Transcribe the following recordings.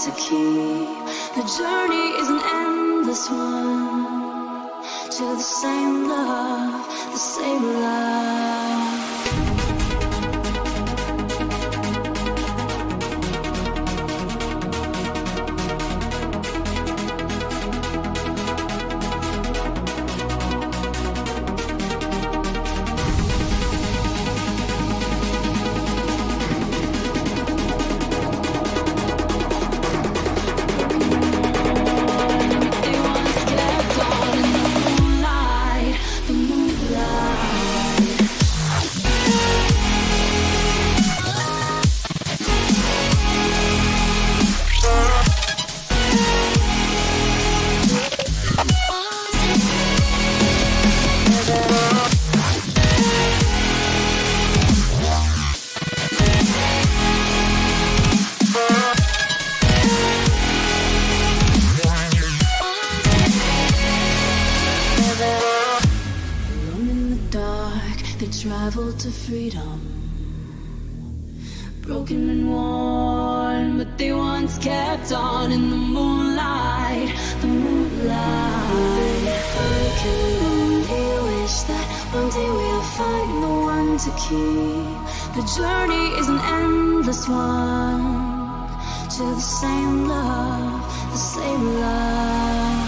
to keep. The journey is an endless one to the same love, the same love. Travel to freedom, broken and worn, but they once kept on in the moonlight, the moonlight. I can only wish that one day we'll find the one to keep. The journey is an endless one to the same love, the same love.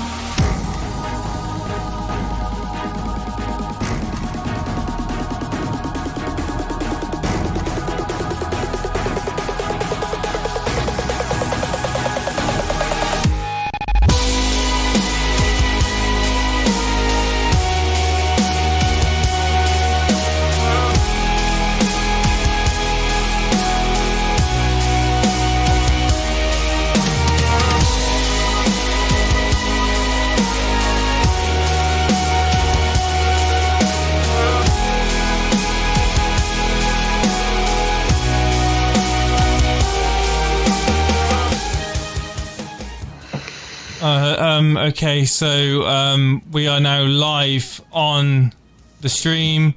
Okay, so we are now live on the stream,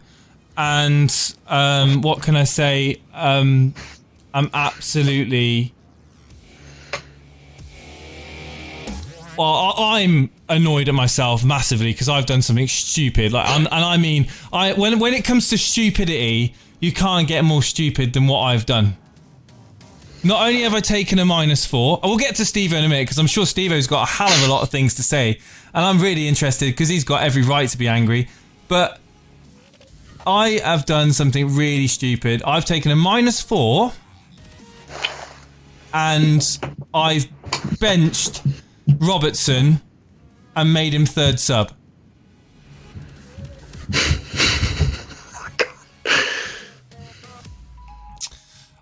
and what can I say? I'm absolutely... Well, I'm annoyed at myself massively because I've done something stupid. Like, and I mean, when it comes to stupidity, you can't get more stupid than what I've done. Not only have I taken a -4, I will get to Stevo in a minute because I'm sure Stevo's got a hell of a lot of things to say, and I'm really interested because he's got every right to be angry. But I have done something really stupid. I've taken a -4 and I've benched Robertson and made him third sub.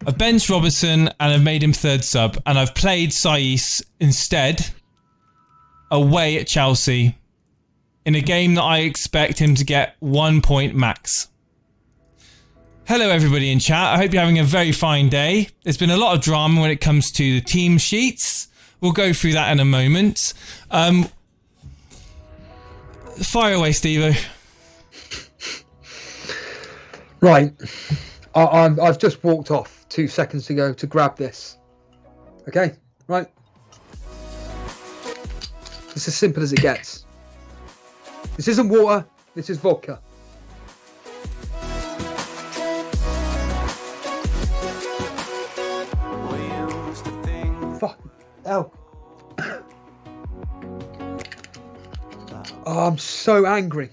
I've benched Robertson and I've made him third sub, and I've played Saiss instead away at Chelsea in a game that I expect him to get 1 point max. Hello everybody in chat, I hope you're having a very fine day. There's been a lot of drama when it comes to the team sheets. We'll go through that in a moment. Fire away, Stevo. Right, I've just walked off 2 seconds ago to grab this. Okay, right. It's as simple as it gets. This isn't water, this is vodka. Fuck hell. Oh, I'm so angry.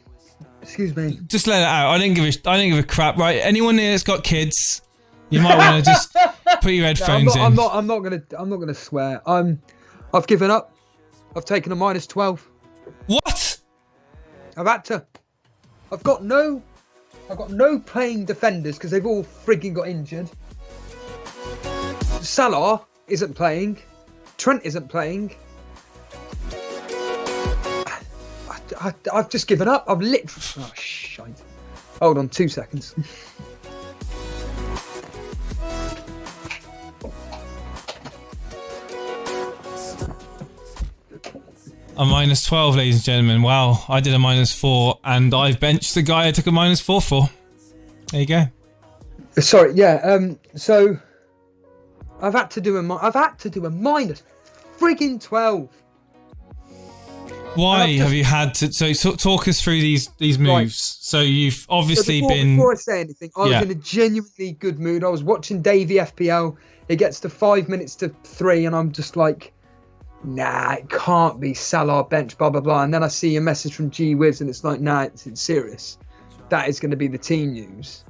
Excuse me. Just let it out. I didn't give a crap, right? Anyone here that's got kids, you might want to just put your headphones in. I'm not gonna swear. I've given up. I've taken a -12. What? I've had to. I've got no playing defenders because they've all frigging got injured. Salah isn't playing. Trent isn't playing. I've just given up. I've literally... Oh, shite. Hold on 2 seconds. A -12, ladies and gentlemen. Wow, I did a -4 and I've benched the guy I took a -4 for. There you go. Sorry, yeah. So I've had to do a frigging 12. Why have you had to? So talk us through these moves. Right. So you've obviously before I say anything, I was in a genuinely good mood. I was watching Davey FPL. It gets to 5 minutes to 3, and I'm just like, nah, it can't be Salah bench, blah blah blah. And then I see a message from GW, and it's like, nah, it's serious. That is going to be the team news.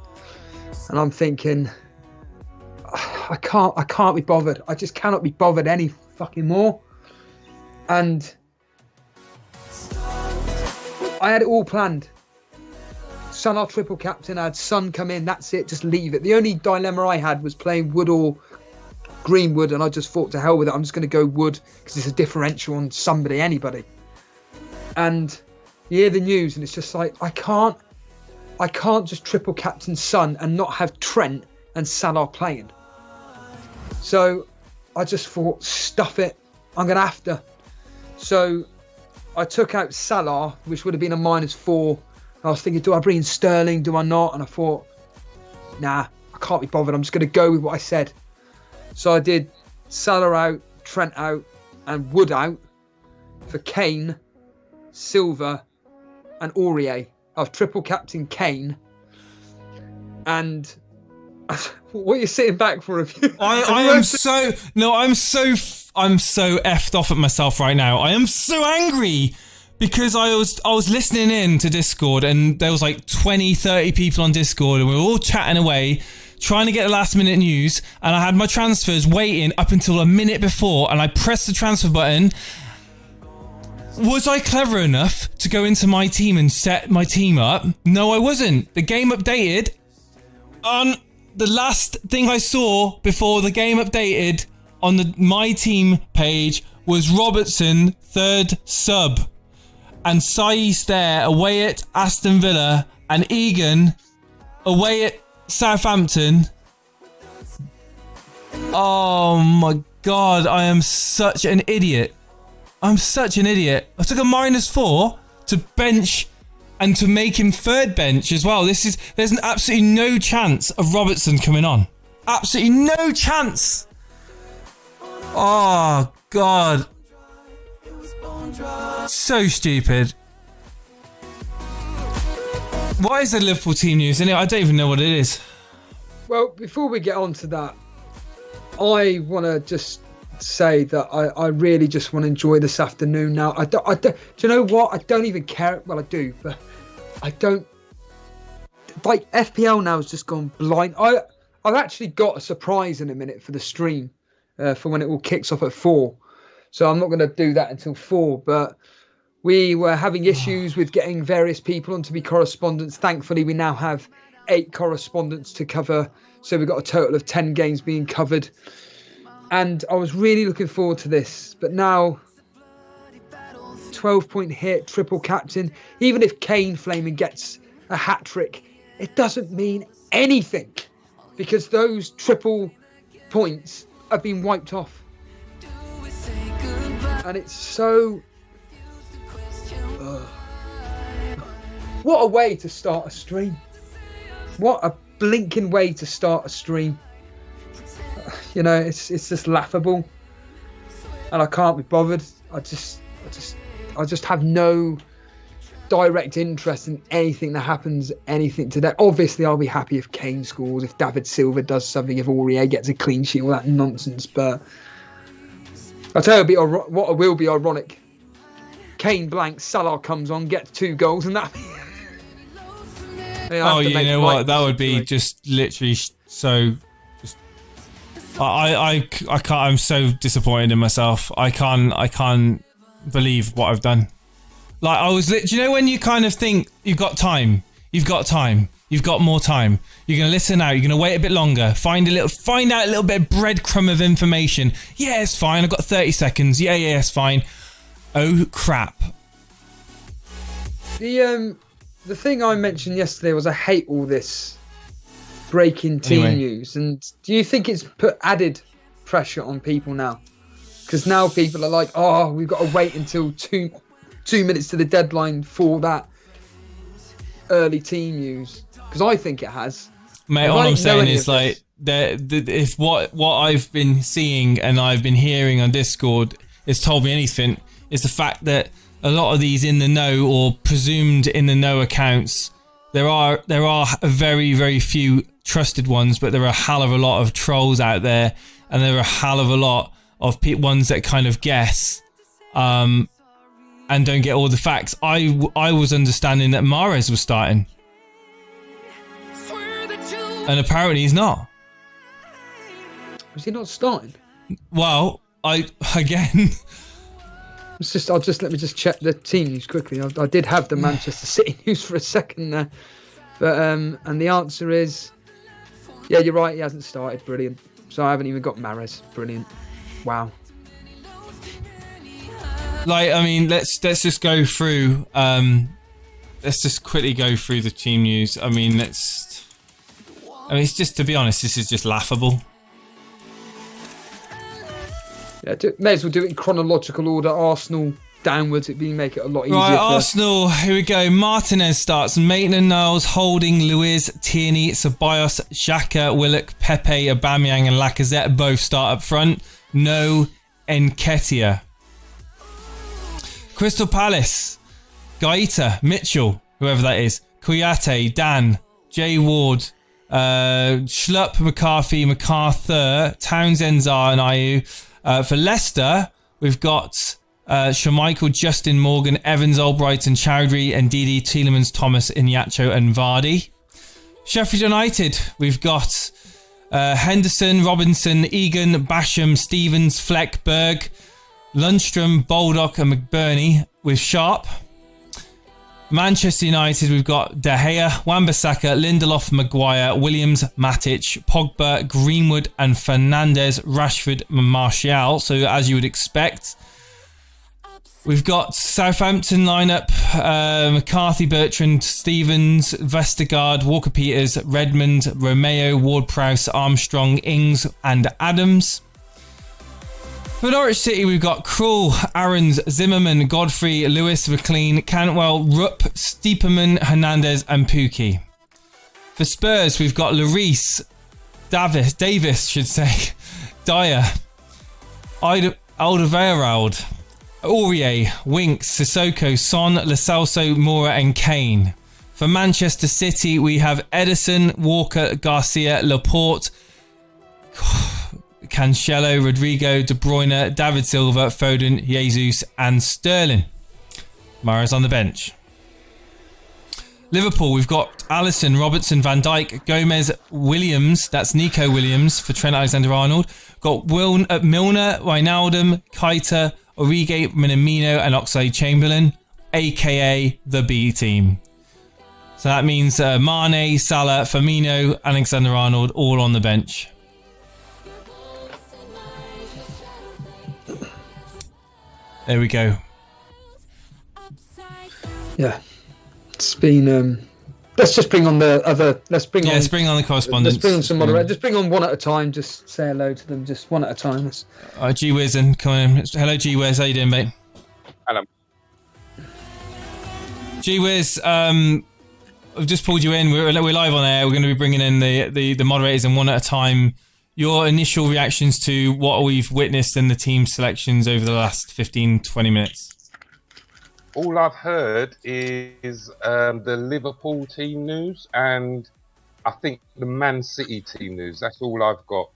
And I'm thinking, I can't be bothered. I just cannot be bothered any fucking more. And I had it all planned. Salah triple captain, I had Son come in, that's it, just leave it. The only dilemma I had was playing Wood or Greenwood, and I just thought, to hell with it, I'm just going to go Wood because it's a differential on somebody, anybody. And you hear the news and it's just like, I can't just triple captain Son and not have Trent and Salah playing. So I just thought, stuff it, I'm going to have to. So I took out Salah, which would have been a -4. I was thinking, do I bring in Sterling? Do I not? And I thought, nah, I can't be bothered. I'm just going to go with what I said. So I did Salah out, Trent out, and Wood out for Kane, Silva, and Aurier. I've triple captain Kane. And what are you sitting back for? I'm so effed off at myself right now. I am so angry because I was listening in to Discord, and there was like 20, 30 people on Discord, and we were all chatting away, trying to get the last minute news, and I had my transfers waiting up until a minute before, and I pressed the transfer button. Was I clever enough to go into my team and set my team up? No, I wasn't. The game updated on the last thing I saw before the game updated on the my team page was Robertson, 3rd sub, and Saiss there away at Aston Villa, and Egan away at Southampton. Oh my God, I am such an idiot. I'm such an idiot. I took a -4 to bench and to make him 3rd bench as well. There's absolutely no chance of Robertson coming on. Absolutely no chance. Oh God. So stupid. What is the Liverpool team news? Anyway, I don't even know what it is. Well, before we get on to that, I want to just say that I really just want to enjoy this afternoon now. I don't, do you know what? I don't even care. Well, I do, but I don't. Like, FPL now has just gone blind. I've actually got a surprise in a minute for the stream, for when it all kicks off at 4. So I'm not going to do that until 4. But we were having issues with getting various people on to be correspondents. Thankfully, we now have 8 correspondents to cover. So we've got a total of 10 games being covered. And I was really looking forward to this. But now, 12-point hit, triple captain. Even if Kane Flaming gets a hat-trick, it doesn't mean anything. Because those triple points have been wiped off. And it's so... What a way to start a stream. What a blinking way to start a stream. You know, it's just laughable. And I can't be bothered. I just have no direct interest in anything that happens, anything today. Obviously, I'll be happy if Kane scores, if David Silva does something, if Aurier gets a clean sheet, all that nonsense. But I'll tell you what will be ironic. Kane blanks, Salah comes on, gets 2 goals, and that... Oh, you know what? That would be just literally so... I can't. I'm so disappointed in myself. I can't believe what I've done. Like, I was. Do you know when you kind of think you've got time, you've got more time. You're gonna listen out. You're gonna wait a bit longer. Find out a little bit of breadcrumb of information. Yeah, it's fine. I've got 30 seconds. Yeah, it's fine. Oh crap. The thing I mentioned yesterday was I hate all this breaking team news, and do you think it's put added pressure on people now? Because now people are like, oh, we've got to wait until two minutes to the deadline for that early team news. Because I think it has. Mate, all I'm saying is like, if what I've been seeing and I've been hearing on Discord has told me anything is the fact that a lot of these in the know or presumed in the know accounts, there are very, very few trusted ones, but there are a hell of a lot of trolls out there, and there are a hell of a lot of ones that kind of guess and don't get all the facts. I was understanding that Mahrez was starting, and apparently he's not. Was he not starting? Well, let me just check the team news quickly. I did have the Manchester City news for a second there, but and the answer is, yeah, you're right. He hasn't started. Brilliant. So I haven't even got Mahrez. Brilliant. Wow. Like, I mean, let's just go through. Let's just quickly go through the team news. I mean, it's just, to be honest, this is just laughable. Yeah, may as well do it in chronological order. Arsenal downwards, it'd make it a lot easier. Right, Arsenal, here we go. Martinez starts. Maitland-Niles, Holding, Luiz, Tierney, Ceballos, Xhaka, Willock, Pepe, Aubameyang and Lacazette both start up front. No Nketiah. Crystal Palace, Gaeta, Mitchell, whoever that is, Kouyaté, Dan, Jay Ward, Schlupp, McCarthy, MacArthur, Townsend, Zaha and Ayew. For Leicester, we've got Schmeichel, Justin Morgan, Evans, Albrighton, Chowdhury, and Ndidi, Tielemans, Thomas, Iñárritu and Vardy. Sheffield United, we've got Henderson, Robinson, Egan, Basham, Stevens, Fleck, Berg, Lundstrom, Baldock and McBurney with Sharp. Manchester United, we've got De Gea, Wan-Bissaka, Lindelof, Maguire, Williams, Matic, Pogba, Greenwood and Fernandes, Rashford, Martial. So as you would expect. We've got Southampton lineup, McCarthy, Bertrand, Stevens, Vestergaard, Walker-Peters, Redmond, Romeo, Ward-Prowse, Armstrong, Ings and Adams. For Norwich City, we've got Krul, Aarons, Zimmerman, Godfrey, Lewis, McLean, Cantwell, Rupp, Stiepermann, Hernandez and Pukki. For Spurs, we've got Lloris, Davis, Dyer, Alderweireld, Aurier, Winks, Sissoko, Son, Lo Celso, Moura and Kane. For Manchester City, we have Edison, Walker, Garcia, Laporte, Cancelo, Rodrigo, De Bruyne, David Silva, Foden, Jesus and Sterling. Mahrez on the bench. Liverpool, we've got Alisson, Robertson, Van Dijk, Gomez, Williams, that's Nico Williams for Trent Alexander-Arnold. Got Milner, Wijnaldum, Keita, Origi, Minamino and Oxlade-Chamberlain, aka the B team. So that means Mane, Salah, Firmino, Alexander-Arnold all on the bench. There we go. Yeah, it's been. Let's just bring on the other. Let's bring on the correspondents. Let's bring on some moderator. Just bring on one at a time. Just say hello to them. Just one at a time. G-Wiz and come in. Hello, G-Wiz. How you doing, mate? Hello. G-Wiz, I've just pulled you in. We're live on air. We're going to be bringing in the moderators and one at a time. Your initial reactions to what we've witnessed in the team selections over the last 15-20 minutes. All I've heard is the Liverpool team news and I think the Man City team news. That's all I've got.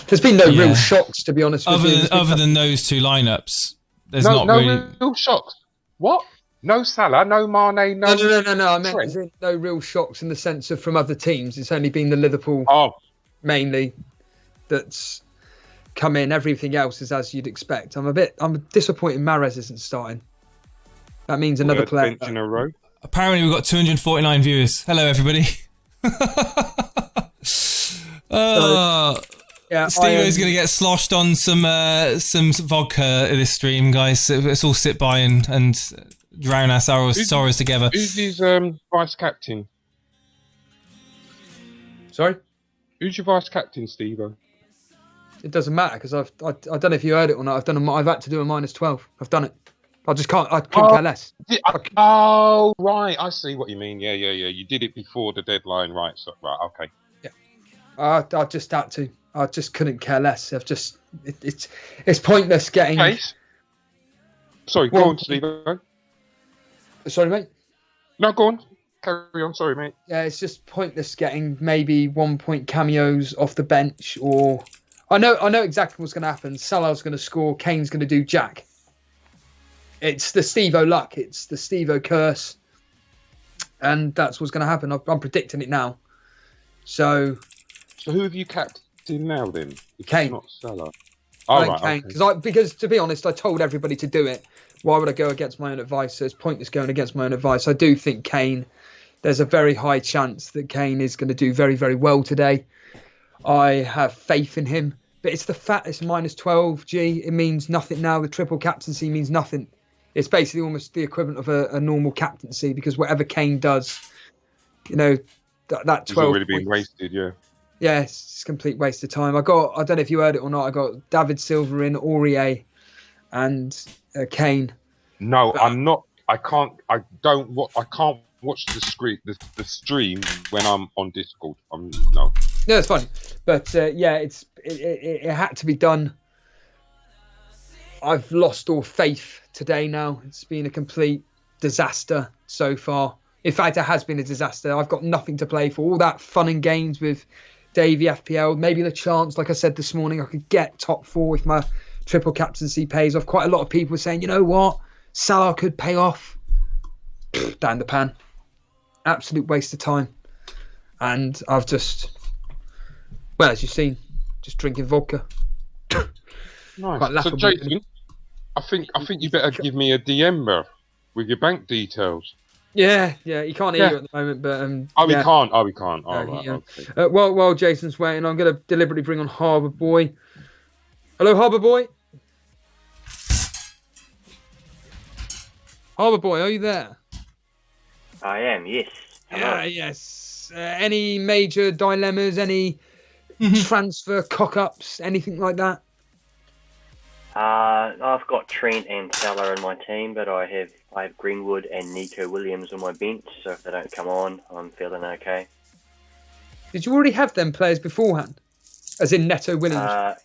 There's been no real shocks, to be honest with you. Other than those two lineups, there's no real shocks. What? No Salah, no Mane, no... No. I meant no real shocks in the sense of from other teams. It's only been the Liverpool mainly that's come in. Everything else is as you'd expect. I'm disappointed Mahrez isn't starting. That means another player. In a row. Apparently we've got 249 viewers. Hello, everybody. Stevo's going to get sloshed on some vodka in this stream, guys. Let's all sit by and drown our sorrows together. Who's his vice captain? Sorry? Who's your vice captain, Stevo? It doesn't matter because I don't know if you heard it or not. I've had to do a -12. I've done it. I couldn't care less. Oh, right. I see what you mean. Yeah. You did it before the deadline, right? So, right, okay. Yeah. I just had to. I just couldn't care less. It's pointless getting. Okay. Sorry, go on, Stevo. Sorry, mate. No, go on. Carry on. Sorry, mate. Yeah, it's just pointless getting maybe 1 point cameos off the bench, or I know exactly what's going to happen. Salah's going to score. Kane's going to do jack. It's the Stevo luck. It's the Stevo curse, and that's what's going to happen. I'm predicting it now. So who have you captained now then? If Kane. Not Salah. Kane. Because to be honest, I told everybody to do it. Why would I go against my own advice? So it's pointless going against my own advice. I do think Kane. There's a very high chance that Kane is going to do very, very well today. I have faith in him. But it's the fact it's minus 12, G. It means nothing now. The triple captaincy means nothing. It's basically almost the equivalent of a normal captaincy, because whatever Kane does, that 12 He's already points, been wasted, yeah. Yeah, it's a complete waste of time. I don't know if you heard it or not, I got David Silva in, Aurier, and Kane. No, I'm not. I can't watch the stream when I'm on Discord. No. No, it's fine. But it had to be done. I've lost all faith today now. It's been a complete disaster so far. In fact, it has been a disaster. I've got nothing to play for. All that fun and games with Davey FPL, maybe the chance, like I said this morning, I could get top 4 if my triple captaincy pays off. Quite a lot of people were saying, you know what? Salah could pay off. Down the pan. Absolute waste of time. And I've just, well, as you've seen, just drinking vodka. Nice. So Jason, I think you better give me a DM, bro, with your bank details. Yeah, he can't hear you at the moment, but we can't. We can't. Okay. While Jason's waiting, I'm going to deliberately bring on Harbour Boy. Hello, Harbour Boy. Harbour Boy, are you there? I am, yes. Yeah, yes. Any major dilemmas? Any transfer cock-ups? Anything like that? I've got Trent and Salah in my team, but I have Greenwood and Nico Williams on my bench, so if they don't come on, I'm feeling okay. Did you already have them players beforehand? As in Neto Williams?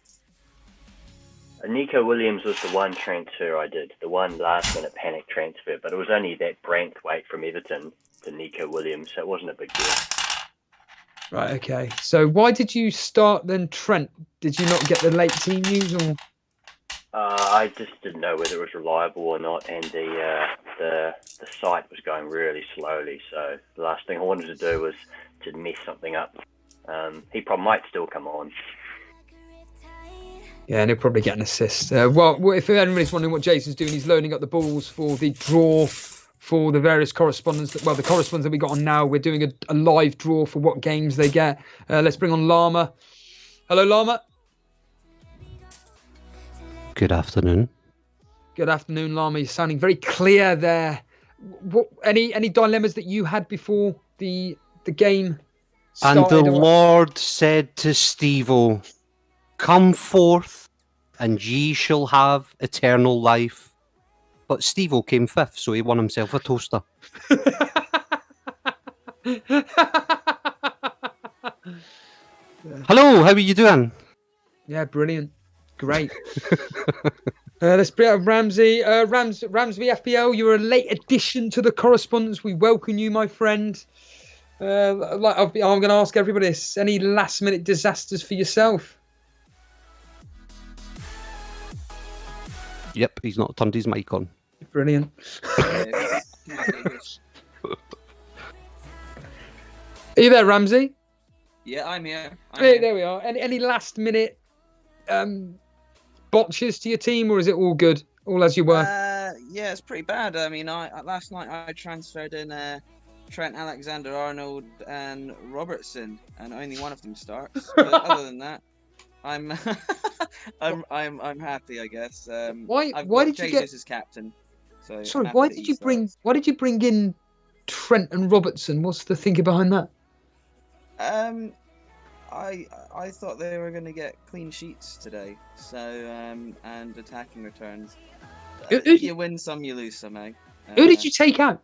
Nico Williams was the one transfer I did, the one last-minute panic transfer, but it was only that Branthwaite from Everton to Nico Williams, so it wasn't a big deal. Right, okay. So why did you start then Trent? Did you not get the late team news, or...? I just didn't know whether it was reliable or not, and the site was going really slowly. So the last thing I wanted to do was to mess something up. He probably might still come on. Yeah, and he'll probably get an assist. Well, if anybody's wondering what Jason's doing, he's loading up the balls for the draw for the various correspondents. The correspondents that we got on now. We're doing a live draw for what games they get. Let's bring on Llama. Hello, Llama. Good afternoon. Good afternoon, Llama. You're sounding very clear there. Any dilemmas that you had before the game started? And the Lord said to Stevo, "Come forth, and ye shall have eternal life." But Stevo came 5th, so he won himself a toaster. Hello, how are you doing? Yeah, brilliant. Great. Let's bring up Ramsey. Ramsey FPL, you're a late addition to the correspondence. We welcome you, my friend. I'm going to ask everybody this. Any last-minute disasters for yourself? Yep, he's not turned his mic on. Brilliant. Are you there, Ramsey? Yeah, I'm here. There we are. Any last-minute botches to your team, or is it all good, all as you were? Yeah, it's pretty bad. I mean, last night I transferred in Trent Alexander-Arnold and Robertson, and only one of them starts. But other than that, I'm I'm happy, I guess. Why did you get as captain? So sorry, why did you bring in Trent and Robertson? What's the thinking behind that? I thought they were going to get clean sheets today, so and attacking returns. You win some, you lose some, eh? Who did you take out?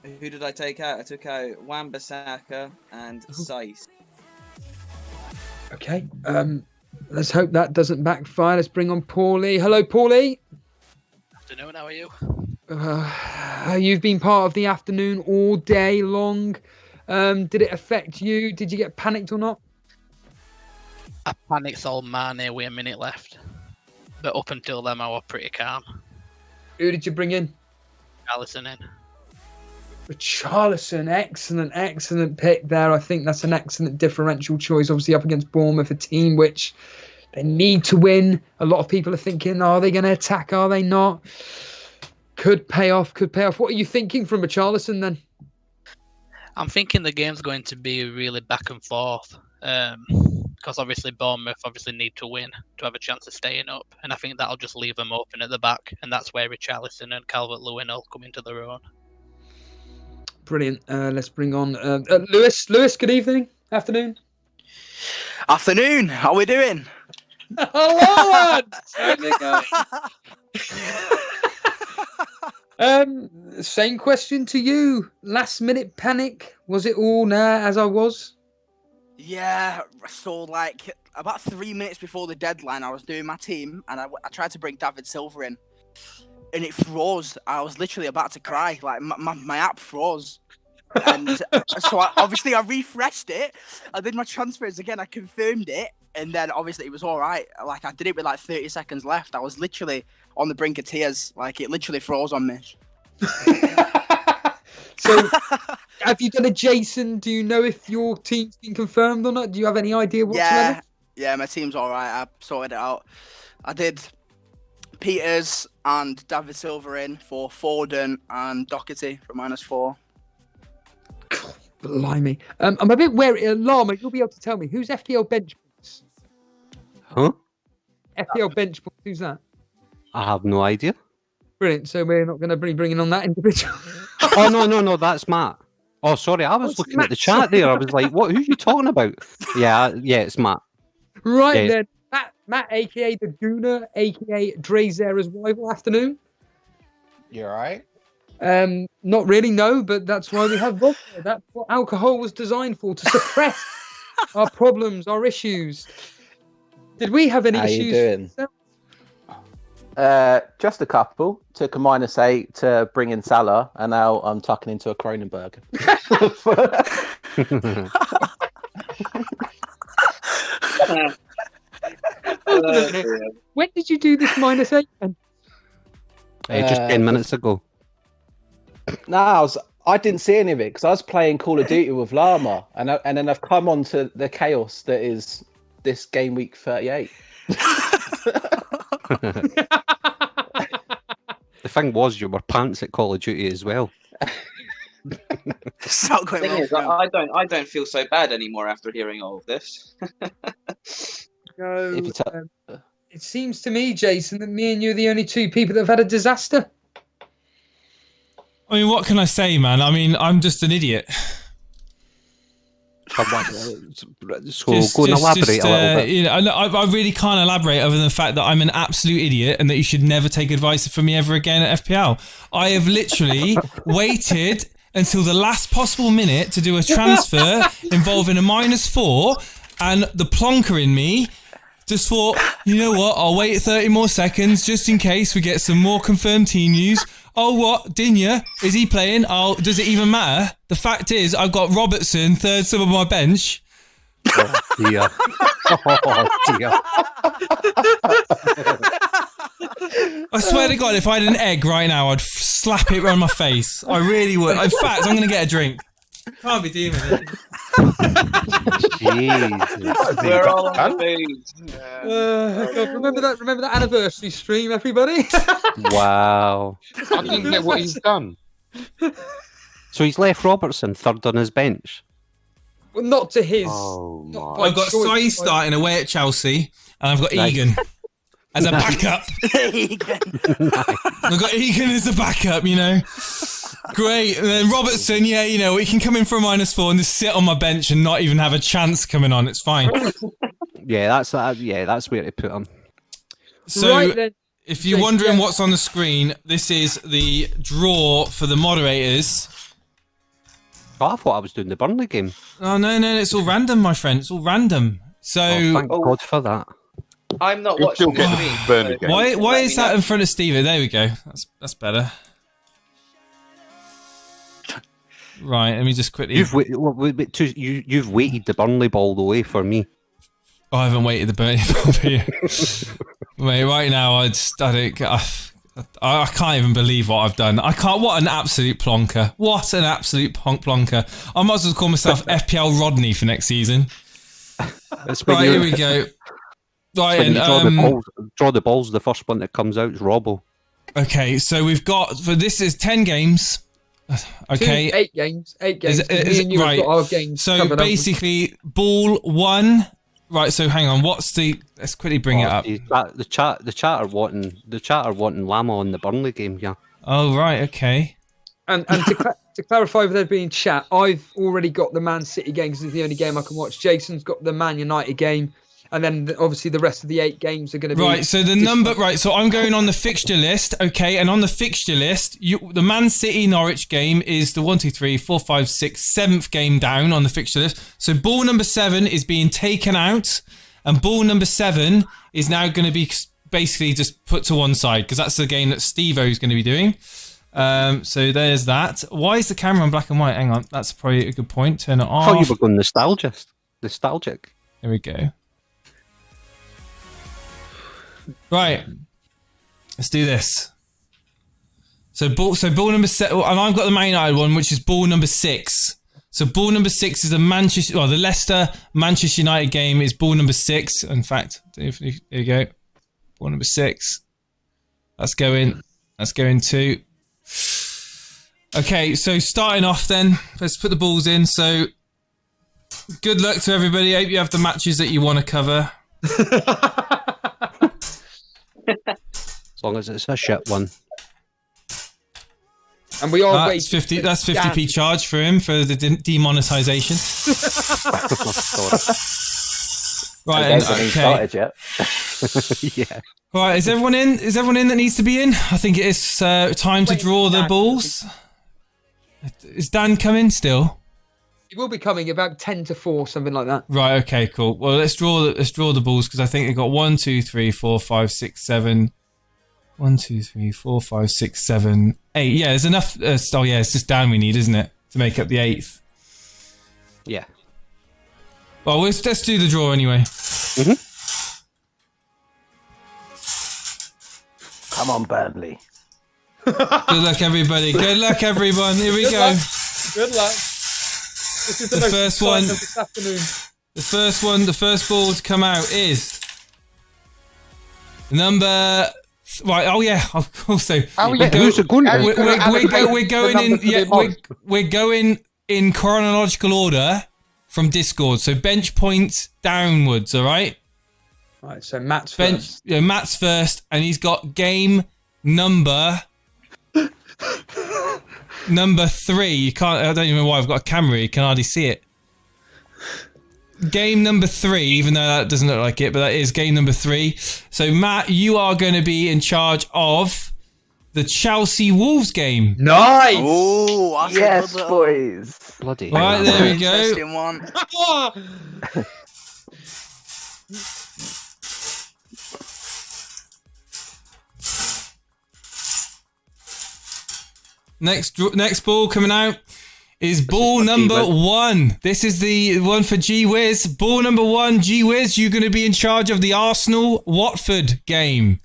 Who did I take out? I took out Wan-Bissaka and Saiss. Okay. Let's hope that doesn't backfire. Let's bring on Paulie. Hello, Paulie. Afternoon, how are you? You've been part of the afternoon all day long. Did it affect you? Did you get panicked or not? I panicked all Mane with a minute left. But up until then, I was pretty calm. Who did you bring in? Allison in. Richarlison, excellent pick there. I think that's an excellent differential choice, obviously up against Bournemouth, a team which they need to win. A lot of people are thinking, are they going to attack? Are they not? Could pay off. What are you thinking from Richarlison then? I'm thinking the game's going to be really back and forth. Because obviously Bournemouth need to win to have a chance of staying up. And I think that'll just leave them open at the back. And that's where Richarlison and Calvert-Lewin will come into their own. Brilliant. Let's bring on Lewis. Lewis, good evening. Afternoon. Afternoon. How we doing? Hello. Same question to you. Last minute panic. Was it all as I was? Yeah. So like about 3 minutes before the deadline, I was doing my team and I tried to bring David Silva in. And it froze. I was literally about to cry. Like my app froze, and so I refreshed it. I did my transfers again. I confirmed it, and then obviously it was all right. Like I did it with like 30 seconds left. I was literally on the brink of tears. Like it literally froze on me. So, have you done a Jason? Do you know if your team's been confirmed or not? Do you have any idea whatsoever? Yeah, my team's all right. I sorted it out. I did Peters and David Silva in for Foden and Doherty for -4. Blimey. I'm a bit wary. Lama, you'll be able to tell me. Who's FPL bench points? Huh? FPL bench points, who's that? I have no idea. Brilliant. So we're not going to be bringing on that individual. Oh, no, that's Matt. Oh, sorry, I was looking at the chat there. I was like, what? Who are you talking about? Yeah, it's Matt. Right Yeah. then. Matt, a.k.a. the Gooner, a.k.a. Drazera's rival. Afternoon. You alright? Not really, no, but that's why we have vodka. That's what alcohol was designed for, to suppress our problems, our issues. Did we have any How issues? you doing? Just a couple. Took a -8 to bring in Salah, and now I'm tucking into a Kronenberg. When did you do this -8? Just 10 minutes ago. No, I didn't see any of it because I was playing Call of Duty with Llama, and then I've come on to the chaos that is this Gameweek 38. The thing was, you were pants at Call of Duty as well. It's not going Thing well is, for him. I don't feel so bad anymore after hearing all of this. No, If you tell- it seems to me, Jason, that me and you are the only two people that have had a disaster. I mean, what can I say, man? I mean, I'm just an idiot. So go and elaborate a little bit. You know, I really can't elaborate other than the fact that I'm an absolute idiot and that you should never take advice from me ever again at FPL. I have literally waited until the last possible minute to do a transfer involving a -4, and the plonker in me just thought, you know what, I'll wait 30 more seconds just in case we get some more confirmed team news. Oh, what? Dinya? Is he playing? Oh, does it even matter? The fact is, I've got Robertson, third sub on my bench. Oh, dear. Oh, dear. I swear to God, if I had an egg right now, I'd slap it around my face. I really would. In fact, I'm going to get a drink. Can't be dealing with it. Jesus. We're all on the God, remember that anniversary stream, everybody? Wow. I didn't get what he's done. So he's left Robertson third on his bench. Well, not to his. Oh, not my. by I've got choice, Sai by- starting away at Chelsea, and I've got Nice. Egan as a backup. I've got Egan as a backup, you know. Great. And then Robertson, yeah, you know, he can come in for a -4 and just sit on my bench and not even have a chance coming on. It's fine. Yeah, that's where to put him. So, Right then. if you're wondering what's on the screen, this is the draw for the moderators. Oh, I thought I was doing the Burnley game. Oh, no, it's all random, my friend. It's all random. So Thank God for that. I'm not You'll still watching get the the stream. Burnley so game. why let is me that know. in front of Steve? There we go. That's better. Right, let me just quickly. You've you've waited the Burnley ball away for me. I haven't waited the Burnley ball for you. Mate, right now I can't even believe what I've done. I can't. What an absolute plonker. What an absolute plonker. I might as well call myself FPL Rodney for next season. Right, here we go. Right, When and you draw the balls, the first one that comes out is Robbo. okay, so we've got for this is 10 games. Okay, 8 games. 8 games. 'cause me and you right. have got our games So covered, haven't we? basically, ball 1. Right, so hang on. What's the? Let's quickly bring it up. The chat are wanting Lama on the Burnley game. Yeah. Oh right, okay. And to clarify with everybody in chat, I've already got the Man City game because it's the only game I can watch. Jason's got the Man United game, and then obviously the rest of the 8 games are going to be Right, so the number, right, so I'm going on the fixture list, okay, and on the fixture list, the Man City Norwich game is the 1, 2, 3, 4, 5, 6, 7th game down on the fixture list. So ball number 7 is being taken out, and ball number 7 is now going to be basically just put to one side because that's the game that Stevo is going to be doing. So there's that. Why is the camera in black and white? Hang on, that's probably a good point. Turn it I off. thought you were going nostalgic. There we go. Right, let's do this. So ball number 7, and I've got the Man United one, which is ball number 6. So ball number 6 is the the Leicester Manchester United game is ball number 6. In fact, there you go, ball number 6. That's going to. Okay, so starting off then, let's put the balls in. So good luck to everybody. Hope you have the matches that you want to cover. As long as it's a shit one. And we are That's 50. That's 50p charge for him for the demonetization. Right. The game hasn't started yet. Yeah. Right. Is everyone in? Is everyone in that needs to be in? I think it is time to draw the balls. Is Dan coming still? He will be coming about 10 to 4, something like that. Right. Okay. Cool. Well, let's draw the balls because I think they've got 1, 2, 3, 4, 5, 6, 7. 1, 2, 3, 4, 5, 6, 7, 8. Yeah, there's enough. Oh yeah, it's just Dan we need, isn't it, to make up the 8th? Yeah. Well, let's do the draw anyway. Come on, Burnley. Good luck, everybody. Good luck, everyone. Here we go. Good luck. This is the most first one. exciting of this afternoon. The first ball to come out is number. Right. Oh yeah. Also, we're going in. Yeah, we're going in chronological order from Discord. So bench points downwards. All right. Right. So Matt's first. Yeah, Matt's first, and he's got game number 3. You can't. I don't even know why I've got a camera. You can hardly see it. Game number 3, even though that doesn't look like it, but that is game number 3. So Matt, you are going to be in charge of the Chelsea Wolves game. Nice. Oh, that's Yes, a good little boys. Bloody. Right, there we go. interesting one. Next ball coming out is ball number 1. This is the one for G-Wiz. Ball number 1, G-Wiz, you're going to be in charge of the Arsenal-Watford game.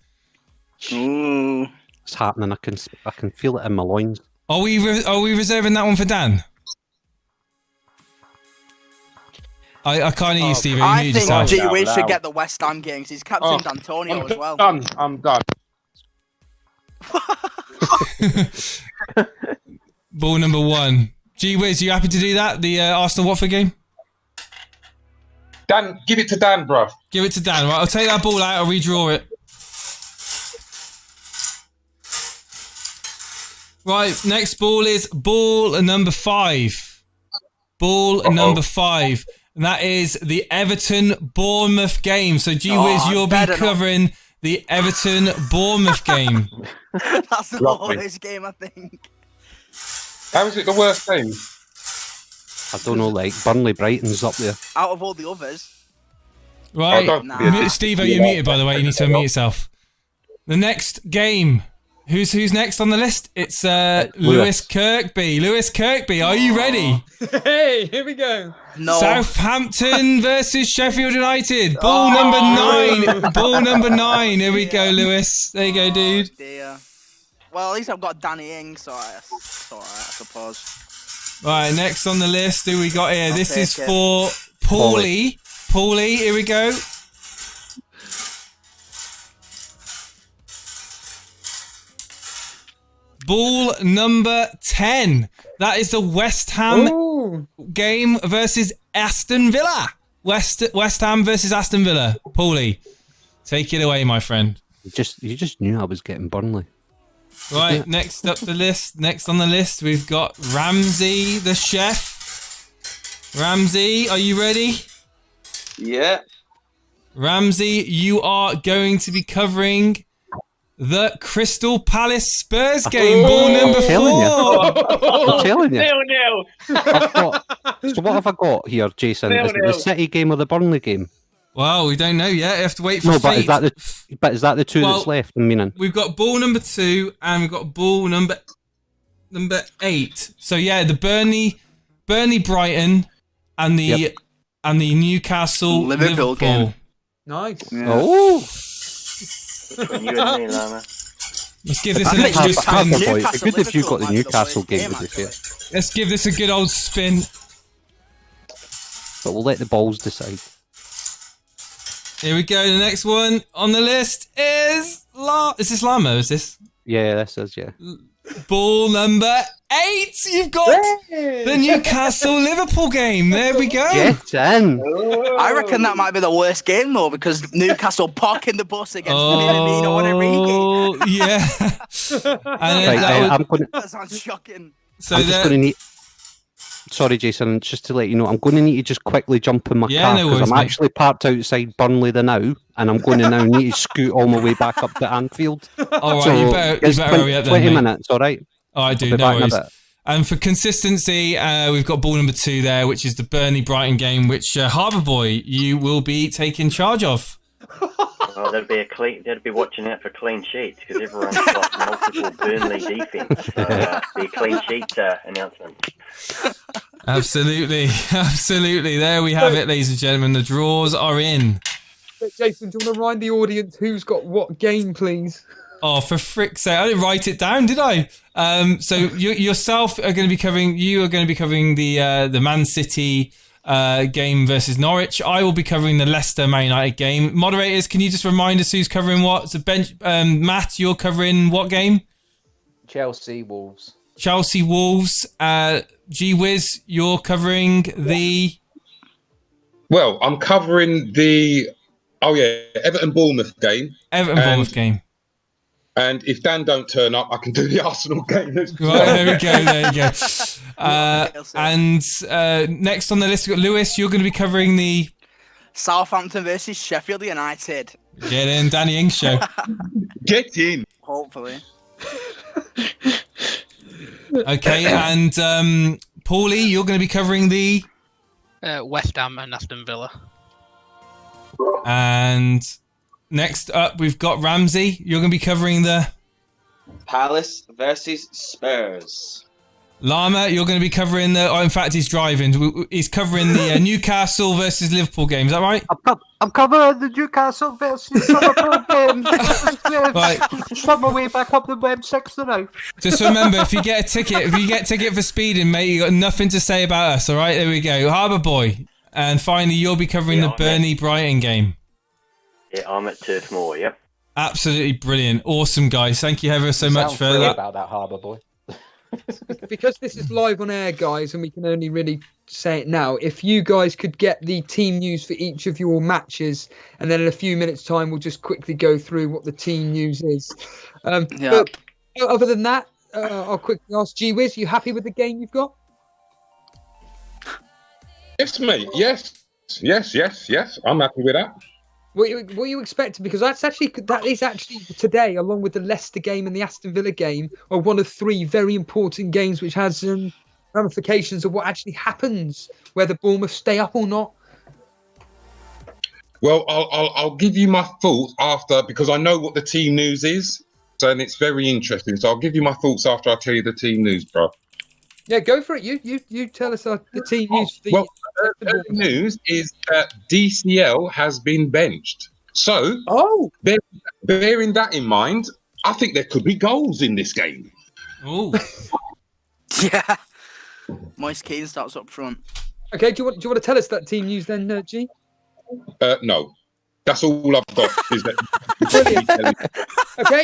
Ooh. It's happening. I can feel it in my loins. Are we reserving that one for Dan? I can't hear you, Steve. You I mute think yourself. G-Wiz should get the West Ham games. He's captained Antonio as well. I'm done. Ball number 1. G-Wiz, you happy to do that? The Arsenal-Watford game? Dan, give it to Dan, bruv. Give it to Dan. Right, I'll take that ball out. I'll redraw it. Right, next ball is ball number 5. Ball number 5. And that is the Everton-Bournemouth game. So, G-Wiz, you'll be covering the Everton-Bournemouth game. That's the hardest game, I think. How is it the worst game? I don't know, like Burnley Brighton's up there. Out of all the others. Right, Oh, don't be a dick. Stevo, you're muted, by the way. You need to unmute yourself. The next game. Who's next on the list? It's Lewis Kirkby. Lewis Kirkby, are you ready? Hey, here we go. No. Southampton versus Sheffield United. Ball number 9. Ball number 9. Here we go, Lewis. There you go, dude. Dear. Well, at least I've got Danny Ings, so it's alright, I suppose. Right, next on the list, who we got here? I'll This is take it. for Paulie. Paulie, here we go. Ball number 10. That is the West Ham Ooh. game versus Aston Villa. West Ham versus Aston Villa. Paulie, take it away, my friend. You just knew I was getting Burnley. Right, next up the list. Next on the list, we've got Ramsey, the chef. Ramsey, are you ready? Yeah. Ramsey, you are going to be covering the Crystal Palace Spurs game. Ball number 4. I'm telling you. 0-0. So what have I got here, Jason? Is it the City game or the Burnley game? Well, we don't know yet. You have to wait for No, fate. but is that the two Well, that's left? I'm meaning. We've got ball number 2 and we've got ball number 8. So yeah, the Burnley Brighton and the Newcastle Liverpool game. Nice. Yeah. Oh. Between you and me, Lama. Let's give this an extra spin. It's good if you've got the Newcastle game, to be fair. Let's give this a good old spin. But we'll let the balls decide. Here we go. The next one on the list is Is this Lama? Is this? Yeah, this is, yeah. Ball number 8. You've got the Newcastle Liverpool game. There we go. Get in. I reckon that might be the worst game though, because Newcastle parking the bus against Minamino and Origi. Oh, yeah. That sounds shocking. So I'm just going to need. Sorry, Jason, just to let you know, I'm going to need to just quickly jump in my car because I'm actually parked outside Burnley the now, and I'm going to now need to scoot all my way back up to Anfield. All right, so you better hurry up then, 20 mate. minutes, all right? All right, dude, I'll be no back in a worries. bit. And for consistency, we've got ball number 2 there, which is the Burnley Brighton game, which Harbour Boy, you will be taking charge of. Well, they'd be watching out for clean sheets because everyone's got multiple Burnley defence. So, be a clean sheet announcement. Absolutely, absolutely. There we have it, ladies and gentlemen. The draws are in. Jason, do you want to remind the audience who's got what game, please? Oh, for frick's sake! I didn't write it down, did I? So you yourself are going to be covering. You are going to be covering the Man City game versus Norwich. I will be covering the Leicester Man United game. Moderators, can you just remind us who's covering what? So Matt, you're covering what game? Chelsea Wolves. Chelsea Wolves. G-Wiz, you're covering the. Well, I'm covering the Everton Bournemouth game. Everton Bournemouth game. And if Dan don't turn up, I can do the Arsenal game. Right, there we go. There you go. And next on the list, we've got Lewis. You're going to be covering the Southampton versus Sheffield United. Get in, Danny Ings show. Get in. Hopefully. Okay, and Paulie, you're going to be covering the West Ham and Aston Villa. And next up, we've got Ramsey. You're going to be covering the Palace versus Spurs. Lama. You're going to be covering the. Oh, in fact, he's driving. He's covering the Newcastle versus Liverpool game. Is that right? I'm covering the Newcastle versus Liverpool game. Right. Shut my way back up the web 6 now. Just remember, if you get a ticket for speeding, mate, you got nothing to say about us. All right, there we go. Harbour Boy, and finally, you'll be covering the Burnley Brighton game. Yeah, I'm at Turf Moor. Yep. Absolutely brilliant, awesome, guys. Thank you ever so much for that. About that Harbour Boy. Because this is live on air, guys, and we can only really say it now. If you guys could get the team news for each of your matches, and then in a few minutes' time, we'll just quickly go through what the team news is. But other than that, I'll quickly ask G-Wiz, you happy with the game you've got? Yes, mate. Yes. I'm happy with that. What you expecting? Because that is actually today, along with the Leicester game and the Aston Villa game, are one of 3 very important games which has ramifications of what actually happens, whether Bournemouth stay up or not. Well, I'll give you my thoughts after, because I know what the team news is, so and it's very interesting. So I'll give you my thoughts after I tell you the team news, bro. Yeah, go for it. You tell us the team news. Well, the news is that DCL has been benched. So, bearing that in mind, I think there could be goals in this game. Oh, Yeah. Moise Keane starts up front. Okay, do you want to tell us that team news then, G? No, that's all I've got. Is that Brilliant. Okay.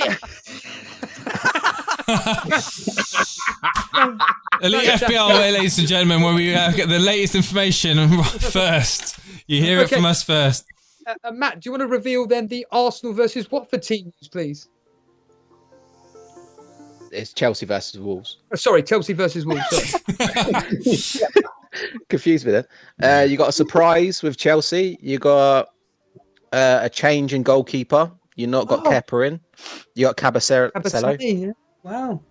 Elite FPL, ladies and gentlemen, where we get the latest information first. You hear it from us first. Matt, do you want to reveal then the Arsenal versus Watford team news, please? It's Chelsea versus Wolves. Sorry, Chelsea versus Wolves. Sorry. Confused with it. You got a surprise with Chelsea. You got a change in goalkeeper. You not got Kepa in. You got Caballero. Yeah. Wow.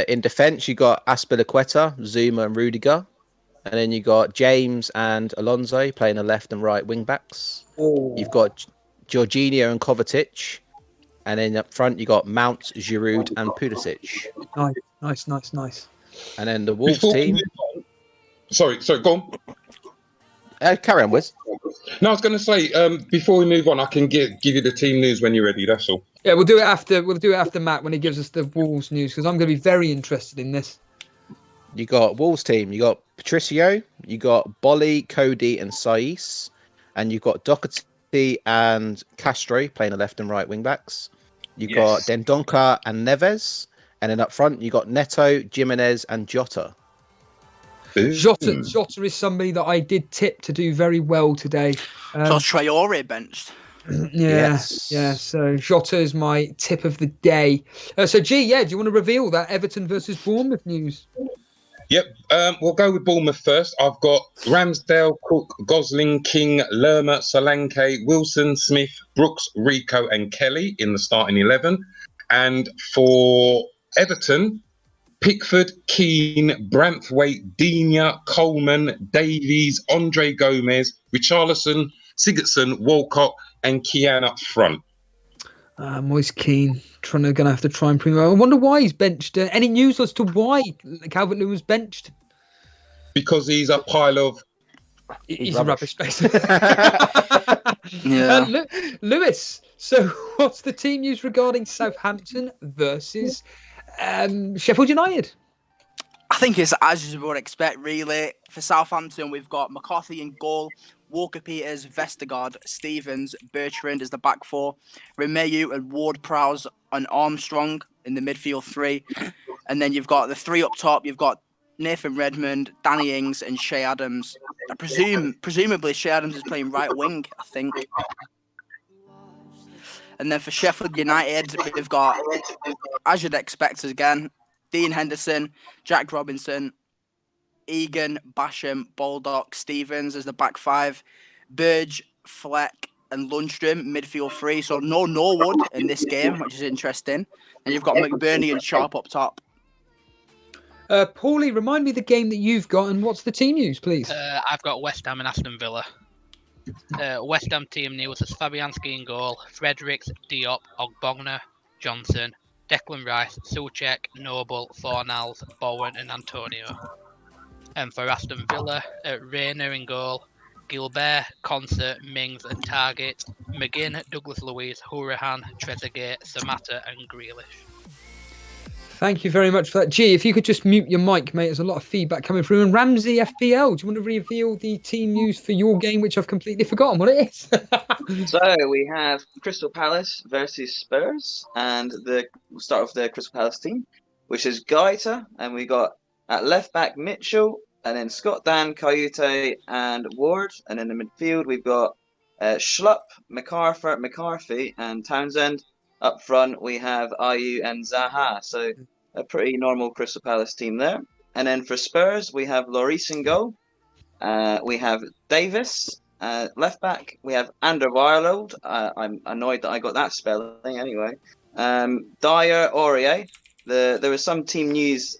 In defence, you got Azpilicueta, Zuma, and Rudiger. And then you got James and Alonso playing the left and right wing backs. You've got Jorginho and Kovacic. And then up front, you got Mount, Giroud, and Pulisic. Nice. And then the Wolves team. Sorry, go on. Carry on, Wiz. No, I was going to say, before we move on, I can give you the team news when you're ready. That's all. Yeah, we'll do it after. We'll do it after Matt when he gives us the Wolves news, because I'm going to be very interested in this. You got Wolves team. You got Patricio. You got Bolly, Cody, and Saiss. And you got Doherty and Castro playing the left and right wing backs. You got Dendonka and Neves. And then up front, you got Neto, Jimenez, and Jota. Jota is somebody that I did tip to do very well today. So Traore benched. Yeah. So Jota is my tip of the day. So G, do you want to reveal that Everton versus Bournemouth news? Yep. We'll go with Bournemouth first. I've got Ramsdale, Cook, Gosling, King, Lerma, Solanke, Wilson, Smith, Brooks, Rico, and Kelly in the starting 11. And for Everton, Pickford, Keane, Branthwaite, Digne, Coleman, Davies, Andre Gomez, Richarlison, Sigurdsson, Walcott, and Keane up front. Moise Keane going to have to try and prove. I wonder why he's benched. Any news as to why Calvert-Lewin was benched? Because he's a pile of. He's a rubbish space. Yeah. Lewis. So, what's the team news regarding Southampton versus Sheffield United? I think it's as you would expect, really. For Southampton, we've got McCarthy in goal, Walker-Peters, Vestergaard, Stevens, Bertrand as the back four, Romeu and Ward-Prowse and Armstrong in the midfield three. And then you've got the three up top. You've got Nathan Redmond, Danny Ings and Shea Adams. I presumably Shea Adams is playing right wing, I think. And then for Sheffield United, we've got, as you'd expect again, Dean Henderson, Jack Robinson, Egan, Basham, Baldock, Stevens as the back five, Burge, Fleck, and Lundstrom midfield three. So no Norwood in this game, which is interesting. And you've got McBurney and Sharp up top. Paulie, remind me the game that you've got and what's the team news, please? I've got West Ham and Aston Villa. West Ham team news is Fabianski in goal, Fredericks, Diop, Ogbonna, Johnson, Declan Rice, Soucek, Noble, Fornals, Bowen and Antonio. And for Aston Villa, Rayner in goal, Gilbert, Concert, Mings and Target, McGinn, Douglas Luiz, Hourihan, Trezeguet, Samatta and Grealish. Thank you very much for that. G, if you could just mute your mic, mate. There's a lot of feedback coming through. And Ramsey FPL, do you want to reveal the team news for your game, which I've completely forgotten what it is? So we have Crystal Palace versus Spurs, and we'll start with the Crystal Palace team, which is Gaeta, and we got at left back Mitchell, and then Scott Dan, Coyote, and Ward, and in the midfield we've got Schlupp, MacArthur, McCarthy, and Townsend. Up front, we have Ayew and Zaha, so a pretty normal Crystal Palace team there. And then for Spurs, we have Lloris in goal. We have Davis, left back. We have Alderweireld. I'm annoyed that I got that spelling anyway. Dyer, Aurier. There was some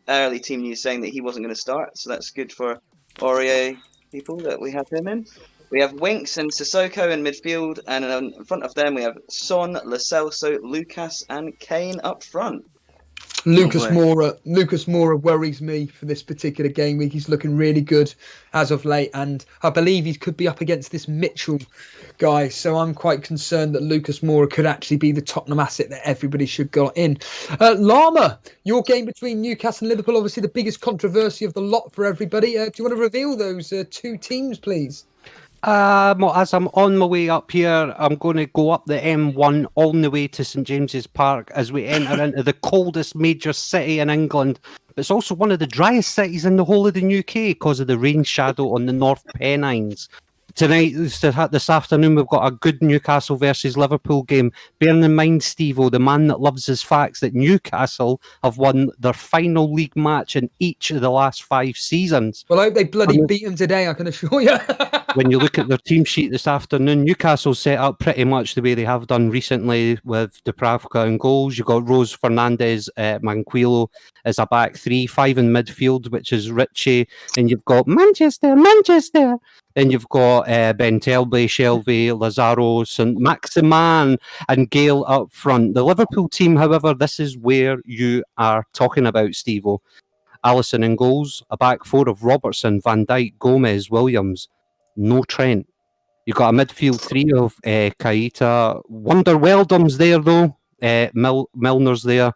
early team news saying that he wasn't going to start, so that's good for Aurier people that we have him in. We have Winks and Sissoko in midfield, and in front of them we have Son, Lo Celso, Lucas, and Kane up front. Lucas Moura worries me for this particular game week. He's looking really good as of late, and I believe he could be up against this Mitchell guy. So I'm quite concerned that Lucas Moura could actually be the Tottenham asset that everybody should go in. Llama, your game between Newcastle and Liverpool, obviously the biggest controversy of the lot for everybody. Do you want to reveal those two teams, please? Well, as I'm on my way up here, I'm going to go up the M1 on the way to St James's Park as we enter into the coldest major city in England. But it's also one of the driest cities in the whole of the UK because of the rain shadow on the North Pennines. Tonight, this afternoon, we've got a good Newcastle versus Liverpool game. Bearing in mind, Stevo, the man that loves his facts, that Newcastle have won their final league match in each of the last 5 seasons. Well, I hope they bloody beat them today, I can assure you. When you look at their team sheet this afternoon, Newcastle set up pretty much the way they have done recently with Dubravka in goals. You've got Rose Fernandez, Manquillo as a back 3, 5 in midfield, which is Ritchie. And you've got Manchester. Then you've got Bentelbe, Shelby, Lazaro, St Maximan and Gale up front. The Liverpool team, however, this is where you are talking about, Stevo. Alisson in goals, a back 4 of Robertson, Van Dijk, Gomez, Williams. No Trent. You've got a midfield 3 of Keita. Wonder-Weldum's there, though. Milner's there.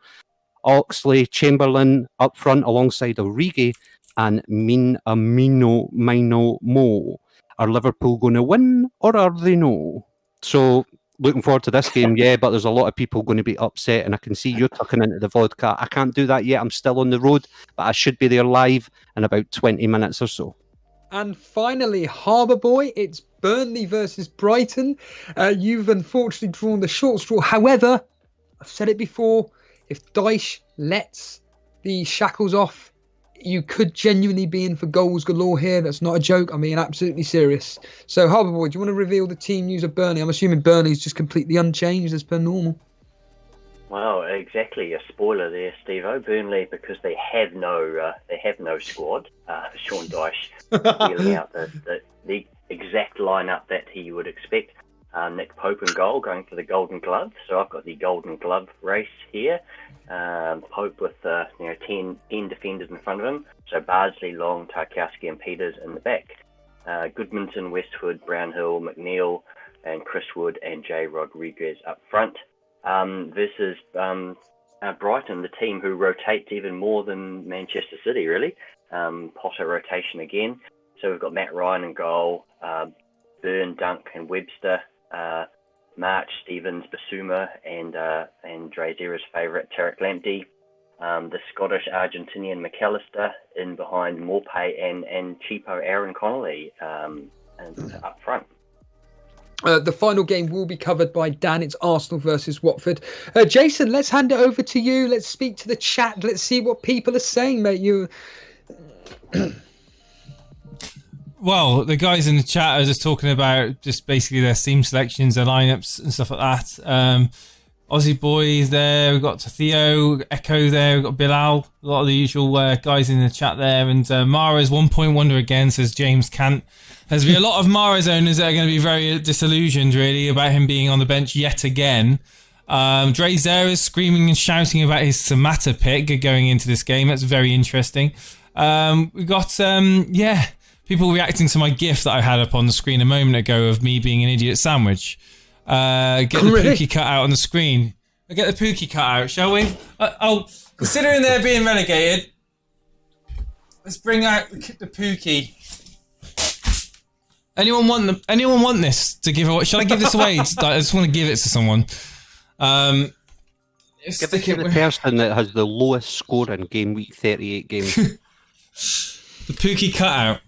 Oxley, Chamberlain up front alongside Origi and Mino Mo. Are Liverpool going to win or are they no? So, looking forward to this game, yeah, but there's a lot of people going to be upset, and I can see you're tucking into the vodka. I can't do that yet. I'm still on the road, but I should be there live in about 20 minutes or so. And finally, Harbour Boy, it's Burnley versus Brighton. You've unfortunately drawn the short straw. However, I've said it before, if Dyche lets the shackles off, you could genuinely be in for goals galore here. That's not a joke. I'm being absolutely serious. So, Harbour Boy, do you want to reveal the team news of Burnley? I'm assuming Burnley's just completely unchanged as per normal. Well, exactly. A spoiler there, Stevo. Burnley, because they have no squad. Sean Dyche dealing out the exact lineup that he would expect. Nick Pope in goal, going for the Golden Glove. So I've got the Golden Glove race here. Pope with 10 defenders in front of him. So Bardsley, Long, Tarkowski, and Peters in the back. Goodmanson, Westwood, Brownhill, McNeil, and Chris Wood and Jay Rodriguez up front. Versus Brighton, the team who rotates even more than Manchester City, really. Potter rotation again. So we've got Matt Ryan in goal, Byrne, Dunk, and Webster, March, Stevens, Basuma, and Drazera's favourite, Tarek Lamptey. The Scottish-Argentinian McAllister in behind Morpay and cheapo Aaron Connolly up front. The final game will be covered by Dan. It's Arsenal versus Watford. Jason, let's hand it over to you. Let's speak to the chat. Let's see what people are saying, mate. Well, the guys in the chat are just talking about just basically their team selections, their lineups and stuff like that. Aussie Boys there, we've got Theo, Echo there, we've got Bilal, a lot of the usual guys in the chat there. And Mara's 1 point wonder again, says James Cant. There's been a lot of Mara's owners that are going to be very disillusioned, really, about him being on the bench yet again. Dre Zera is screaming and shouting about his Samata pick going into this game. That's very interesting. We've got, people reacting to my GIF that I had up on the screen a moment ago of me being an idiot sandwich. Get the Pookie cut out on the screen. Get the Pookie cut out, shall we? Considering they're being relegated, let's bring out the Pookie. Anyone want this to give away? Shall I give this away? I just want to give it to someone. Give it to the person that has the lowest score in Gameweek 38 games. The Pookie cutout.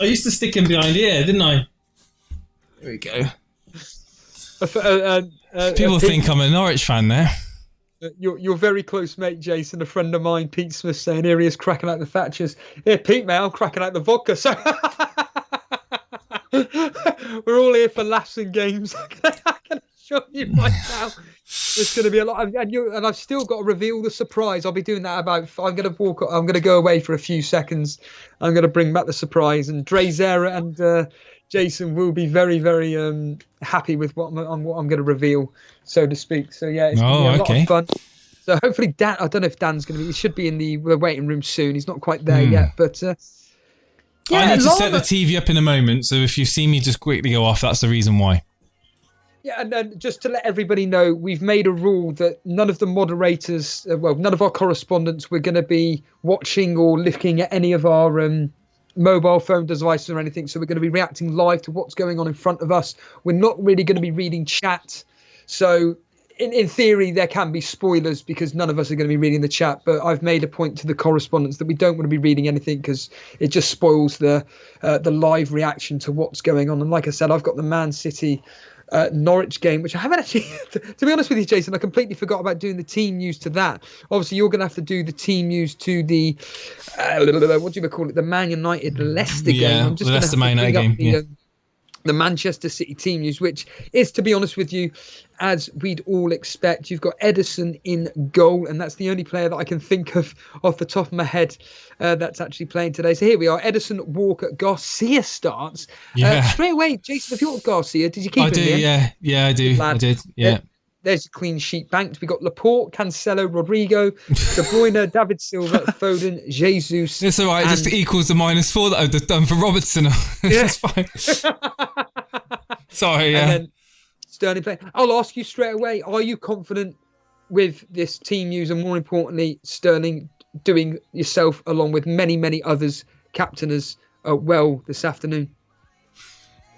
I used to stick him behind here, didn't I? There we go. People think I'm a Norwich fan there. Your very close mate, Jason, a friend of mine, Pete Smith, saying here he is cracking out the Thatchers. Yeah, Pete, mate, I'm cracking out the vodka. So we're all here for laughs and games. I can assure you right now. There's going to be a lot, and I've still got to reveal the surprise. I'll be doing that I'm going to go away for a few seconds. I'm going to bring back the surprise, and Drazera and Jason will be very, very happy with what I'm going to reveal, so to speak. So yeah, it's going to be a lot of fun. So hopefully Dan, I don't know if Dan's going to be. He should be in the waiting room soon. He's not quite there yet, but. Yeah, I need to set the TV up in a moment, so if you see me just quickly go off, that's the reason why. Yeah, and then just to let everybody know, we've made a rule that none of the moderators, none of our correspondents, we're going to be watching or looking at any of our mobile phone devices or anything. So we're going to be reacting live to what's going on in front of us. We're not really going to be reading chat. So in theory, there can be spoilers because none of us are going to be reading the chat. But I've made a point to the correspondents that we don't want to be reading anything because it just spoils the live reaction to what's going on. And like I said, I've got the Man City Norwich game, which I haven't actually, to be honest with you, Jason, I completely forgot about doing the team news to that. Obviously, you're going to have to do the team news to the, what do you call it, the Man United Leicester game. I'm just the Leicester Man United game. The Manchester City team news, which is, to be honest with you, as we'd all expect. You've got Ederson in goal, and that's the only player that I can think of off the top of my head that's actually playing today. So here we are. Ederson, Walker, Garcia starts. Straight away, Jason, if you're Garcia, did you keep him? I do, yeah, I do. I did, yeah. There's a clean sheet banked. We've got Laporte, Cancelo, Rodrigo, De Bruyne, David Silva, Foden, Jesus. It's all right. It just equals the -4 that I've done for Robertson. It's fine. Sorry, yeah. And then Sterling playing. I'll ask you straight away, are you confident with this team news and, more importantly, Sterling doing yourself along with many, many others captainers well this afternoon?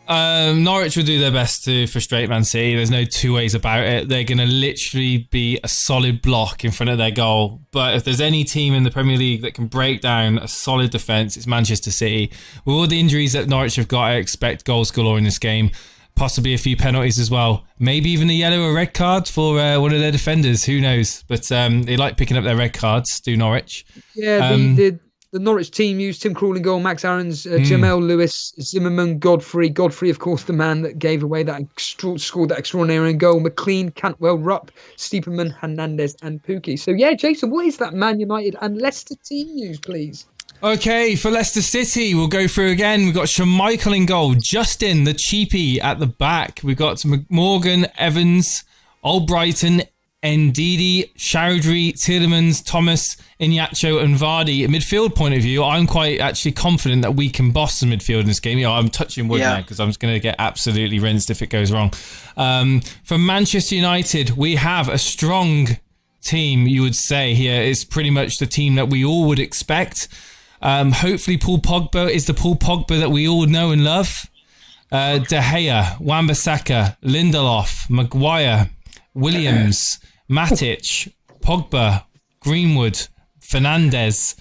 Norwich will do their best to frustrate Man City. There's no two ways about it. They're going to literally be a solid block in front of their goal. But if there's any team in the Premier League that can break down a solid defence, it's Manchester City. With all the injuries that Norwich have got, I expect goals galore in this game. Possibly a few penalties as well. Maybe even a yellow or red card for one of their defenders. Who knows? But they like picking up their red cards, do Norwich. Yeah, the Norwich team used Tim Krul in goal, Max Aarons, Jamel Lewis, Zimmerman, Godfrey. Godfrey, of course, the man that gave away that scored that extraordinary goal. McLean, Cantwell, Rupp, Stiepermann, Hernandez, and Pukki. So yeah, Jason, what is that Man United and Leicester team news, please? Okay, for Leicester City, we'll go through again. We've got Schmeichel in goal, Justin, the cheapie, at the back. We've got Morgan, Evans, Albrighton, Ndidi, Chowdhury, Tielemans, Thomas, Iñárritu and Vardy. In midfield point of view, I'm quite actually confident that we can boss the midfield in this game. I'm touching wood now because I'm just going to get absolutely rinsed if it goes wrong. For Manchester United, we have a strong team, you would say here. It's pretty much the team that we all would expect. Hopefully Paul Pogba is the Paul Pogba that we all know and love. De Gea, Wan-Bissaka, Lindelof, Maguire, Williams, Matic, Pogba, Greenwood, Fernandes,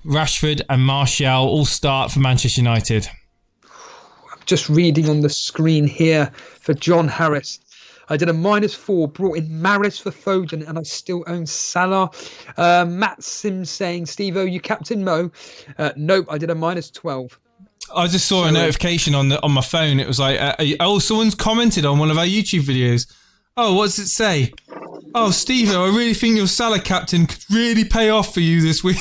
Rashford and Martial all start for Manchester United. I'm just reading on the screen here for John Harris. I did a -4, brought in Maris for Foden, and I still own Salah. Matt Sims saying, Stevo, you captain Mo? Nope, I did a -12. I just saw a notification on my phone. It was like, someone's commented on one of our YouTube videos. Oh, what does it say? Oh, Stevo, I really think your Salah captain could really pay off for you this week.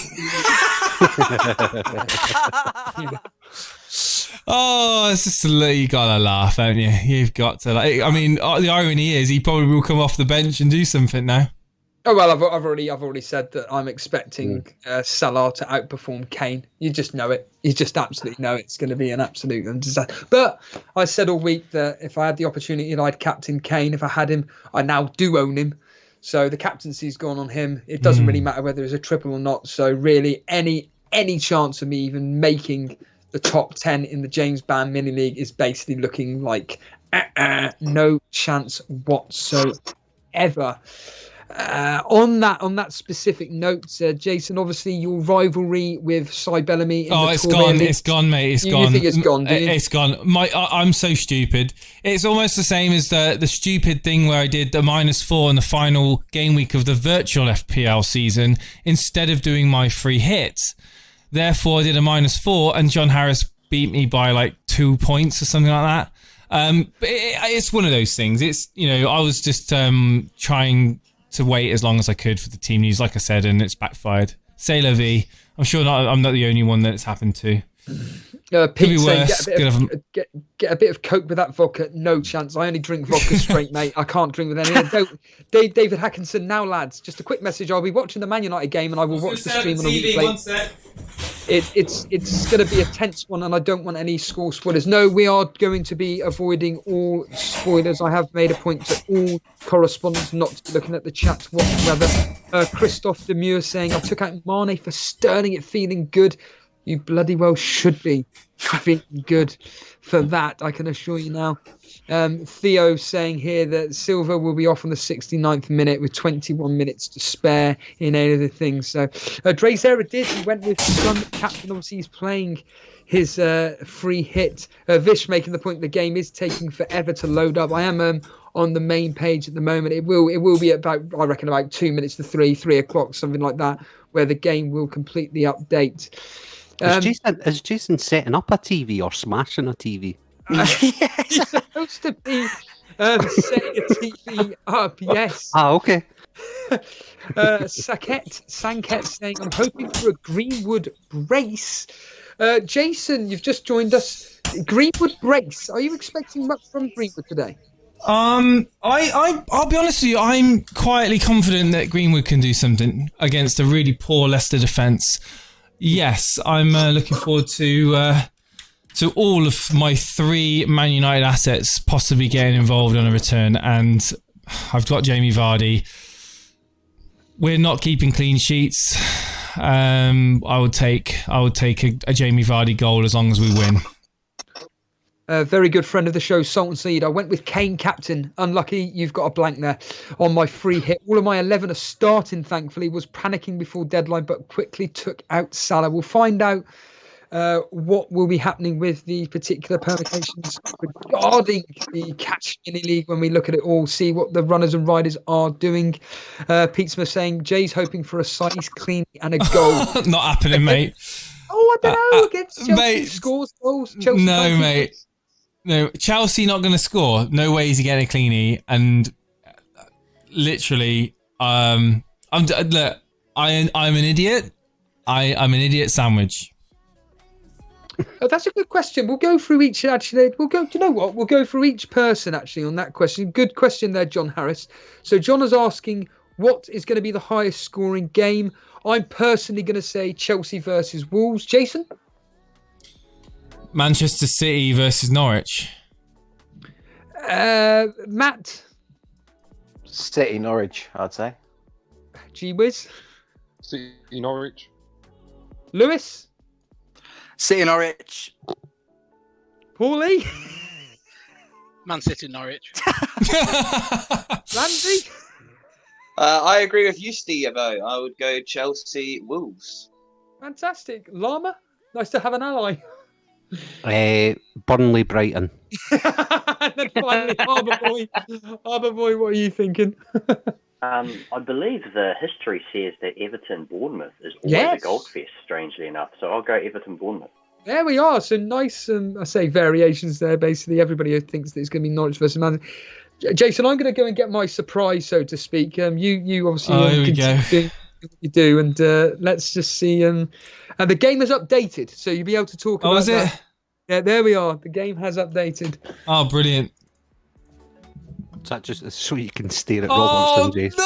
Oh, it's just you gotta laugh, haven't you? You've got to. I mean, the irony is he probably will come off the bench and do something now. Oh well, I've already said that I'm expecting Salah to outperform Kane. You just know it. You just absolutely know it's going to be an absolute disaster. But I said all week that if I had the opportunity, I'd captain Kane. If I had him, I now do own him. So the captaincy's gone on him. It doesn't really matter whether it's a triple or not. So really, any chance of me even making the top 10 in the James Band Mini League is basically looking like no chance whatsoever. On that specific note, Jason, obviously your rivalry with Cy Bellamy. It's gone. It's gone, mate. It's gone. You think it's gone? Do you? It's gone. I'm so stupid. It's almost the same as the stupid thing where I did the -4 in the final game week of the virtual FPL season instead of doing my free hits. Therefore, I did a -4, and John Harris beat me by like 2 points or something like that. But it's one of those things. It's, you know, I was just trying to wait as long as I could for the team news, like I said, and it's backfired. C'est la vie. I'm sure I'm not the only one that it's happened to. Pete saying get a bit of Coke with that vodka. No chance. I only drink vodka straight, mate. I can't drink with any. David Hackinson, now lads, just a quick message. I'll be watching the Man United game and I will watch the stream on a replay. It's going to be a tense one and I don't want any score spoilers. No, we are going to be avoiding all spoilers. I have made a point to all correspondents not to be looking at the chat whatsoever. Christophe Demure saying, I took out Mane for Sterling, it feeling good. You bloody well should be feeling good for that, I can assure you now. Theo saying here that Silva will be off on the 69th minute with 21 minutes to spare in any of the things. So Dre Zera did. He went with Sun captain. Obviously, he's playing his free hit. Vish making the point the game is taking forever to load up. I am on the main page at the moment. It will be about, I reckon, about 2 minutes to 3 o'clock, something like that, where the game will completely update. Is Jason setting up a TV or smashing a TV? He's supposed to be setting a TV up, yes. Okay. Sanket saying, I'm hoping for a Greenwood brace. Jason, you've just joined us. Greenwood brace. Are you expecting much from Greenwood today? I'll be honest with you, I'm quietly confident that Greenwood can do something against a really poor Leicester defence. Yes, I'm looking forward to all of my 3 Man United assets possibly getting involved on a return, and I've got Jamie Vardy. We're not keeping clean sheets. I would take a Jamie Vardy goal as long as we win. A very good friend of the show, Sultan Seed. I went with Kane captain. Unlucky, you've got a blank there on my free hit. All of my 11 are starting, thankfully. Was panicking before deadline, but quickly took out Salah. We'll find out what will be happening with the particular permutations regarding the Catch Mini League when we look at it all, see what the runners and riders are doing. Pete Smith saying, Jay's hoping for a size clean and a goal. Not happening, mate. Oh, I don't know. Against Chelsea, mate, scores goals. Chelsea no, mate. No, Chelsea not going to score. No way is he getting a cleanie. And literally, I'm an idiot. I'm an idiot sandwich. Oh, that's a good question. We'll go through each. Actually, we'll go. Do you know what? We'll go through each person actually on that question. Good question there, John Harris. So John is asking, what is going to be the highest scoring game? I'm personally going to say Chelsea versus Wolves. Jason? Manchester City versus Norwich. Matt? City Norwich, I'd say. G-Wiz? City Norwich. Lewis? City Norwich. Paulie? Man City Norwich. Ramsey? I agree with you, Steve. I would go Chelsea Wolves. Fantastic. Llama? Nice to have an ally. Burnley Brighton. And then finally, Harbour Boy, what are you thinking? I believe the history says that Everton Bournemouth is always a gold fest, strangely enough. So I'll go Everton Bournemouth. There we are. So nice, I say variations there. Basically, everybody thinks that it's going to be Norwich versus Man. Jason, I'm going to go and get my surprise, so to speak. You obviously continue what you do, and let's just see. And the game has updated, so you'll be able to talk about that. It? Yeah, there we are. The game has updated. Oh, brilliant. Is that just so you can stare at Robertson, Jason?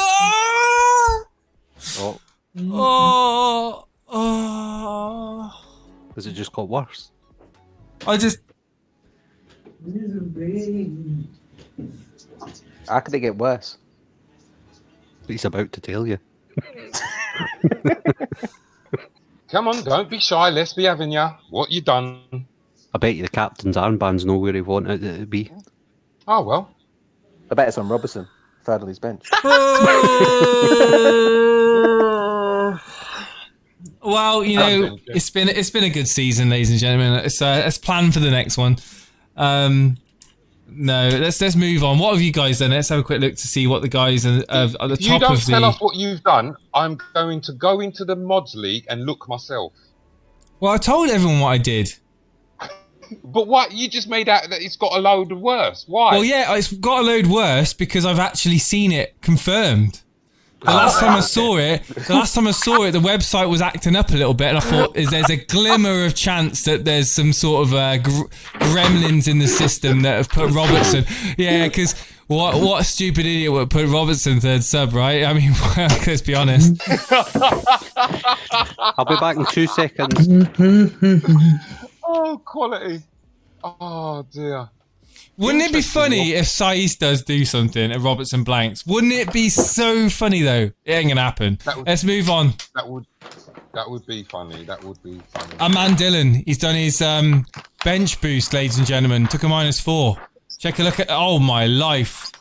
No! Oh. Has it just got worse? How could it get worse? He's about to tell you. Come on, don't be shy. Let's be having ya. What you done? I bet you the captain's armbands know where he wanted it to be. Oh, well. I bet it's on Robertson, third on his bench. Well, you know, it's been a good season, ladies and gentlemen. Let's plan for the next one. No, let's move on. What have you guys done? Let's have a quick look to see what the guys are at the top of the... You don't tell us what you've done. I'm going to go into the mods league and look myself. Well, I told everyone what I did. But what you just made out that it's got a load worse? Why? Well, yeah, it's got a load worse because I've actually seen it confirmed. The last time I saw it, the website was acting up a little bit, and I thought, there's a glimmer of chance that there's some sort of gremlins in the system that have put Robertson. Yeah, because what a stupid idiot would put Robertson third sub, right? I mean, let's be honest. I'll be back in 2 seconds. Oh, quality. Oh, dear. Wouldn't it be funny if Saiz does do something and Robertson blanks? Wouldn't it be so funny though? It ain't gonna happen. Let's move on. That would be funny. That would be funny. Aman Dillon, he's done his bench boost, ladies and gentlemen. Took a -4. Check a look at. Oh my life.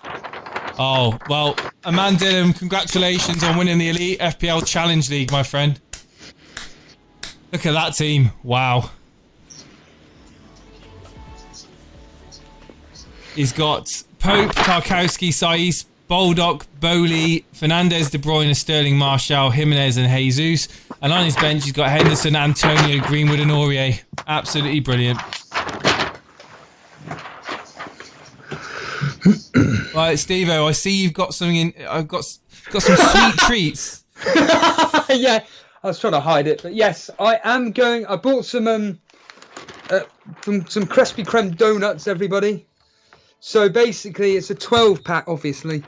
Oh well, Aman Dillon, congratulations on winning the Elite FPL Challenge League, my friend. Look at that team. Wow. He's got Pope, Tarkowski, Saiz, Boldock, Bowley, Fernandez, De Bruyne, Sterling, Martial, Jimenez and Jesus. And on his bench, he's got Henderson, Antonio, Greenwood and Aurier. Absolutely brilliant. Right, Stevo, I see you've got something in... I've got some sweet treats. Yeah, I was trying to hide it. But yes, I am going... I bought some Krispy Kreme donuts, everybody. So basically, it's a 12-pack, obviously.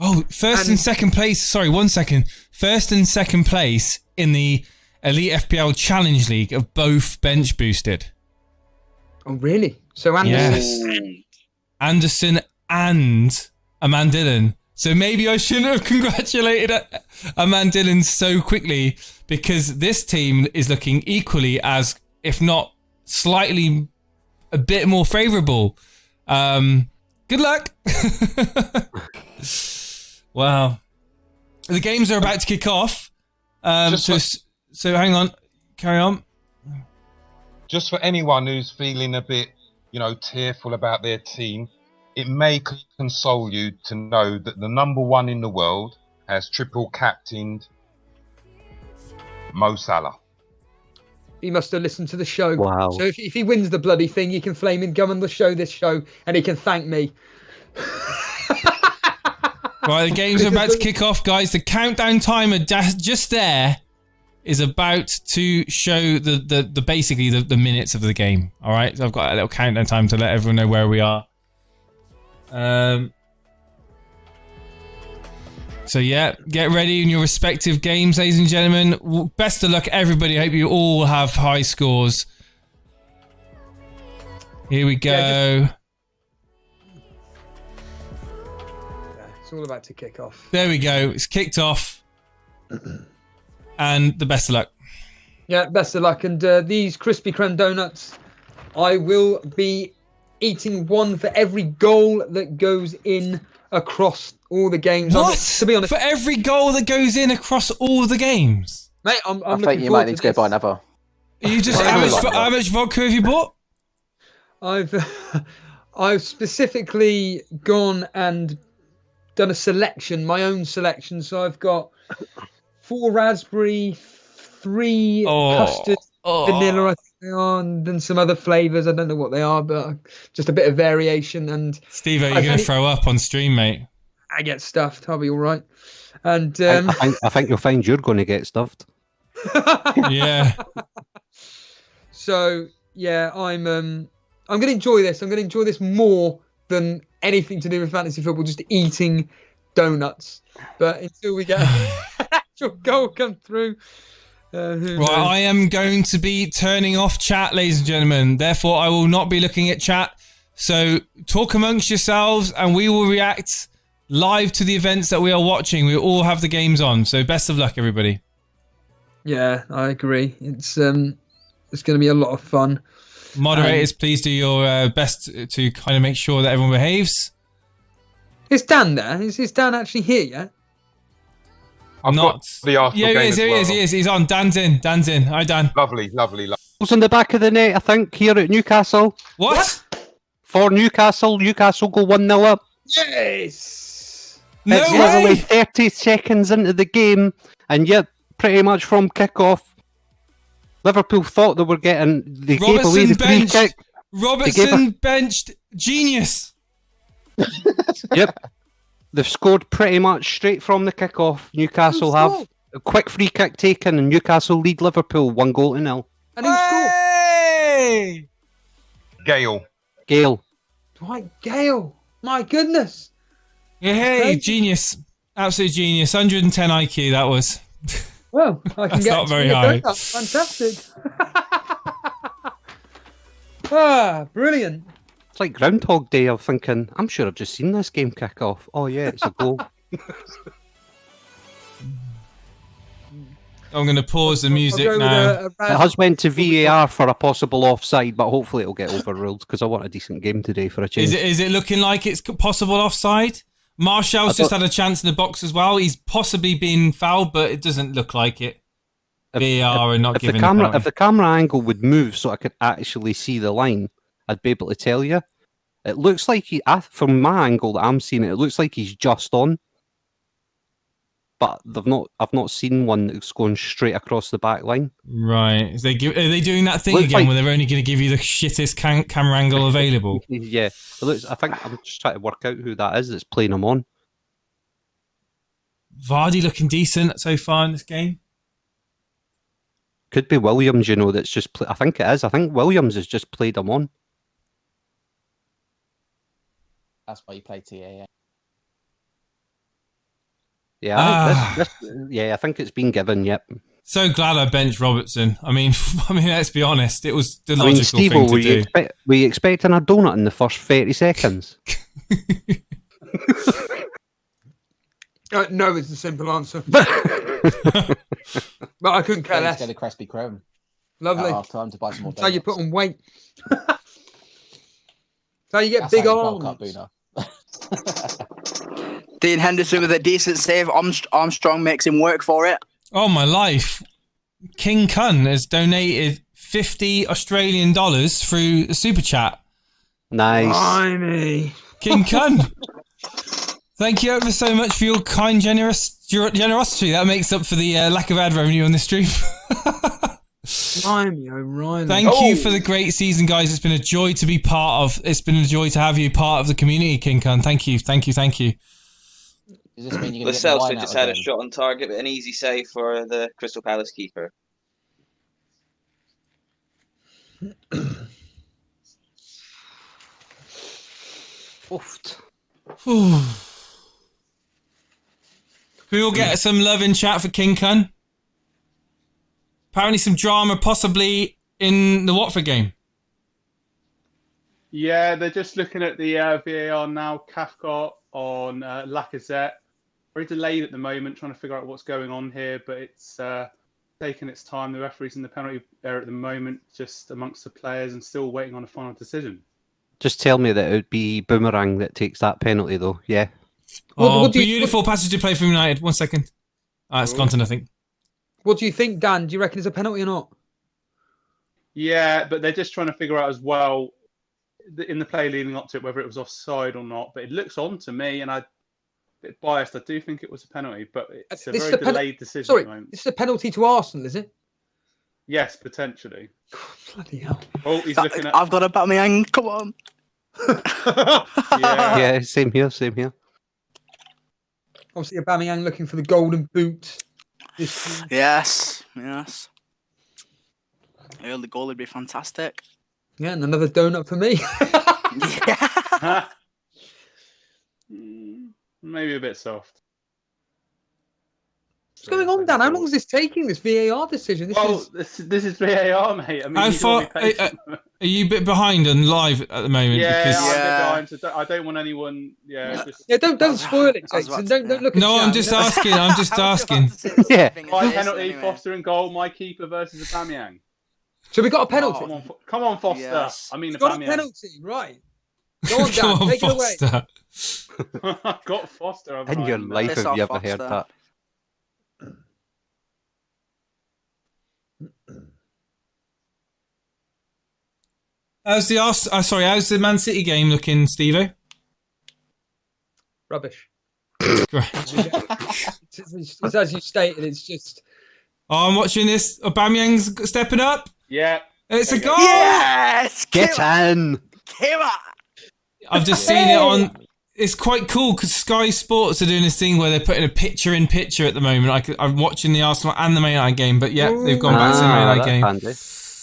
Oh, first and second place. Sorry, 1 second. First and second place in the Elite FPL Challenge League have both bench boosted. Oh, really? So Anderson and Aman Dillon. So maybe I shouldn't have congratulated Aman Dillon so quickly, because this team is looking equally as, if not slightly, a bit more favourable. Good luck. Wow. The games are about to kick off. So hang on. Carry on. Just for anyone who's feeling a bit, tearful about their team, it may console you to know that the #1 in the world has triple captained Mo Salah. He must have listened to the show. Wow. So if he wins the bloody thing, you can flame him, come on the show, and he can thank me. Right, the games are about to kick off, guys. The countdown timer just there is about to show the basically the minutes of the game. All right, so I've got a little countdown time to let everyone know where we are. So yeah, get ready in your respective games, ladies and gentlemen. Best of luck, everybody. I hope you all have high scores. Here we go. It's all about to kick off. There we go. It's kicked off. And the best of luck. Yeah, best of luck. And these Krispy Kreme donuts, I will be eating one for every goal that goes in across all the games. What? To be honest, for every goal that goes in across all the games? Mate, I'm I think you might need to go buy another. You just how much vodka have you bought? I've specifically gone and done a selection, my own selection. So I've got 4 raspberry, 3 custard, vanilla, I think they are, and then some other flavours. I don't know what they are, but just a bit of variation. And Steve, you're going to throw up on stream, mate. I get stuffed. I'll be all right. And I think you'll find you're going to get stuffed. Yeah. So yeah, I'm going to enjoy this. I'm going to enjoy this more than anything to do with fantasy football. Just eating donuts. But until we get an actual goal come through. Right, I am going to be turning off chat, ladies and gentlemen. Therefore, I will not be looking at chat. So talk amongst yourselves, and we will react live to the events that we are watching. We all have the games on. So best of luck, everybody. Yeah, I agree. It's going to be a lot of fun. Moderators, please do your best to kind of make sure that everyone behaves. Is Dan there? Is Dan actually here yet? I've got the Arsenal game as well. He is. He's on. Dan's in. Hi, Dan. Lovely. Goals in the back of the net, I think, here at Newcastle. What? For Newcastle go 1-0 up. Yes! No It's way! literally 30 seconds into the game, and yet pretty much from kickoff, Liverpool thought they were getting... They gave away the free kick. Robertson benched genius. Yep. They've scored pretty much straight from the kickoff. Newcastle have a quick free kick taken, and Newcastle lead Liverpool 1-0. And who scored? Hey! Gale. Right, Gale. My goodness. Yeah, hey, Crazy. genius. Absolute genius. 110 IQ, that was. Well, I can That's get not very high. Fantastic. Brilliant. It's like Groundhog Day. I'm thinking, I'm sure I've just seen this game kick off. Oh yeah, it's a goal. I'm going to pause the music I'll go now. with a It has went to VAR for a possible offside, but hopefully it'll get overruled because I want a decent game today for a change. Is it looking like it's possible offside? Martial's just had a chance in the box as well. He's possibly been fouled, but it doesn't look like it. VAR are not giving the penalty. If the camera angle would move so I could actually see the line, I'd be able to tell you. It looks like from my angle that I'm seeing it looks like he's just on. But I've not seen one that's going straight across the back line. Right. Are they doing that thing Looks again like- where they're only going to give you the shittest camera angle available? Yeah. I think I'm just trying to work out who that is that's playing him on. Vardy looking decent so far in this game. Could be Williams, that's just... I think it is. I think Williams has just played him on. That's why you play TAA. Yeah, I think it's been given, yep. So glad I benched Robertson. I mean, let's be honest. It was the logical thing to do. Were you expecting a donut in the first 30 seconds? No, it's the simple answer. But I couldn't care less. Get a Crispy Chrome. Lovely. Time to buy some more. That's how you put on weight. That's how you get That's big how you bulk arms. up, Boona. Dean Henderson with a decent save. Armstrong makes him work for it. Oh, my life. King Kun has donated $50 Australian through the super chat. Nice. Blimey. King Kun. Thank you ever so much for your kind generosity. That makes up for the lack of ad revenue on this stream. Blimey, O'Reilly. Thank you for the great season, guys. It's been a joy to be part of. It's been a joy to have you part of the community, King Kun. Thank you. Does this mean you're going to get the Lascelles wine just out had a again? shot on target, but an easy save for the Crystal Palace keeper. Oofed. We will get some love in chat for King Kun. Apparently some drama possibly in the Watford game. Yeah, they're just looking at the VAR now. Cathcart on Lacazette. Very delayed at the moment, trying to figure out what's going on here, but it's taking its time. The referee's in the penalty area at the moment, just amongst the players, and still waiting on a final decision. Just tell me that it would be Boomerang that takes that penalty, though. Yeah. Beautiful passage to play from United. 1 second. It's gone to nothing. What do you think, Dan? Do you reckon it's a penalty or not? Yeah, but they're just trying to figure out as well, in the play leading up to it, whether it was offside or not. But it looks on to me, and I'm a bit biased. I do think it was a penalty, but it's a This is very a delayed decision Sorry, at the moment. this is a penalty to Arsenal, is it? Yes, potentially. Bloody hell. Oh, he's looking at... I've got a Aubameyang. Come on. Yeah, same here. Obviously, Aubameyang looking for the golden boot. Yes. Early goal would be fantastic. Yeah, and another donut for me. Maybe a bit soft. What's going on, Dan? How long is this taking, this VAR decision? This is VAR, mate. I mean, How you've got far to be patient. are you a bit behind and live at the moment? Yeah, because... I'm a bit behind, so I don't want anyone. Yeah, don't spoil it, Jason. Don't look at No, I'm just asking. I'm just asking. Yeah. My penalty, Foster and goal. My keeper versus Aubameyang. So we got a penalty. Come on, Foster. Yes. I mean, We've got a Aubameyang. penalty, right? Go on, Dan. Come on, Take it away. Foster. I've got Foster. In your life, Piss have you off, ever heard Foster. that? How's the Man City game looking, Stevo? Rubbish. Great. It's as you stated. It's just. Oh, I'm watching this. Aubameyang's stepping up. Yeah, It's a goal. Yes! Get in. Kim! I've just seen it on. It's quite cool because Sky Sports are doing this thing where they're putting a picture-in-picture at the moment. I'm watching the Arsenal and the Man United game, but yeah, they've gone back to the Man United game. Handy.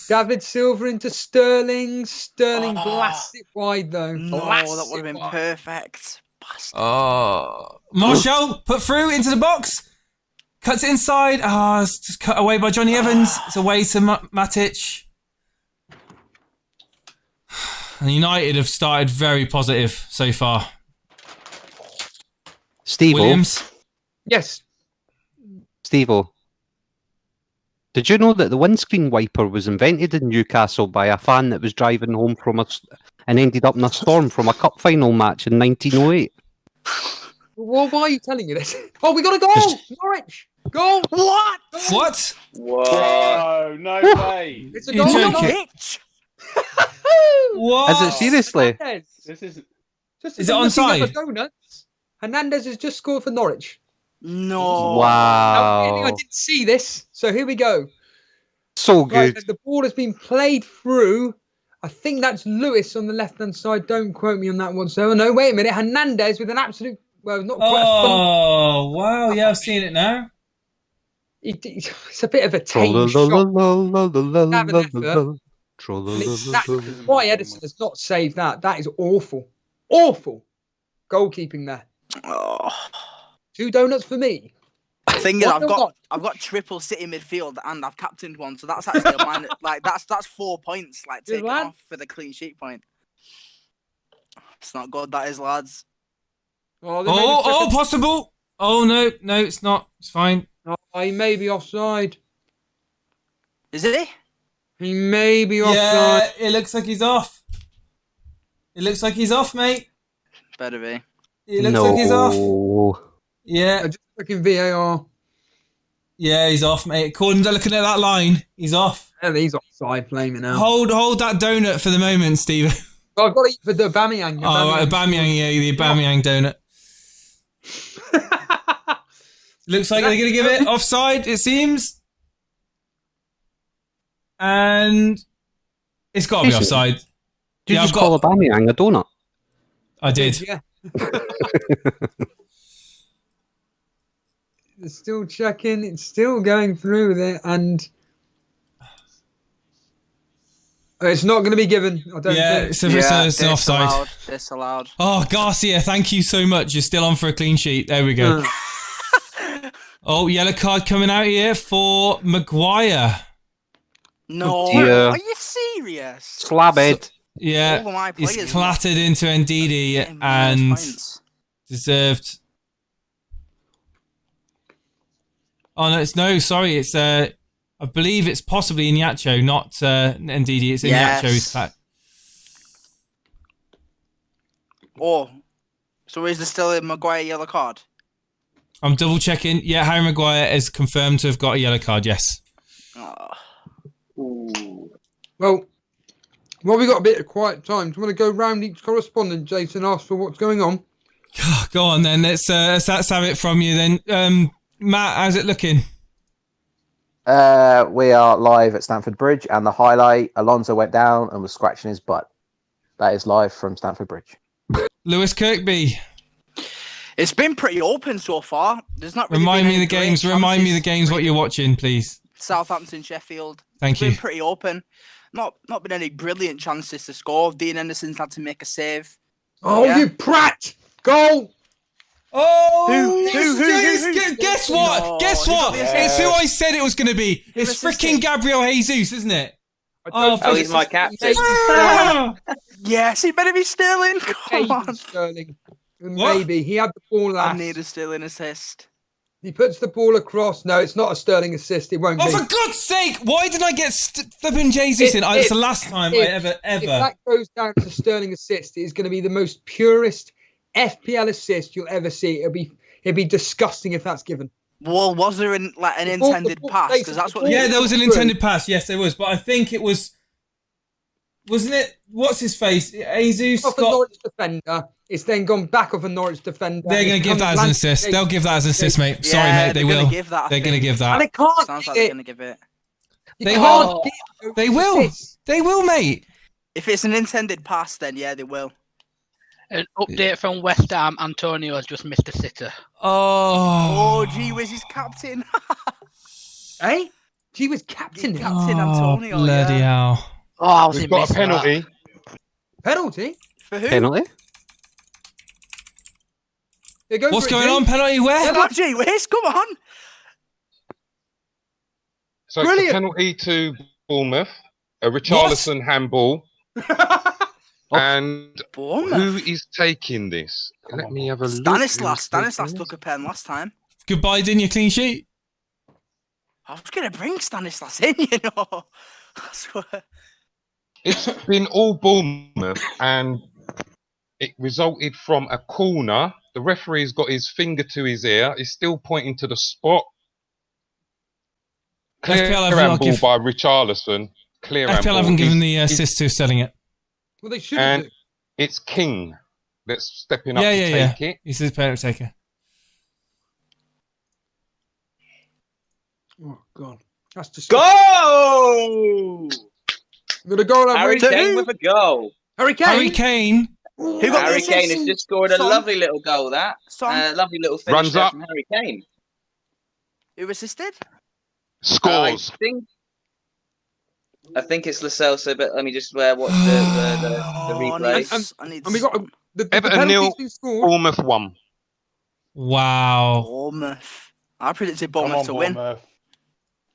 David Silva into Sterling. Sterling blasts it wide though. No, that would have been perfect. Bastard. Oh, Martial put through into the box, cuts it inside. It's just cut away by Johnny Evans. It's away to Matic. And United have started very positive so far. Stevo. Williams. Yes. Stevo. Did you know that the windscreen wiper was invented in Newcastle by a fan that was driving home from and ended up in a storm from a cup final match in 1908? Well, why are you telling me this? Oh, we got a goal! Norwich! Goal! What? What? Whoa, no way. It's a You're goal! joking. What? Is it seriously? This is Is it onside? Donuts. Hernandez has just scored for Norwich. No. Wow. I didn't see this, so here we go. So Right, good. the ball has been played through. I think that's Lewis on the left-hand side. Don't quote me on that one. So, no, wait a minute. Hernandez with an absolute, well, not quite Oh, wow. Yeah, I've seen it now. it's a bit of a tame shot. Why Edison has not saved that. That is awful. Awful. Goalkeeping there. Oh. 2 donuts for me. The thing is, What I've got triple City midfield and I've captained one, so that's actually a minus, like that's 4 points, like Good taken lad. off for the clean sheet point. It's not good, that is, lads. Oh, they may be Possible. Oh, no, it's not. It's fine. he may be offside. Is it? He may be offside. Yeah, it looks like he's off. It looks like he's off, mate. Better be. It looks like he's off. Yeah. Just looking VAR. Yeah, he's off, mate. According to looking at that line, he's off. Yeah, he's offside, blaming now. Hold that donut for the moment, Steve. Oh, I've got to eat for the Aubameyang. Oh, right, Aubameyang, yeah, the Aubameyang donut. Looks like they're going to give it offside, it seems. And it's got to be offside. Did you just call Aubameyang a donut? I did. Yeah. They're still checking. It's still going through there, and it's not going to be given. I don't think. So it's an offside. Disallowed. Oh, Garcia, thank you so much. You're still on for a clean sheet. There we go. Oh, yellow card coming out here for Maguire. No, dear. are you serious? Slab it. Yeah, All my he's players, clattered into Ndidi Getting and minus points. deserved. Oh no, sorry, it's I believe it's possibly Iñárritu, not Ndidi. It's Iñárritu who's clattered. Oh, so is there still a Maguire yellow card? I'm double checking. Yeah, Harry Maguire is confirmed to have got a yellow card. Yes. Well, we got a bit of quiet time. Do you want to go round each correspondent, Jason, ask for what's going on? Go on then. Let's have it from you then. Matt, how's it looking? We are live at Stamford Bridge, and the highlight: Alonso went down and was scratching his butt. That is live from Stamford Bridge. Lewis Kirkby. It's been pretty open so far. There's not really Remind been me any of the games. great Remind me of the chances. games what you're watching, please. Southampton, Sheffield. Thank It's you. been pretty open. Not been any brilliant chances to score. Dean Henderson's had to make a save. Oh, Yeah. you prat! Goal! Oh, Who? guess what? No, Guess who what? got the assist? It's who I said it was going to be. It's assisted? freaking Gabriel Jesus, isn't it? Oh, he's my captain. Ah! Yes, he better be Sterling. Come on. Sterling. What? Maybe. He had the ball I last. need a Sterling assist. He puts the ball across. No, it's not a Sterling assist. It won't Oh, be. for God's sake! Why did I get flipping Jesus in? It's the last time I ever. If that goes down to Sterling assist, it's going to be the most purest FPL assist you'll ever see. It'd be disgusting if that's given. Well, was there an intended pass? Because that's what. Yeah, there was an intended pass. Yes, there was. But I think it was. Wasn't it? What's his face? Jesus Off a got. Norwich defender. It's then gone back off a Norwich defender. They're going to give that as an assist. They'll give that as an assist, mate. Sorry, Yeah, mate. They they're gonna will. give that, I They're going to think. give And that. they can't Sounds give like they're it. going to give it. You They can't will. give They will. assists. They will, mate. If it's an intended pass, then yeah, they will. An update from West Ham. Antonio has just missed a sitter. Oh. Oh, gee whiz, he's captain. Eh? Gee whiz, captain. Captain Antonio. Bloody yeah. hell. Oh, I was We've got a penalty. Penalty? For who? Penalty? Yeah, go What's for it, going G. on? Penalty where? Come on, gee whiz, come on. So it's a Brilliant. penalty to Bournemouth, a Richarlison handball. And Bournemouth. who is taking this? Let me have a look. Stanislas took a pen last time. Goodbye, didn't you? Clean sheet. I was going to bring Stanislas in, you know. I swear. It's been all Bournemouth, and it resulted from a corner. The referee's got his finger to his ear. He's still pointing to the spot. Clear FPL have not handball by Richarlison. Clear FPL handball. haven't given the assist to selling it. Well, they should And do. it's King that's stepping up Yeah, to yeah, take yeah. it. He's the penalty taker. Oh, God. That's just. Go! With a goal, Harry Kane with a goal. Harry Kane. Harry Kane. Who got Harry the Kane assist? has just scored a Son? lovely little goal. Lovely little finish Runs there up. from Harry Kane. Who assisted? Scores. I think it's Lo Celso, but let me just watch the replay. I need And we got the Everton nil, penalties been scored. Bournemouth 1. Wow. Bournemouth. I predicted Come Bournemouth on, to win. Bournemouth.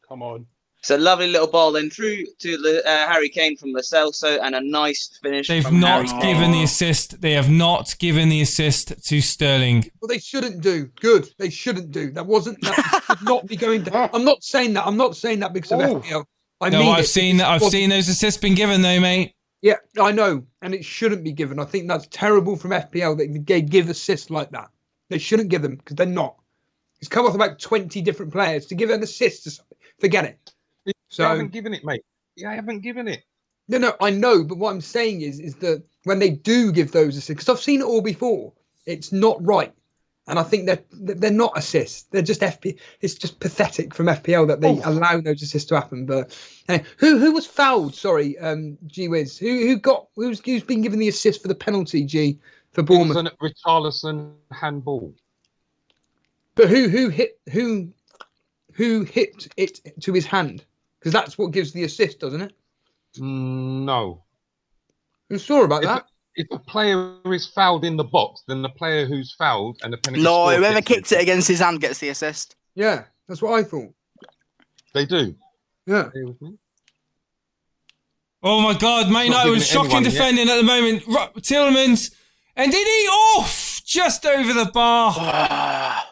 Come on. It's a lovely little ball then through to Harry Kane from Lo Celso, and a nice finish. They've from not Harry given Kane. the assist. They have not given the assist to Sterling. Well, they shouldn't do. Good. They shouldn't do. That should not be going to. I'm not saying that. I'm not saying that because of FPL. I No, mean I've it seen because that. it I've wasn't- seen those assists been given though, mate. Yeah, I know, and it shouldn't be given. I think that's terrible from FPL that they give assists like that. They shouldn't give them because they're not. It's come off about 20 different players to give an assist to something. Forget it. So I haven't given it, mate. Yeah, I haven't given it. No, I know, but what I'm saying is that when they do give those assists, because I've seen it all before, it's not right, and I think they're not assists. They're just FPL. It's just pathetic from FPL that they allow those assists to happen. But who was fouled? Sorry, G Wiz. Who's been given the assist for the penalty? G for Bournemouth. It was a Richarlison handball. But who hit it to his hand? Because that's what gives the assist, doesn't it? No. I'm sure about that. If a player is fouled in the box, then the player who's fouled and the penalty. No, scored whoever gets the kicked it against his hand gets the assist. Yeah, that's what I thought. They do. Yeah. Bear with me. Oh my God, Man Not United was giving it shocking anyone yet. defending at the moment. Tielemans, and did he off just over the bar?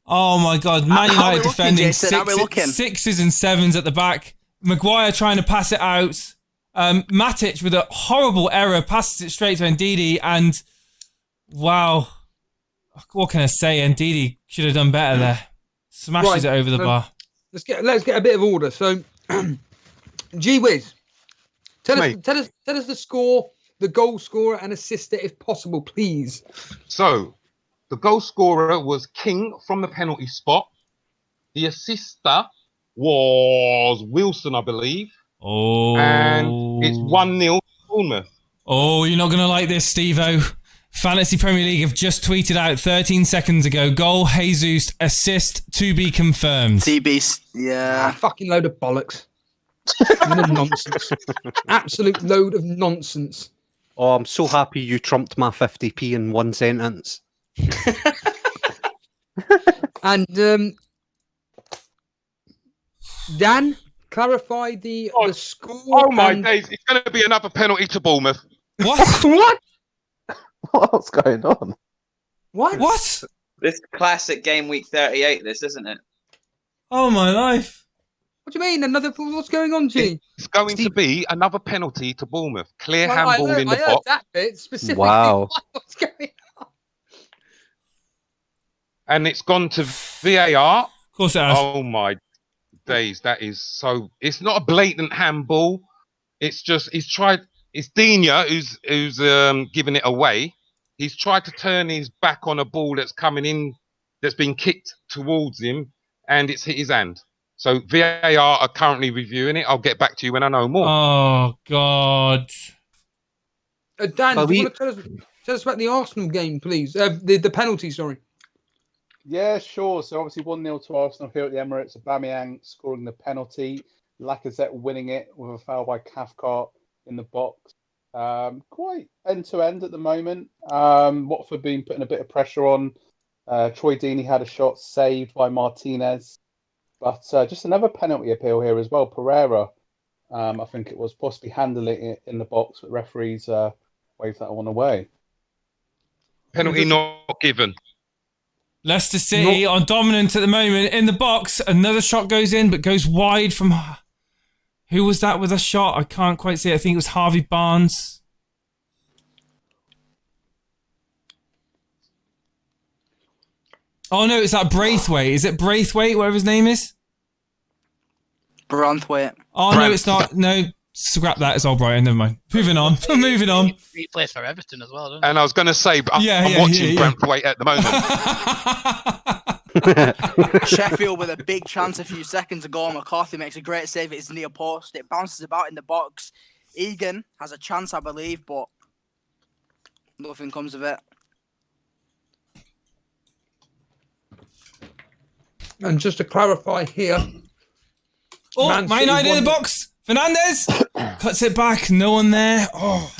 Oh my God, Man How are we United looking, defending Jason? How are we looking? sixes and sevens at the back. Maguire trying to pass it out. Matic with a horrible error passes it straight to Ndidi, and wow, what can I say? Ndidi should have done better there. Smashes it over the bar. Let's get a bit of order. So, G Wiz, tell us the score, the goal scorer, and assister if possible, please. So, the goal scorer was King from the penalty spot. The assister was Wilson, I believe. Oh. And it's 1-0 Bournemouth. Oh, you're not going to like this, Stevo. Fantasy Premier League have just tweeted out 13 seconds ago, goal Jesus, assist to be confirmed. TB's, yeah. Fucking load of bollocks. Load of nonsense. Absolute load of nonsense. Oh, I'm so happy you trumped my 50p in one sentence. And Dan, clarify the score. Oh my and... days, it's going to be another penalty to Bournemouth. What? What? What's going on? What? What? This classic Gameweek 38, this, isn't it? Oh my life. What do you mean? What's going on, G? It's going to be another penalty to Bournemouth. Clear Well, handball in the I heard box. that bit specifically. Wow. What's going on? And it's gone to VAR. Of course it has. Oh my days, that is so. It's not a blatant handball. It's just it's Digne who's giving it away. He's tried to turn his back on a ball that's coming in, that's been kicked towards him, and it's hit his hand. So VAR are currently reviewing it. I'll get back to you when I know more. Oh God. Dan, do you want to tell us about the Arsenal game, please? The penalty, sorry. Yeah, sure. So obviously 1-0 to Arsenal here at the Emirates. Aubameyang scoring the penalty. Lacazette winning it with a foul by Cathcart in the box. Quite end-to-end at the moment. Watford being putting a bit of pressure on. Troy Deeney had a shot saved by Martinez. But just another penalty appeal here as well. Pereira, I think it was, possibly handling it in the box, but referees waved that one away. Penalty not given. Leicester City are dominant at the moment in the box. Another shot goes in, but goes wide from... Who was that with a shot? I can't quite see it. I think it was Harvey Barnes. Oh, no, it's that Braithwaite. Is it Braithwaite, whatever his name is? Branthwaite. Oh, no, it's not. No, scrap that. It's all Brighton. Never mind. Moving on. Moving on. He plays for Everton as well, doesn't he? And I was going to say, but I'm watching Brentford at the moment. Sheffield with a big chance a few seconds ago. McCarthy makes a great save at his near post. It bounces about in the box. Egan has a chance, I believe, but nothing comes of it. And just to clarify here. Oh, Man United in the box. Fernandez cuts it back. No one there. Oh.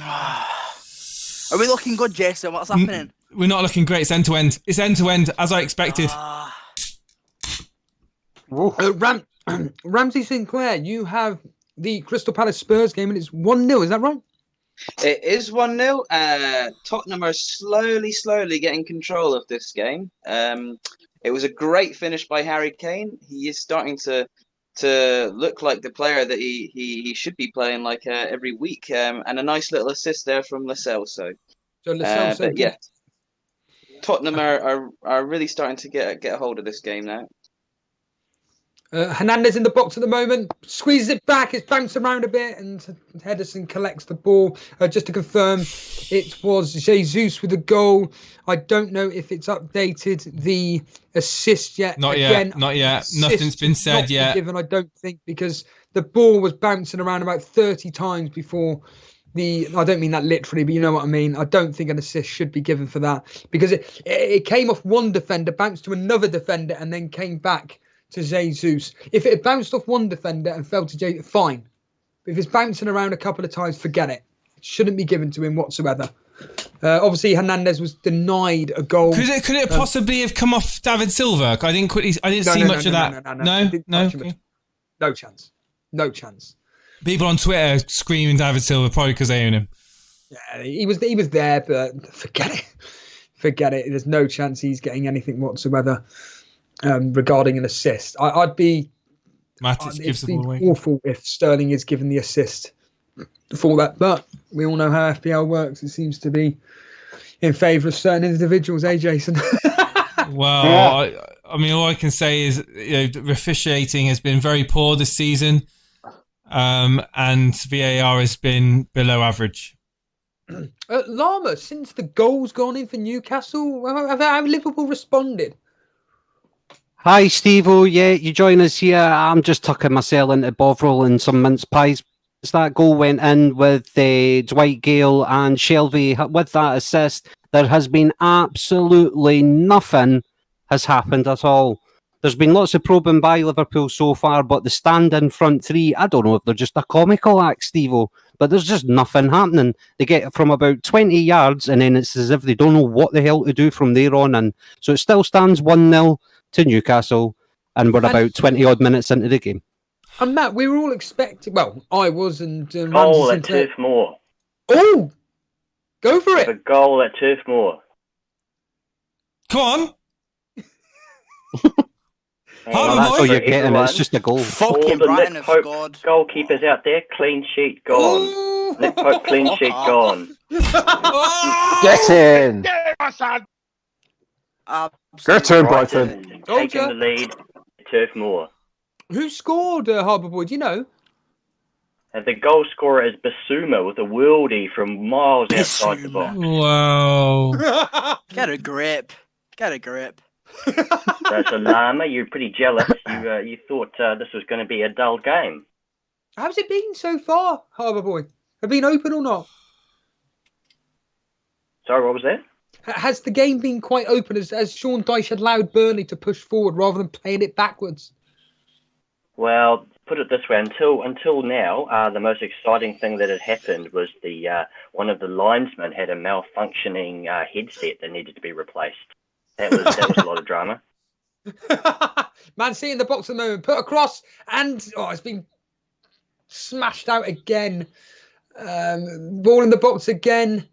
Are we looking good, Jason? What's happening? We're not looking great. It's end to end. It's end to end, as I expected. Ramsey Sinclair, you have the Crystal Palace Spurs game, and it's 1-0. Is that right? It is 1-0. Tottenham are slowly getting control of this game. It was a great finish by Harry Kane. He is starting to look like the player that he should be playing like every week. And a nice little assist there from Lo Celso. But yeah, Tottenham are really starting to get a hold of this game now. Hernandez in the box at the moment, squeezes it back, it's bounced around a bit, and Henderson collects the ball. Just to confirm, it was Jesus with the goal. I don't know if it's updated the assist yet. Not yet. Nothing's been said yet. Given, I don't think, because the ball was bouncing around about 30 times before I don't mean that literally, but you know what I mean. I don't think an assist should be given for that, because it came off one defender, bounced to another defender, and then came back to Jesus. If it had bounced off one defender and fell to Jesus, fine. But if it's bouncing around a couple of times, forget it. It shouldn't be given to him whatsoever. Obviously, Hernandez was denied a goal. Could it possibly have come off David Silva? I didn't see much of that. No. No chance. No chance. People on Twitter screaming David Silva probably because they own him. Yeah, he was there, but forget it. Forget it. There's no chance he's getting anything whatsoever. Regarding an assist, I'd be awful if Sterling is given the assist for that. But we all know how FPL works. It seems to be in favour of certain individuals, Jason? Well, I mean, all I can say is the officiating has been very poor this season, and VAR has been below average. Lama, since the goal's gone in for Newcastle, have Liverpool responded? Hi, Stevo. Yeah, you join us here. I'm just tucking myself into Bovril and some mince pies. That goal went in with Dwight Gale and Shelby with that assist. There has been absolutely nothing has happened at all. There's been lots of probing by Liverpool so far, but the stand-in front three, I don't know if they're just a comical act, Stevo, but there's just nothing happening. They get from about 20 yards, and then it's as if they don't know what the hell to do from there on in. So it still stands 1-0 to Newcastle, and we're about 20-odd minutes into the game. And Matt, we were all expecting... Well, I was, and... goal at Turf Moor. Oh! Go for it! A goal at Turf Moor. Come on! That's all you're getting, it's just a goal. Fucking Brighton have scored. Goalkeepers out there, clean sheet gone. Nick Pope, clean sheet gone. Get in! Get my son! Get in, Brighton. Taking the lead, Turf Moor. Who scored, Harbour Boy? Do you know? And the goal scorer is Basuma with a worldie from miles outside the box. Wow. Get a grip. Get a grip. So Lama, you're pretty jealous. You thought this was going to be a dull game. How's it been so far, Harbour Boy? Have been open or not? Sorry, what was that? Has the game been quite open? Has Sean Dyche allowed Burnley to push forward rather than playing it backwards? Well, put it this way: until now, the most exciting thing that had happened was the one of the linesmen had a malfunctioning headset that needed to be replaced. That was a lot of drama. Man City in the box at the moment, put across, and it's been smashed out again. Ball in the box again.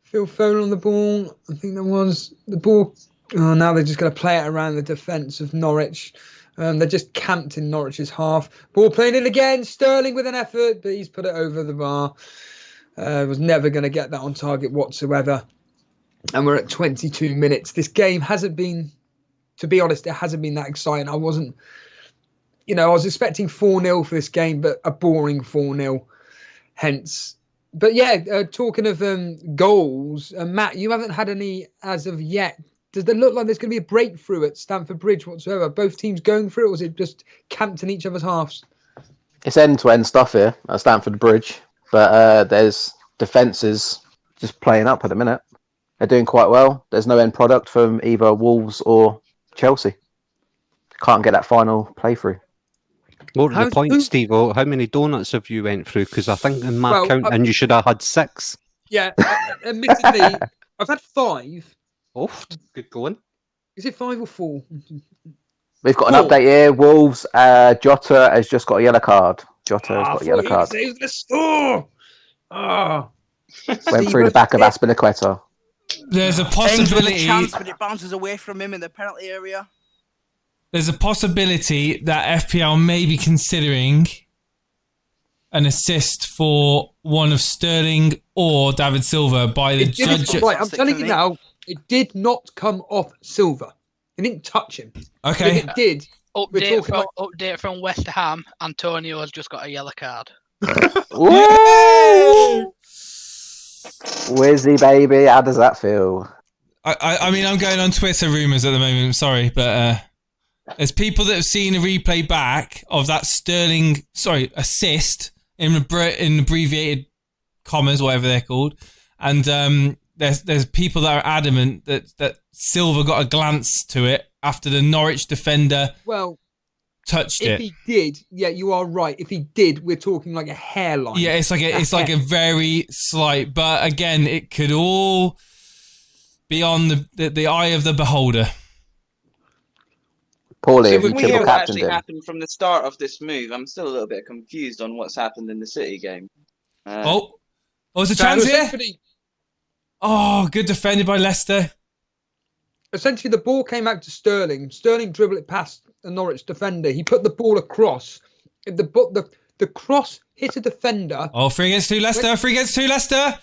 Phil Foden on the ball. I think that was the ball. Oh, now they're just going to play it around the defence of Norwich. They're just camped in Norwich's half. Ball playing in again. Sterling with an effort, but he's put it over the bar. Was never going to get that on target whatsoever. And we're at 22 minutes. This game hasn't been, to be honest, it hasn't been that exciting. I was expecting 4-0 for this game, but a boring 4-0. Hence. But yeah, talking of goals, Matt, you haven't had any as of yet. Does it look like there's going to be a breakthrough at Stamford Bridge whatsoever? Both teams going for it, or was it just camped in each other's halves? It's end-to-end stuff here at Stamford Bridge, but there's defences just playing up at the minute. They're doing quite well. There's no end product from either Wolves or Chelsea. Can't get that final playthrough. More to the point, Stevo, how many donuts have you went through? Because I think in my count, and you should have had 6. Yeah, admittedly, I've had 5. Oh, good going. Is it 5 or 4? We've got an update here. Wolves, Jota has just got a yellow card. Jota has got a yellow card. He was going to score. Went through the back of Aspilicueta. There's a possibility. Chance, but it bounces away from him in the penalty area. There's a possibility that FPL may be considering an assist for one of Sterling or David Silva by the judge. Right, I'm telling you now, it did not come off Silva. It didn't touch him. Okay. If it did. Update from West Ham. Antonio has just got a yellow card. Woo! Wizzy baby, how does that feel? I mean, I'm going on Twitter rumours at the moment. I'm sorry, but there's people that have seen a replay back of that Sterling, assist in abbreviated commas, whatever they're called, and there's people that are adamant that Silva got a glance to it after the Norwich defender touched it. If he did, yeah, you are right. If he did, we're talking like a hairline. Yeah, it's like a very slight, but again, it could all be on the eye of the beholder. Poorly, so we hear what actually happened from the start of this move. I'm still a little bit confused on what's happened in the City game. There's a chance here. Oh, good defended by Leicester. Essentially, the ball came out to Sterling. Sterling dribbled it past a Norwich defender. He put the ball across. The cross hit a defender. Oh, 3 against 2 Leicester. 3 against 2 Leicester.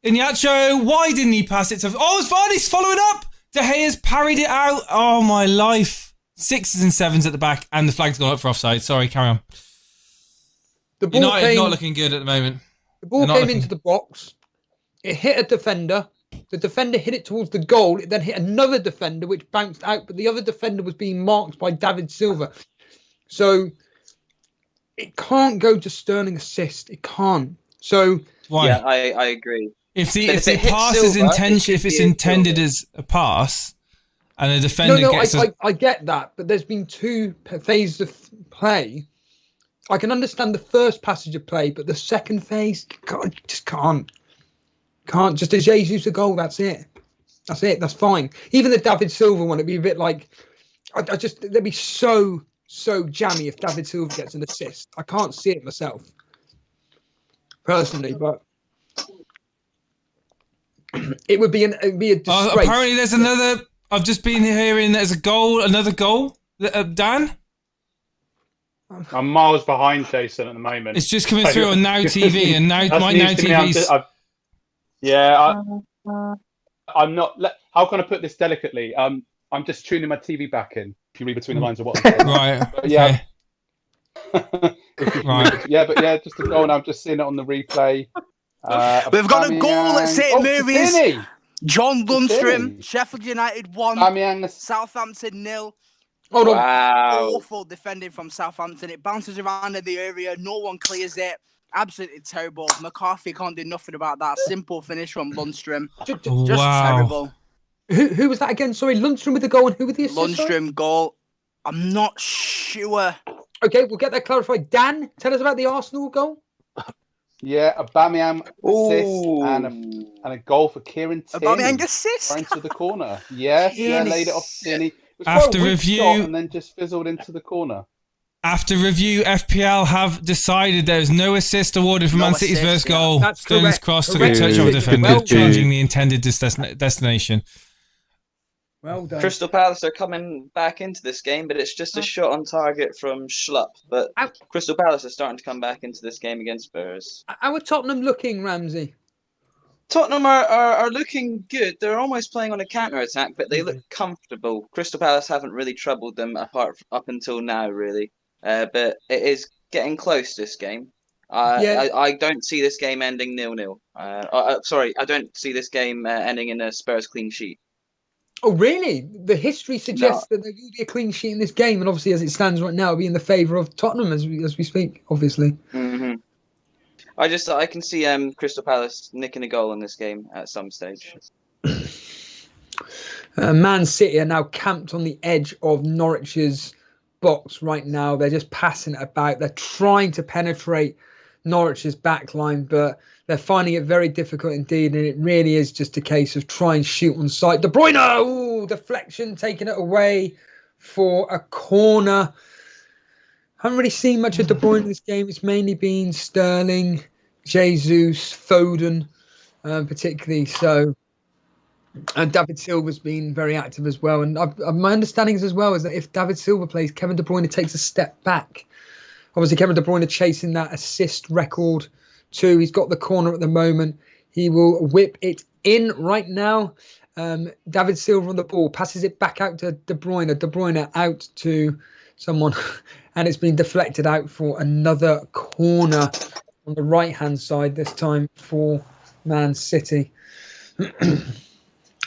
Iñárritu, why didn't he pass it to... Oh, it's Vardy's following up. De Gea's parried it out. Oh, my life. 6s and 7s at the back, and the flag's gone up for offside. Sorry, carry on. The ball United not looking good at the moment. The ball came into the box. It hit a defender. The defender hit it towards the goal. It then hit another defender, which bounced out, but the other defender was being marked by David Silva. So it can't go to Sterling assist. It can't. So why? Yeah, I agree. If the pass is intention, if it's intended as a pass, and a defender gets... I get that, but there's been 2 phases of play. I can understand the first passage of play, but the second phase, just can't. Can't. Just a Jesus a goal, that's it. That's it, that's fine. Even the David Silva one, it'd be a bit like... they'd be so jammy if David Silva gets an assist. I can't see it myself, personally, but... It would be a disgrace. Apparently there's another... I've just been hearing there's another goal. Dan? I'm miles behind Jason at the moment. It's just coming through on Now TV, and my Now TV's... I'm not... How can I put this delicately? I'm just tuning my TV back in, if you read between the lines of what I'm saying. Right, okay. Yeah. Right. Yeah, just a goal, and I'm just seeing it on the replay. We've got a goal at St. Mary's. John Lundstrom, Really? Sheffield United 1, Bamiang, Southampton 0. Hold on. Wow. Awful defending from Southampton. It bounces around in the area. No one clears it. Absolutely terrible. McCarthy can't do nothing about that. Simple finish from Lundstrom. Just terrible. Who was that again? Sorry, Lundstrom with the goal, and who with the assist? Lundstrom goal. I'm not sure. Okay, we'll get that clarified. Dan, tell us about the Arsenal goal. Yeah, a Bamiang assist and a goal for Kieran Tierney. A Bamiang assist? Right into the corner. Yes, laid it off Tierney. It was After quite a weak review- shot and then just fizzled into the corner. After review, FPL have decided there is no assist awarded for Man City's first goal. That's Stones correct. cross to the Correct. touch of a defender, Well done. changing the intended destination. Well done. Crystal Palace are coming back into this game, but it's just a shot on target from Schlupp. But Crystal Palace are starting to come back into this game against Spurs. How are Tottenham looking, Ramsey? Tottenham are looking good. They're almost playing on a counter-attack, but they look comfortable. Crystal Palace haven't really troubled them up until now, really. But it is getting close, this game. I don't see this game ending 0-0. Sorry, I don't see this game ending in a Spurs clean sheet. Oh, really? The history suggests that there will be a clean sheet in this game, and obviously, as it stands right now, it'll be in the favour of Tottenham as we speak, obviously. Mm-hmm. I can see Crystal Palace nicking a goal in this game at some stage. Man City are now camped on the edge of Norwich's box right now. They're just passing it about. They're trying to penetrate Norwich's backline, but they're finding it very difficult indeed, and it really is just a case of try and shoot on sight. De Bruyne, ooh, deflection, taking it away for a corner. Haven't really seen much of De Bruyne in this game. It's mainly been Sterling, Jesus, Foden, particularly so. And David Silva's been very active as well. And my understanding is as well is that if David Silva plays, Kevin De Bruyne takes a step back. Obviously, Kevin De Bruyne chasing that assist record too. He's got the corner at the moment. He will whip it in right now. David Silva on the ball, passes it back out to De Bruyne. De Bruyne out to someone, and it's been deflected out for another corner on the right-hand side, this time for Man City.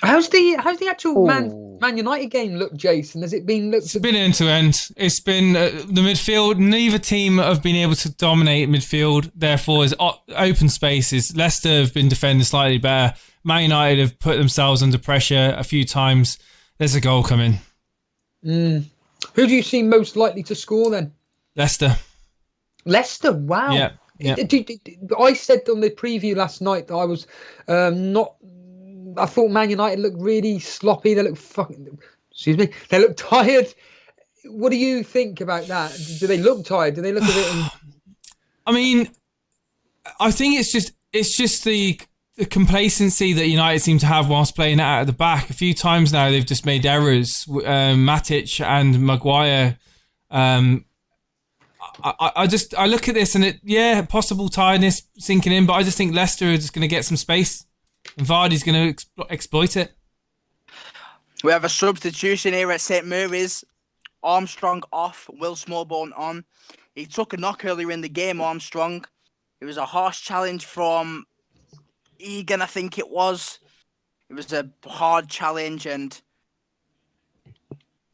How's the actual Man United game look, Jason? Has it been looked? It's been end to end. It's been the midfield. Neither team have been able to dominate midfield. Therefore, is open spaces. Leicester have been defending slightly better. Man United have put themselves under pressure a few times. There's a goal coming. Who do you see most likely to score then? Leicester. Leicester. Wow. Yeah. I said on the preview last night that I was not. I thought Man United looked really sloppy. They look They look tired. What do you think about that? Do they look tired? Do they look a bit? I mean, I think it's just the complacency that United seem to have whilst playing it out at the back. A few times now they've just made errors. Matic and Maguire. I look at this and possible tiredness sinking in, but I just think Leicester are just going to get some space. And Vardy's going to exploit it. We have a substitution here at St. Mary's. Armstrong off, Will Smallbone on. He took a knock earlier in the game, Armstrong. It was a harsh challenge from Egan, I think it was. It was a hard challenge and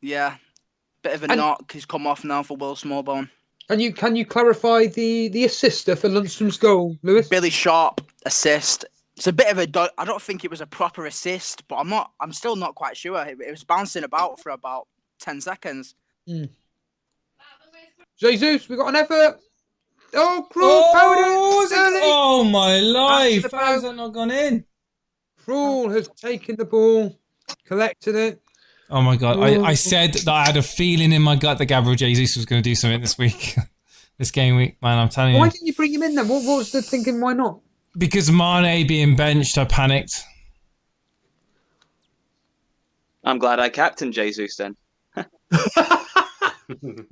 bit of a knock. He's come off now for Will Smallbone. Can you clarify the assister for Lundstrom's goal, Lewis? Billy Sharp assist. It's a bit of a. I don't think it was a proper assist, but I'm still not quite sure. It was bouncing about for about 10 seconds. Jesus, we got an effort. Oh, Krul powder. Oh my life! How's that not gone in? Krul has taken the ball, collected it. Oh my god! I said that I had a feeling in my gut that Gabriel Jesus was going to do something this week, this game week. Man, I'm telling you. Why didn't you bring him in then? What was the thinking? Why not? Because Mane being benched, I panicked. I'm glad I captained Jesus then.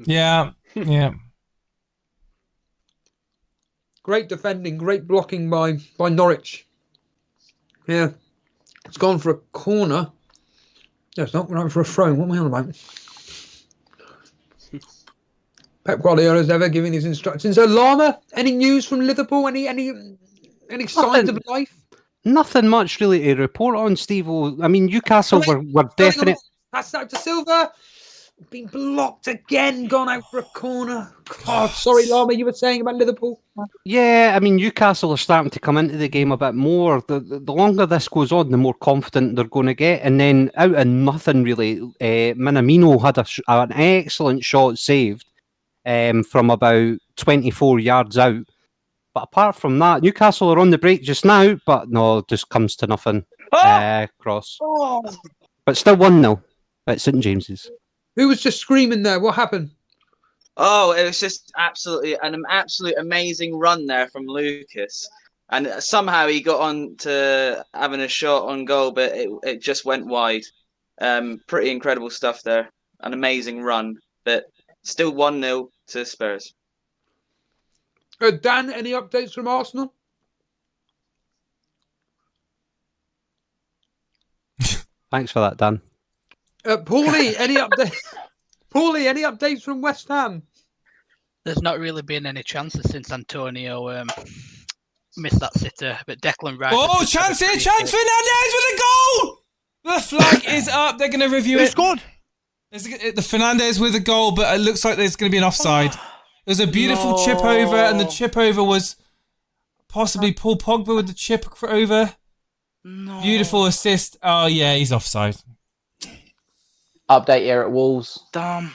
Yeah. Great defending, great blocking by Norwich. Yeah, it's gone for a corner. No, it's not going for a throw. What am I on about? Pep Guardiola's ever giving his instructions. So Lama, any news from Liverpool? Any signs of life? Nothing much really to report on, Stevo. I mean, Newcastle were definite. That's out to Silva. Been blocked again, gone out for a corner. God, sorry, Lama, you were saying about Liverpool? Yeah, I mean, Newcastle are starting to come into the game a bit more. The longer this goes on, the more confident they're going to get. And then out of nothing, really, Minamino had an excellent shot saved from about 24 yards out. But apart from that, Newcastle are on the break just now, but no, just comes to nothing. Cross. But still 1-0 at St James's. Who was just screaming there? What happened? Oh, it was just an absolute amazing run there from Lucas. And somehow he got on to having a shot on goal, but it just went wide. Pretty incredible stuff there. An amazing run, but still 1-0 to Spurs. Dan, any updates from Arsenal? Thanks for that, Dan. Paulie, any updates? Paulie, any updates from West Ham? There's not really been any chances since Antonio missed that sitter, but Declan Rice. Oh, chance here! Chance Fernandez with a goal! The flag is up. They're going to review it. Scored? The Fernandez with a goal, but it looks like there's going to be an offside. There's a beautiful chip over, and the chip over was possibly Paul Pogba with the chip over. No. Beautiful assist. Oh, yeah, he's offside. Update here at Wolves. Damn.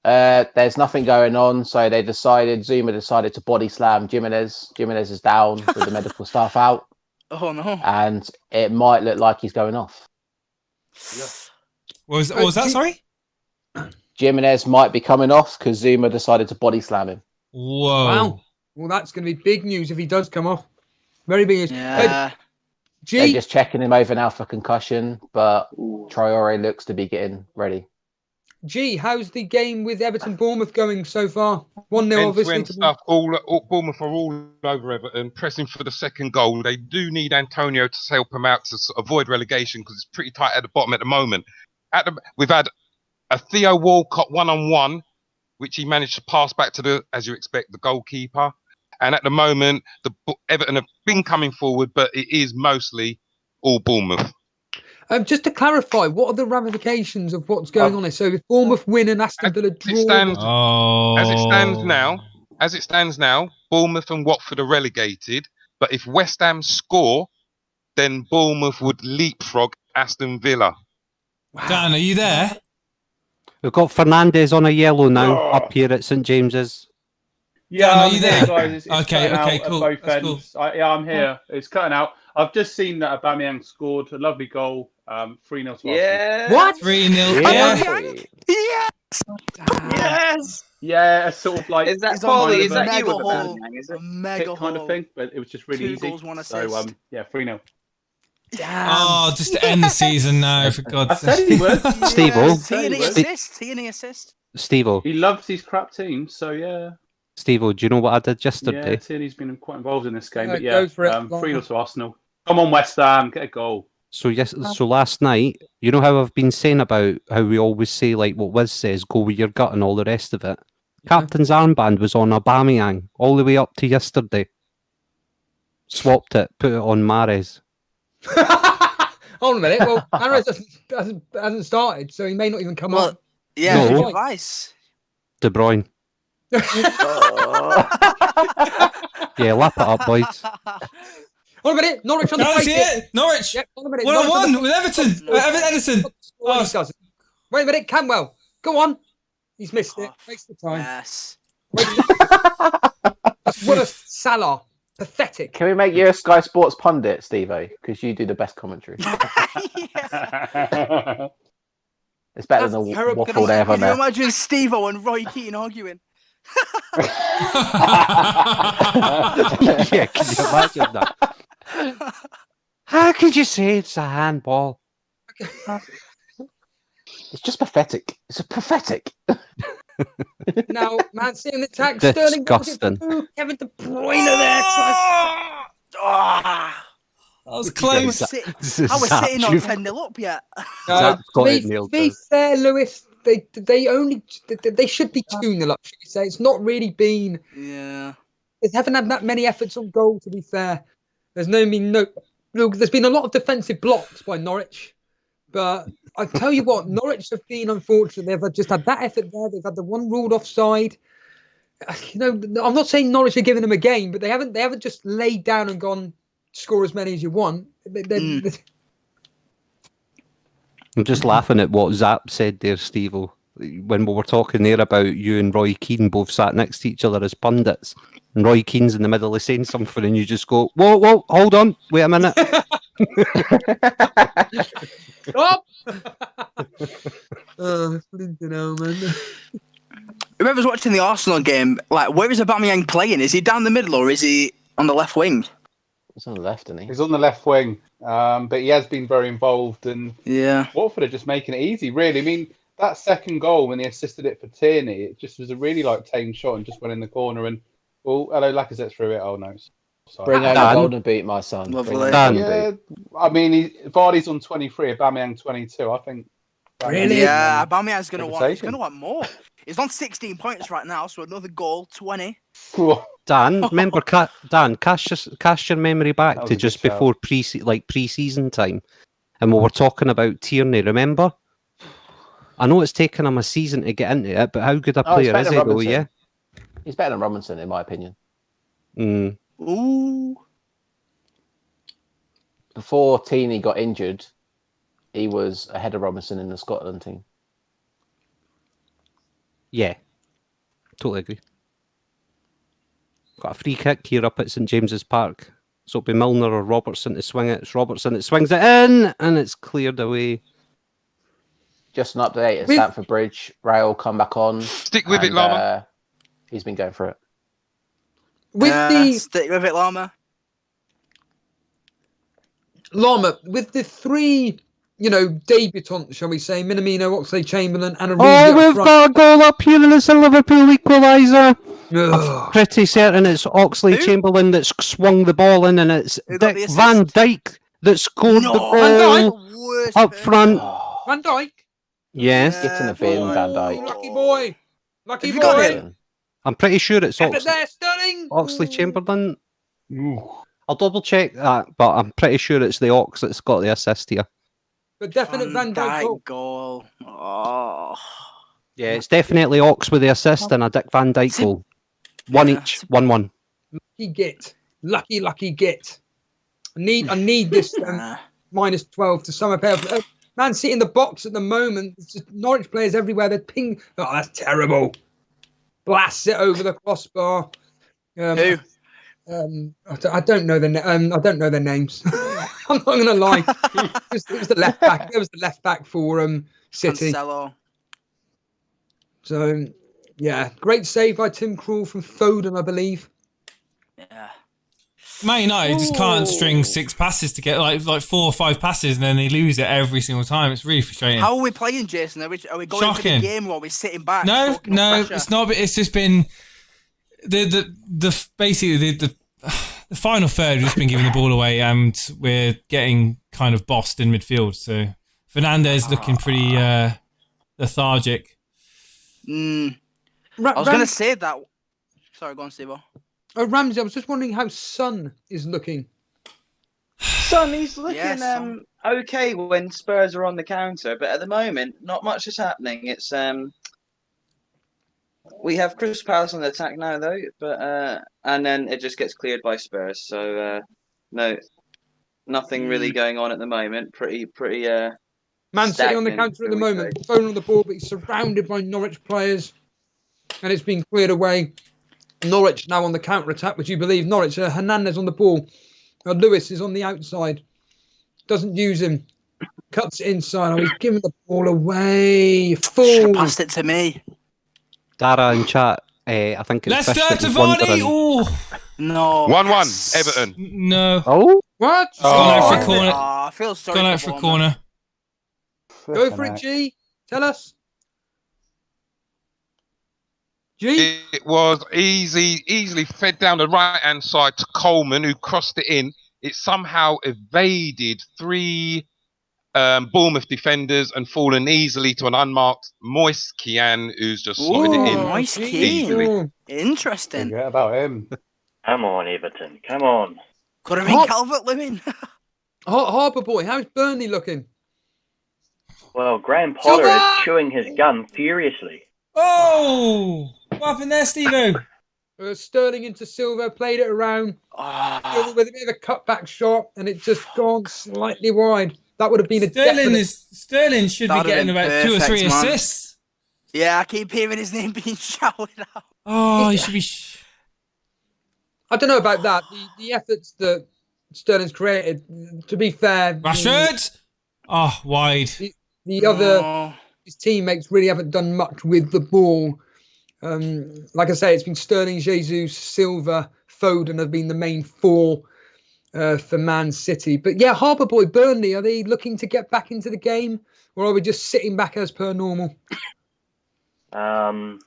There's nothing going on, so Zuma decided to body slam Jimenez. Jimenez is down with the medical staff out. Oh, no. And it might look like he's going off. What was that, sorry? Jimenez might be coming off because Zuma decided to body slam him. Whoa. Wow. Well, that's going to be big news if he does come off. Very big news. Yeah. They're just checking him over now for concussion, but Traore looks to be getting ready. G, how's the game with Everton-Bournemouth going so far? 1-0, obviously. Stuff. Bournemouth are all over Everton, pressing for the second goal. They do need Antonio to help them out to avoid relegation because it's pretty tight at the bottom at the moment. We've had a Theo Walcott one-on-one, which he managed to pass back to as you expect, the goalkeeper. And at the moment, Everton have been coming forward, but it is mostly all Bournemouth. Just to clarify, what are the ramifications of what's going on here? So if Bournemouth win and Aston Villa draw... As it stands now, Bournemouth and Watford are relegated. But if West Ham score, then Bournemouth would leapfrog Aston Villa. Wow. Dan, are you there? We've got Fernandez on a yellow now up here at St James's. Yeah, Dan, are I'm you here, there? guys. It's Okay, cutting out cool. at both That's ends. cool. I'm here. It's cutting out. I've just seen that Aubameyang scored a lovely goal, 3-0 to Arsenal. Yeah. What? 3-0. Yeah. Yes. Yeah, a sort of like Is that He's on Paulie? a Is that you mega with the haul. bang? Is A it? mega hit kind of haul. thing, but it was just really 2 easy. goals, 1 So assist. yeah, 3-0. Oh, just to end the season now, for I God's said sake. he would. Stevo. Tierney assist. Stevo. He loves these crap teams, so yeah. Stevo, do you know what I did Yeah, yesterday? Tierney's been quite involved in this game, Yeah, but yeah, go for it. 3-0 to Arsenal. Come on, West Ham, get a goal. So last night, you know how I've been saying about how we always say, like what Wiz says, go with your gut and all the rest of it? Captain's armband was on Aubameyang all the way up to yesterday. Swapped it, put it on Mahrez. Hold on a minute. Well, Mahrez hasn't started, so he may not even come on. Yeah, No. advice. De Bruyne. Yeah, lap it up, boys. Hold on a minute. Norwich on the Can I face see it. it? Norwich. Yep, hold on a minute. 1-1 with Everton. Evan Edison. Oh, he doesn't. Wait a minute. Camwell. Go on. He's missed it. Waste the time. Yes. That's worse. Salah. Pathetic. Can we make you a Sky Sports pundit, Stevo? Because you do the best commentary. It's better than the terrible. waffle they ever Can you met. imagine Stevo and Roy Keating arguing? Yeah, can you imagine that? How could you say it's a handball? It's just pathetic. It's pathetic. Now, Man City in the attack. Sterling. Disgusting. Kevin De Bruyne there. That was close. I was sitting on 10-0 up yet. Zach's got it To nailed. be fair, Lewis, they should be 2-0 up, should we say. It's not really been... Yeah. They haven't had that many efforts on goal, to be fair. There's there's been a lot of defensive blocks by Norwich, but I tell you what, Norwich have been unfortunate. They've just had that effort there. They've had the one ruled offside. I'm not saying Norwich are giving them a game, but they haven't just laid down and gone score as many as you want. I'm just laughing at what Zap said there, Stevo, when we were talking there about you and Roy Keane both sat next to each other as pundits, and Roy Keane's in the middle of saying something, and you just go, "Whoa, hold on, wait a minute." Stop! Man. Whoever's watching the Arsenal game, like, where is Aubameyang playing? Is he down the middle or is he on the left wing? He's on the left, isn't he? He's on the left wing, but he has been very involved. And Watford are just making it easy, really. I mean, that second goal when he assisted it for Tierney, it just was a really tame shot and just went in the corner. And hello, Lacazette threw it. Oh no, sorry. Bring out the golden beat, my son. Yeah, I mean, Vardy's on 23, Aubameyang 22. I think. Really? Yeah, Aubameyang's going to want more. He's on 16 points right now, so another goal, 20. Dan, remember, cast your memory back to just before pre-season time, and we were talking about Tierney. Remember? I know it's taken him a season to get into it, but how good a player is he? Though, yeah, he's better than Robinson, in my opinion. Ooh. Before Tierney got injured, he was ahead of Robinson in the Scotland team. Yeah, totally agree. Got a free kick here up at St James's Park. So it'll be Milner or Robertson to swing it. It's Robertson that swings it in, and it's cleared away. Just an update at Stamford Bridge. Rail come back on. Stick with it, Lama. He's been going for it. Stick with it, Lama. Lama, with the three, debutants, shall we say, Minamino, Oxlade-Chamberlain, and we've got a goal up here, and it's a Liverpool equaliser. I'm pretty certain it's Oxlade-Chamberlain that's swung the ball in, and it's Van Dijk that scored the goal up front. Van Dijk? Yes. Get in the bin, Van Dijk. Lucky boy. I'm pretty sure it's Sterling. Oxlade-Chamberlain. I'll double check that, but I'm pretty sure it's the Ox that's got the assist here. But definite Van Dijk goal. Oh. Yeah, it's definitely Ox with the assist and a Dick Van Dijk goal. One each, 1-1. Lucky git. I need this minus 12 to sum up. Man City in the box at the moment. It's just Norwich players everywhere. They're ping. Oh, that's terrible. Blasts it over the crossbar. Who? I don't know I don't know their names. I'm not going to lie. It was the left back. It was the left back for City. Cancelo. So, yeah, great save by Tim Krul from Foden, I believe. Yeah. Man United just can't string 6 passes to get like 4 or 5 passes, and then they lose it every single time. It's really frustrating. How are we playing, Jason? Are we going Shocking. for the game or are we sitting back? No, it's not. It's just been basically the final third. We've just been giving the ball away, and we're getting kind of bossed in midfield. So Fernandez looking pretty lethargic. I was going to say that. Sorry, go on, Stevo. Oh, Ramsey, I was just wondering how Son is looking. Son, he's looking okay when Spurs are on the counter, but at the moment, not much is happening. It's we have Crystal Palace on the attack now, though, but and then it just gets cleared by Spurs. So no, nothing really going on at the moment. Pretty. Man City on the counter at the moment. Phone on the ball, but he's surrounded by Norwich players, and it's been cleared away. Norwich now on the counter attack. Would you believe Norwich? Hernandez on the ball. Lewis is on the outside. Doesn't use him. Cuts it inside. He's giving the ball away. Fool. Passed it to me. Dara in chat. I think it's Leicester to Vardy. No. 1-1. Everton. No. Oh. What? It's gone out for a corner. I feel sorry. Gone out for a corner. Go for it, G. Tell us. G? It was easily fed down the right-hand side to Coleman, who crossed it in. It somehow evaded 3 Bournemouth defenders and fallen easily to an unmarked Moise Kean, who's just slotted it in Moise easily. Interesting. Forget about him. Come on, Everton. Come on. Could have been Calvert-Lewin. Harbour Boy, how's Burnley looking? Well, Graham Potter Silver! is chewing his gum furiously. Oh! What happened there, Stevo? Sterling into Silver, played it around. Silver with a bit of a cutback shot, and it just gone slightly wide. That would have been a Sterling should be getting about 2 or 3 assists. Yeah, I keep hearing his name being shouted out. Oh, he should be. I don't know about that. The efforts that Sterling's created, to be fair. Rashford! Wide. The other his teammates really haven't done much with the ball. Like I say, it's been Sterling, Jesus, Silva, Foden have been the main 4 for Man City. But yeah, Harbour Boy, Burnley, are they looking to get back into the game, or are we just sitting back as per normal? I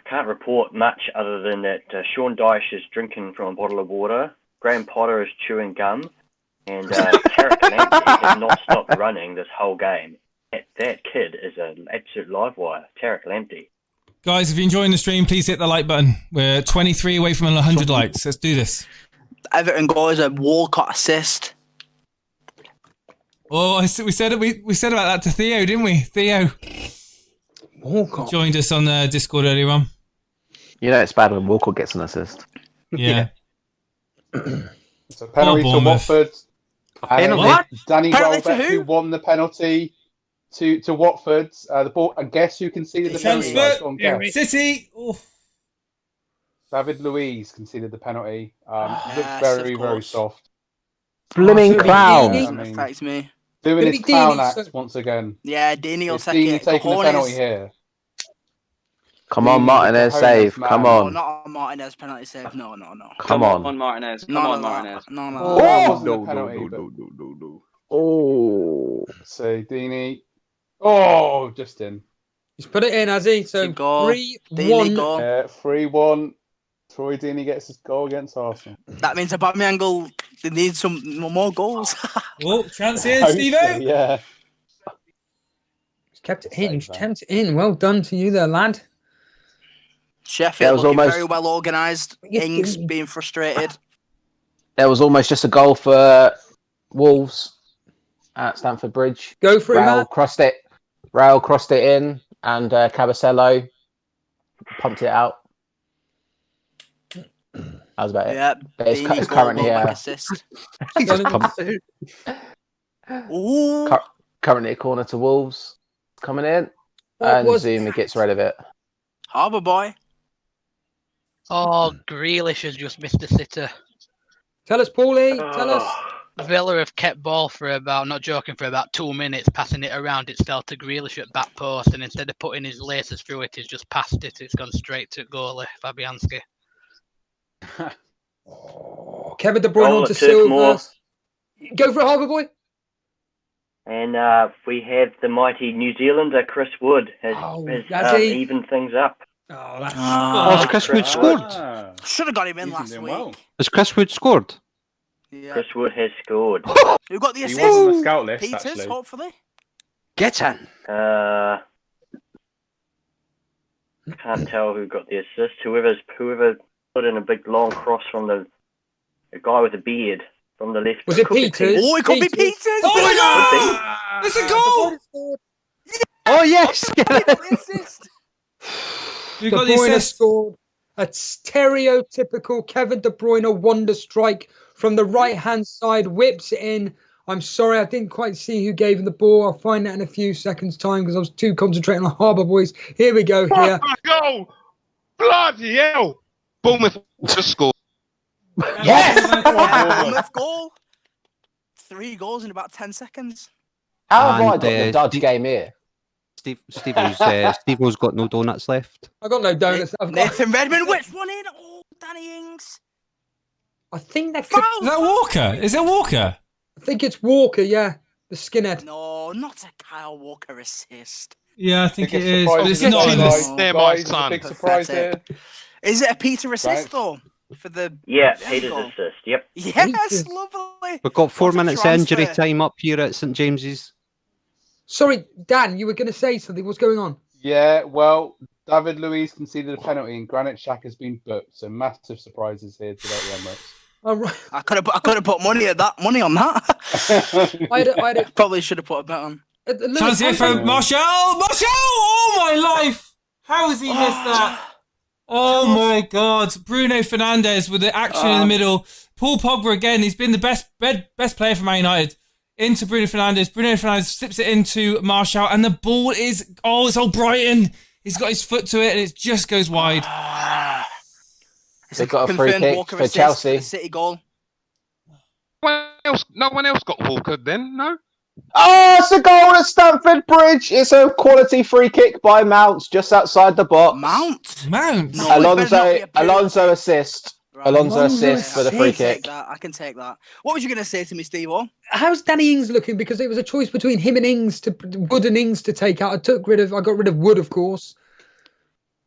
can't report much other than that Sean Dyche is drinking from a bottle of water, Graham Potter is chewing gum, and Tarek Lamptey has not stopped running this whole game. That kid is an absolute live wire, Tarek Lamptey. Guys, if you're enjoying the stream, please hit the like button. We're 23 away from 100 likes. Let's do this. Everton goal is a Walcott assist. Oh, we said it. We said about that to Theo, didn't we? Theo Walcott joined us on the Discord earlier on. You know it's bad when Walcott gets an assist. Yeah. So penalty to Watford. What? Danny Penalty to Welbeck, who? who won the penalty to Watford. The ball. I guess who conceded the penalty? Guys? Go on, guess. City. Oof. David Luiz conceded the penalty. Looked Yes, very, of very course. soft. Blooming so clown. Deeney- I mean, Affects me. doing Gonna his be clown Deeney, act so- once again. Yeah, Deeney will Is take Deeney it. taking the Cojones. penalty here? Come on, Deeney, Martinez, the save. man. Come No, on. not a Martinez penalty save. No. Come on. Martinez. Come No, on, no, Martinez. no. Oh, that wasn't no, a penalty. no, but- Oh. So Deeney. Oh, just in. He's put it in, has he? So Good goal. 3-1. Deeney goal. 3-1. Troy Deeney gets his goal against Arsenal. That means Aubameyang they need some more goals. Oh, chance here, Hopefully, Stevo. yeah. He's kept it in. He's kept it in. Well done to you there, lad. Sheffield was looking almost- very well organised. Yeah, Ings being frustrated. There was almost just a goal for Wolves at Stamford Bridge. Go for it, Raul man. crossed it. Raul crossed it in, and Cabasello pumped it out. That was about it. Yeah, But it's Deeney goal, currently back assist. he just pumped it. Ooh. Currently a corner to Wolves coming in, What and was Zuma gets rid of it. Harbour Boy. Oh, Grealish has just missed a sitter. Tell us, Paulie. Tell us. Villa have kept ball for about, not joking, for about 2 minutes, passing it around itself to Grealish at back post, and instead of putting his laces through it, he's just passed it. It's gone straight to goalie, Fabianski. Kevin De Bruyne Goal onto at Turkmore. Silva. Go for it, Harbour Boy. And we have the mighty New Zealander Chris Wood has has he? evened things up. Oh, that's Has Chris Wood scored? Ah, Should have got him in he's last doing week. well. Has Chris Wood scored? Yeah. Chris Wood has scored. Who got the He assist? was on the scout list, Peters, actually. hopefully. Get in. Can't tell who got the assist. Whoever put in a big long cross from the guy with the beard from the left. Was it Could be Peters? Oh, it could be Peters. Oh my Could God! It's a goal. Oh, yes. He got the assist. Who De got the Bruyne assist? scored a stereotypical Kevin De Bruyne wonder strike from the right-hand side, whips it in. I'm sorry, I didn't quite see who gave him the ball. I'll find that in a few seconds' time because I was too concentrating on Harbour Boys. Here we go. Here. Goal! Bloody hell! Bournemouth just scored. Yeah, Bournemouth goal. 3 goals in about 10 seconds. How have I And, got the dodge game here? Stevo's got no donuts left. I got no donuts. I've got, Nathan Redmond whips one in. Oh, Danny Ings. I think that could, Is that Walker? Is it Walker? I think it's Walker. Yeah, the skinhead. No, not a Kyle Walker assist. Yeah, I think it Biggest is. surprise But it's of the not in game, this. guys. They're my Guys, it's a son. big surprise here. Pathetic. Is it a Peter assist Right. though? For the Yeah, there Peters we go. assist. Yep. Yes, Peters. lovely. We've got 4 What a minutes injury transfer. time up here at St James's. Sorry, Dan, you were going to say something. What's going on? Yeah, well, David Luiz conceded a penalty and Granit Xhaka has been booked. So massive surprises here today at the Emirates. Oh, right. I could have put money on that. I Probably should have put a bet on. Chance here for Marshall! Marshall! Oh my life! How has he missed that? Oh my God! Bruno Fernandes with the action in the middle. Paul Pogba again. He's been the best player for Man United. Into Bruno Fernandes. Bruno Fernandes slips it into Marshall, and the ball is it's all Brighton. He's got his foot to it, and it just goes wide. They've got a free kick for Chelsea. For City goal. No one else got Walker then, no? Oh, it's a goal at Stamford Bridge. It's a quality free kick by Mount just outside the box. Mount. No, Alonso assist. Right. Alonso assist for the free kick. I can take that. What was you going to say to me, Stevo? How's Danny Ings looking? Because it was a choice between him and Wood and Ings to take out. I got rid of Wood, of course.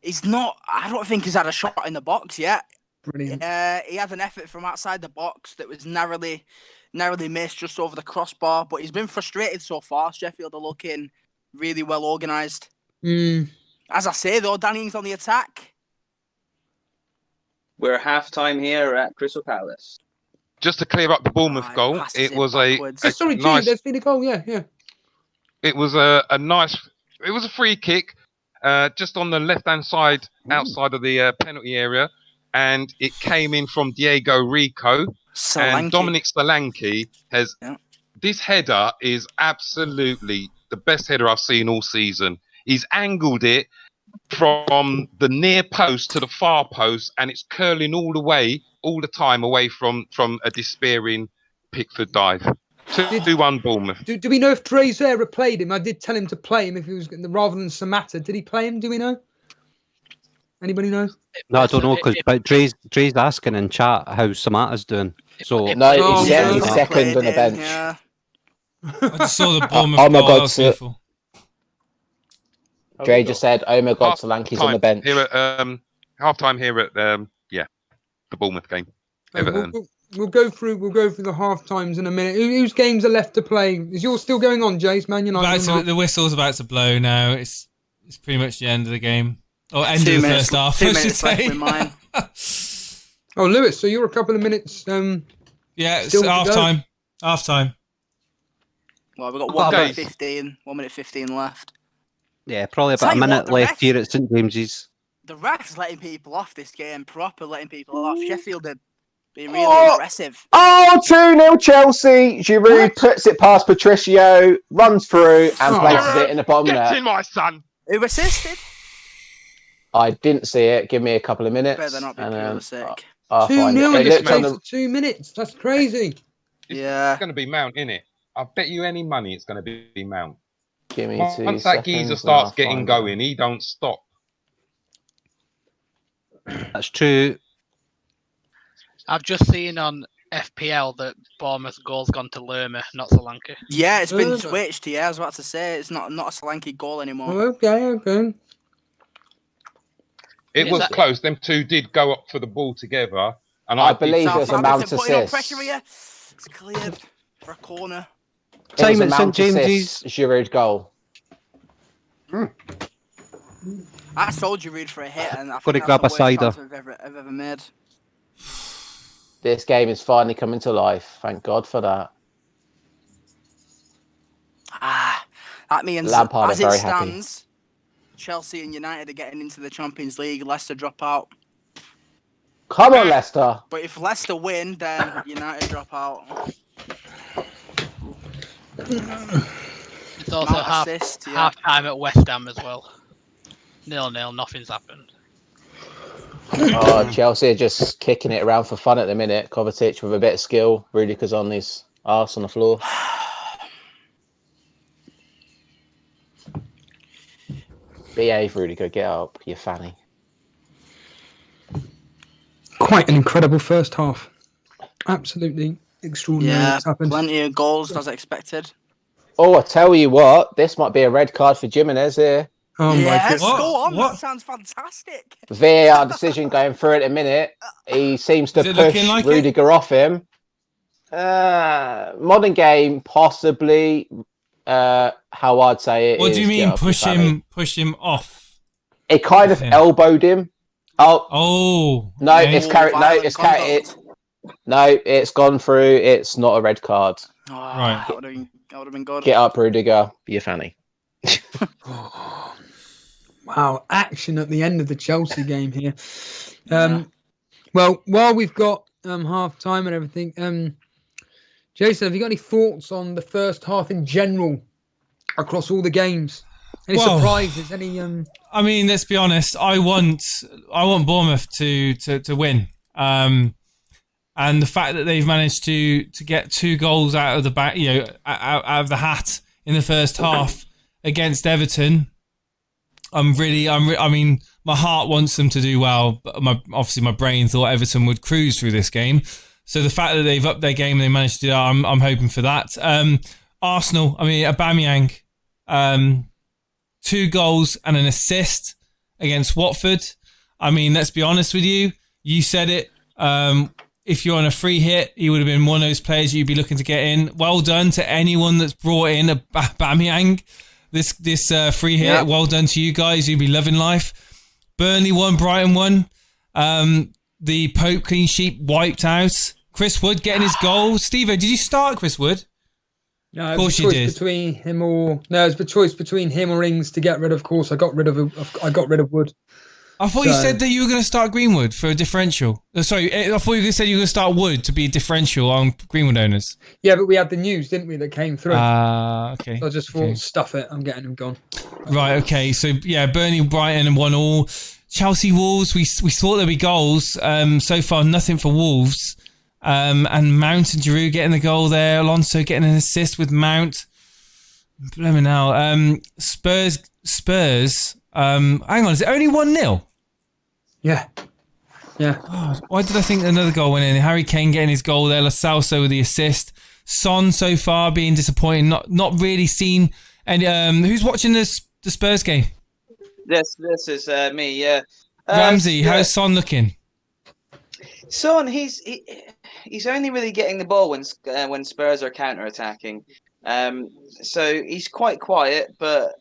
He's not. I don't think he's had a shot in the box yet. Brilliant. He had an effort from outside the box that was narrowly missed just over the crossbar, but he's been frustrated so far. Sheffield are looking really well organised. As I say, though, Danny Ings on the attack. We're half-time here at Crystal Palace. Just to clear up the Bournemouth goal, it was a nice... there's been a goal, yeah. It was a nice... It was a free kick just on the left-hand side, outside of the penalty area, and it came in from Diego Rico. And Dominic Solanke has... Yeah. This header is absolutely the best header I've seen all season. He's angled it from the near post to the far post, and it's curling all the time away from a despairing Pickford dive. 2-1 Bournemouth. Do we know if Drezer played him? I did tell him to play him if he was rather than Samatta. Did he play him? Do we know? Anybody know? No, I don't know, but Dre's asking in chat how Samatta's doing. So no, he's second on the bench. Yeah. I just saw the Bournemouth oh my goal. God, That's beautiful. Dre just said, "Oh my God, Solanke's on the bench." Here at half-time here at the Bournemouth game. We'll go through the half times in a minute. Whose games are left to play? Is yours still going on, Jace? Man United. The whistle's about to blow now. It's pretty much the end of the game. Or end of the first half. 2 minutes left with mine. Oh, Lewis, so you're a couple of minutes. Yeah, it's half-time. Half-time. Well, we've got 1 minute 15. 1 minute 15 left. Yeah, probably about a minute left here at St James's. The ref's letting people off this game, proper letting people off. Sheffield are being really aggressive. Oh, 2-0 Chelsea. Giroud puts it past Patricio, runs through and places it in the bottom net. Get in, my son. Who assisted? I didn't see it. Give me a couple of minutes. Better not be pure sick. 2-0 in the space of 2 minutes. That's crazy. It's going to be Mount, innit? I bet you any money it's going to be Mount. Give me 2 Once seconds. that geezer starts getting going, he don't stop. That's true. I've just seen on FPL that Bournemouth's goal's gone to Lerma, not Solanke. Yeah, it's been switched. Yeah, I was about to say it's not a Solanke goal anymore. Okay. It was close. Them two did go up for the ball together, and I believe it was a Mount assist. Putting on pressure here. It's cleared for a corner. Time at St James's. Giroud goal. I sold Giroud for a hit, and I Got to think grab a that's the worst cider. transfer I've ever made. This game is finally coming to life. Thank God for that. That means Lampard as are it very stands, Chelsea and United are getting into the Champions League. Leicester drop out. Come on, Leicester. But if Leicester win, then United drop out. It's also assist, half time at West Ham as well. 0-0, nothing's happened. Oh, Chelsea are just kicking it around for fun at the minute. Kovacic with a bit of skill. Rudiger's on his arse on the floor. Behave, Rudiger. Get up, you fanny. Quite an incredible first half. Absolutely extraordinary. Yeah, what's happened. plenty of goals as expected. Oh, I tell you what, this might be a red card for Jimenez here. Oh my Yes, goodness. go on. What? That sounds fantastic. VAR decision going through at a minute. He seems to Is it push looking like Rudiger off him. Modern game, possibly. How I'd say it. What do you is, mean get off your fanny. push him off? It kind of Yeah. elbowed him. Oh Oh. no, okay. it's carried. No, Violent it's carried. conduct. No, it's gone through. It's not a red card. Oh, Right. That would have been good. Get up, Rudiger. Be a fanny. Wow, action at the end of the Chelsea game here. Well, while we've got half time and everything, Jason, have you got any thoughts on the first half in general across all the games? Any surprises? Any? I mean, let's be honest. I want Bournemouth to win. And the fact that they've managed to get 2 goals out of the back, out of the hat in the first half against Everton, I mean, my heart wants them to do well, but obviously my brain thought Everton would cruise through this game. So the fact that they've upped their game and they managed to do that, I'm hoping for that. Arsenal, I mean, Aubameyang, 2 goals and an assist against Watford. I mean, let's be honest with you. You said it. If you're on a free hit, he would have been one of those players you'd be looking to get in. Well done to anyone that's brought in a Aubameyang. This free hit. Yeah. Well done to you guys. You'd be loving life. Burnley won, Brighton won. The Pope clean sheet wiped out. Chris Wood getting his goal. Stevo, did you start Chris Wood? No, of course you did. Between him or no, it's the choice between him or Ings to get rid of. Of course, I got rid of Wood. I thought you said that you were going to start Greenwood for a differential. Sorry, I thought you said you were going to start Wood to be a differential on Greenwood owners. Yeah, but we had the news, didn't we, that came through? Okay. So I just thought, stuff it, I'm getting him gone. Right, okay. So, yeah, Burnley, Brighton and 1-1. Chelsea, Wolves, we thought there'd be goals. So far, nothing for Wolves. And Mount and Giroud getting the goal there. Alonso getting an assist with Mount. Blimey now. Spurs. Hang on, is it only 1-0? Yeah. God, why did I think another goal went in? Harry Kane getting his goal there. Lo Celso with the assist. Son so far being disappointing. Not really seen. And who's watching the Spurs game? This is me. Yeah. Ramsey, how's Son looking? Son, he's only really getting the ball when Spurs are counter attacking. So he's quite quiet, but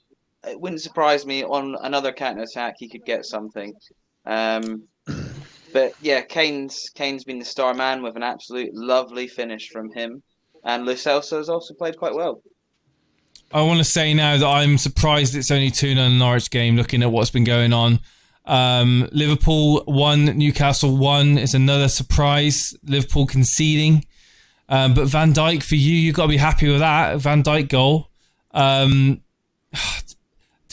it wouldn't surprise me on another counter attack he could get something. But yeah, Kane's been the star man with an absolute lovely finish from him, and Lo Celso has also played quite well. I want to say now that I'm surprised it's only 2-0 in the Norwich game, looking at what's been going on. Liverpool 1, Newcastle 1 is another surprise. Liverpool conceding. But Van Dijk, for you've got to be happy with that. Van Dijk goal. To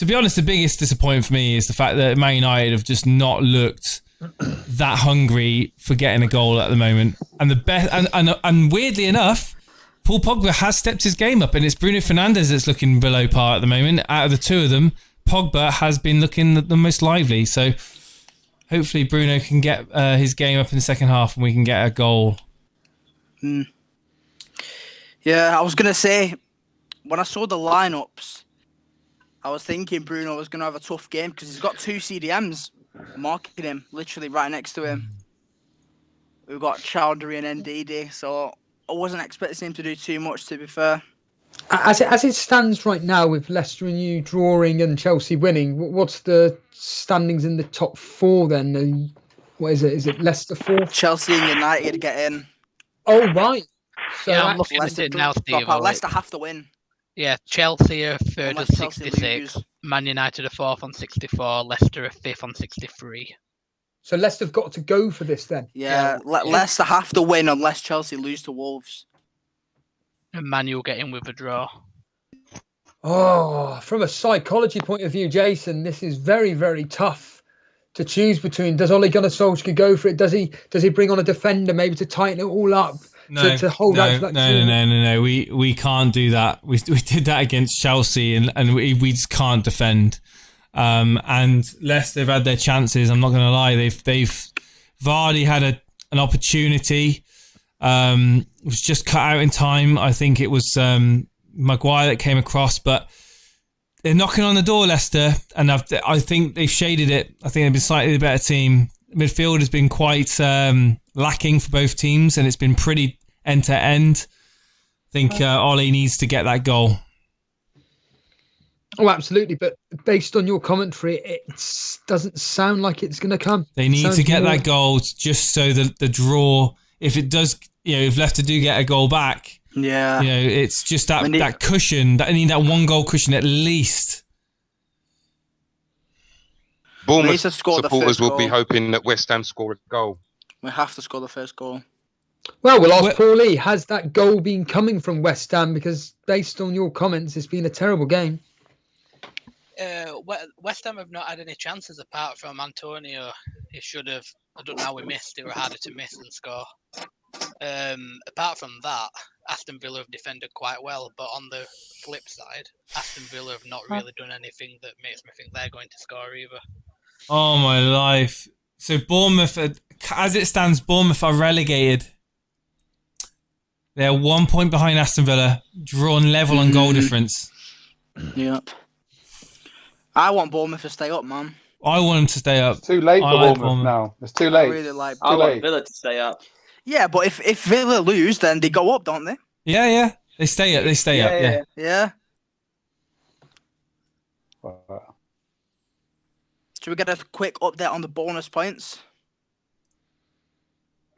be honest, the biggest disappointment for me is the fact that Man United have just not looked that hungry for getting a goal at the moment. And the best, and weirdly enough, Paul Pogba has stepped his game up, and it's Bruno Fernandes that's looking below par at the moment. Out of the 2 of them, Pogba has been looking the most lively. So hopefully Bruno can get his game up in the second half and we can get a goal. Yeah, I was going to say, when I saw the lineups, I was thinking Bruno was going to have a tough game because he's got 2 CDMs marking him literally right next to him. We've got Chowdhury and Ndidi, so I wasn't expecting him to do too much, to be fair. As it stands right now, with Leicester and you drawing and Chelsea winning, what's the standings in the top 4 then? And what is it? Is it Leicester 4th? Chelsea and United get in. Oh, right. So yeah, I'm looking at it now, Steve. Leicester have to win. Yeah, Chelsea are 3rd on 66. Man United are 4th on 64. Leicester are 5th on 63. So Leicester have got to go for this then? Yeah, Leicester have to win unless Chelsea lose to Wolves. And Man U will get in with a draw. Oh, from a psychology point of view, Jason, this is very, very tough to choose between. Does Ole Gunnar Solskjaer go for it? Does he bring on a defender maybe to tighten it all up? To hold out for that No. We can't do that. We did that against Chelsea, and we just can't defend. And Leicester have had their chances. I'm not going to lie. Vardy had an opportunity. It was just cut out in time. I think it was Maguire that came across, but they're knocking on the door, Leicester, and I think they've shaded it. I think they've been slightly the better team. Midfield has been quite lacking for both teams, and it's been pretty end to end. I think Ole needs to get that goal. Oh, absolutely. But based on your commentary, it doesn't sound like it's going to come. They need to get that goal just so that the draw if it does, if Leicester do get a goal back, Yeah. it's just that I mean, that cushion. That I need that 1 goal cushion at least. We Bournemouth need to score the supporters first will be goal. hoping that West Ham score a goal. We have to score the first goal. Well, we'll ask Paul Lee, has that goal been coming from West Ham? Because based on your comments, it's been a terrible game. West Ham have not had any chances apart from Antonio. He should have. I don't know how we missed. They were harder to miss than score. Apart from that, Aston Villa have defended quite well. But on the flip side, Aston Villa have not really done anything that makes me think they're going to score either. Oh my life! So Bournemouth, as it stands, Bournemouth are relegated. They're 1 point behind Aston Villa, drawn level on goal difference. Yep. I want Bournemouth to stay up, man. I want them to stay up. It's too late I for like Bournemouth now. It's too late. I really like. I want late. Villa to stay up. Yeah, but if Villa lose, then they go up, don't they? Yeah. They stay up. They stay up. Yeah. Yeah. Right. Should we get a quick update on the bonus points?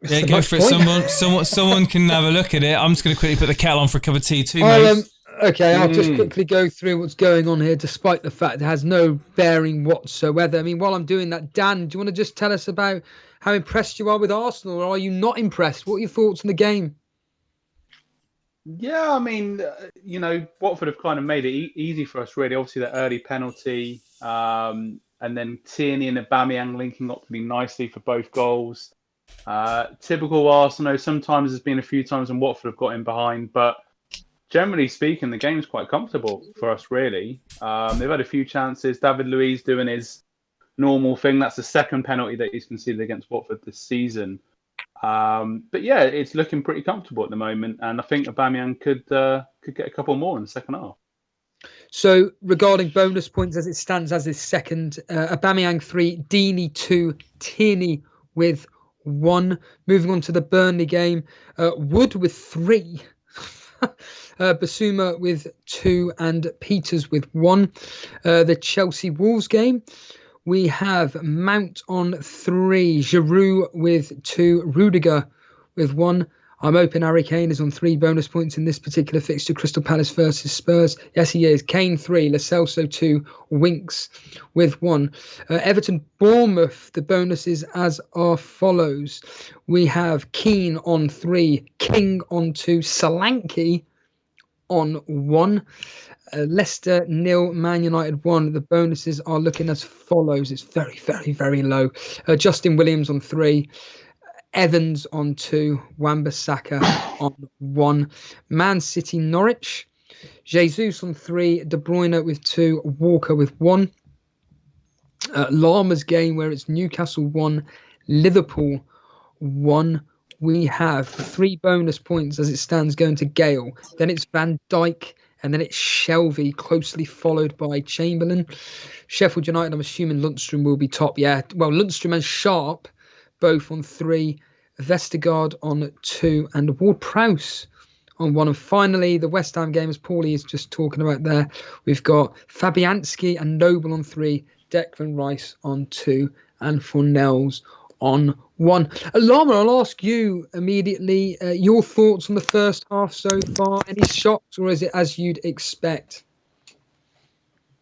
Yeah, go for it. Someone can have a look at it. I'm just going to quickly put the kettle on for a cup of tea too, mate. I'll just quickly go through what's going on here, despite the fact it has no bearing whatsoever. I mean, while I'm doing that, Dan, do you want to just tell us about how impressed you are with Arsenal, or are you not impressed? What are your thoughts on the game? Yeah, I mean, Watford have kind of made it easy for us, really. Obviously, that early penalty, and then Tierney and Aubameyang linking up really nicely for both goals. Typical Arsenal. Sometimes there's been a few times when Watford have got in behind, but generally speaking, the game's quite comfortable for us, really. They've had a few chances. David Luiz doing his normal thing. That's the second penalty that he's conceded against Watford this season. But yeah, it's looking pretty comfortable at the moment, and I think Aubameyang could get a couple more in the second half. So regarding bonus points as it stands as his second, Aubameyang 3, Deeney 2, Tierney with 1. Moving on to the Burnley game, Wood with 3, Basuma with 2, and Peters with 1. The Chelsea Wolves game, we have Mount on 3, Giroud with 2, Rudiger with 1. I'm hoping Harry Kane is on 3 bonus points in this particular fixture. Crystal Palace versus Spurs. Yes, he is. Kane 3, Lo Celso 2, Winks with 1. Everton Bournemouth, the bonuses as are follows. We have Keane on 3, King on 2, Solanke on 1. Leicester 0, Man United 1. The bonuses are looking as follows. It's very, very, very low. Justin Williams on 3. Evans on 2, Wan-Bissaka on 1. Man City Norwich, Jesus on 3, De Bruyne with 2, Walker with 1. Llama's game where it's Newcastle 1, Liverpool 1. We have 3 bonus points as it stands going to Gale. Then it's Van Dijk, and then it's Shelvey, closely followed by Chamberlain. Sheffield United, I'm assuming Lundstrom will be top. Yeah, well, Lundstrom and Sharp both on 3, Vestergaard on 2, and Ward-Prowse on 1. And finally, the West Ham game, as Paulie is just talking about there, we've got Fabianski and Noble on 3, Declan Rice on 2, and Fornells on 1. Lama, I'll ask you immediately, your thoughts on the first half so far. Any shocks, or is it as you'd expect?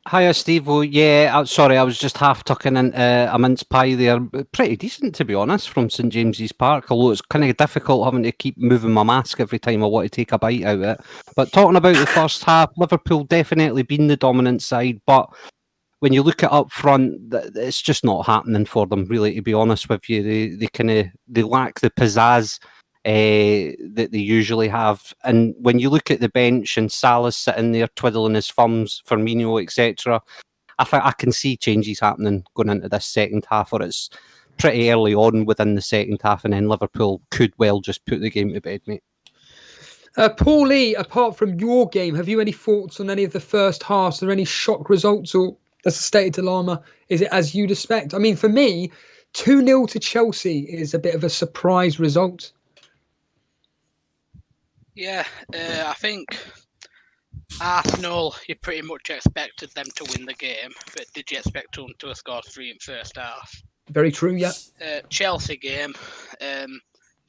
Hiya, Stevo. Yeah, sorry, I was just half tucking into a mince pie there. Pretty decent, to be honest, from St James's Park, although it's kind of difficult having to keep moving my mask every time I want to take a bite out of it. But talking about the first half, Liverpool definitely been the dominant side, but when you look at up front, it's just not happening for them, really, to be honest with you. They lack the pizzazz that they usually have. And when you look at the bench and Salah's sitting there twiddling his thumbs, Firmino, etc., I think I can see changes happening going into this second half, or it's pretty early on within the second half, and then Liverpool could well just put the game to bed, mate. Paul Lee, apart from your game, have you any thoughts on any of the first halves? Are there any shock results, or as stated to Lama, is it as you'd expect? I mean, for me, 2-0 to Chelsea is a bit of a surprise result. Yeah, I think Arsenal, you pretty much expected them to win the game, but did you expect them to have scored 3 in first half? Very true, yeah. Chelsea game,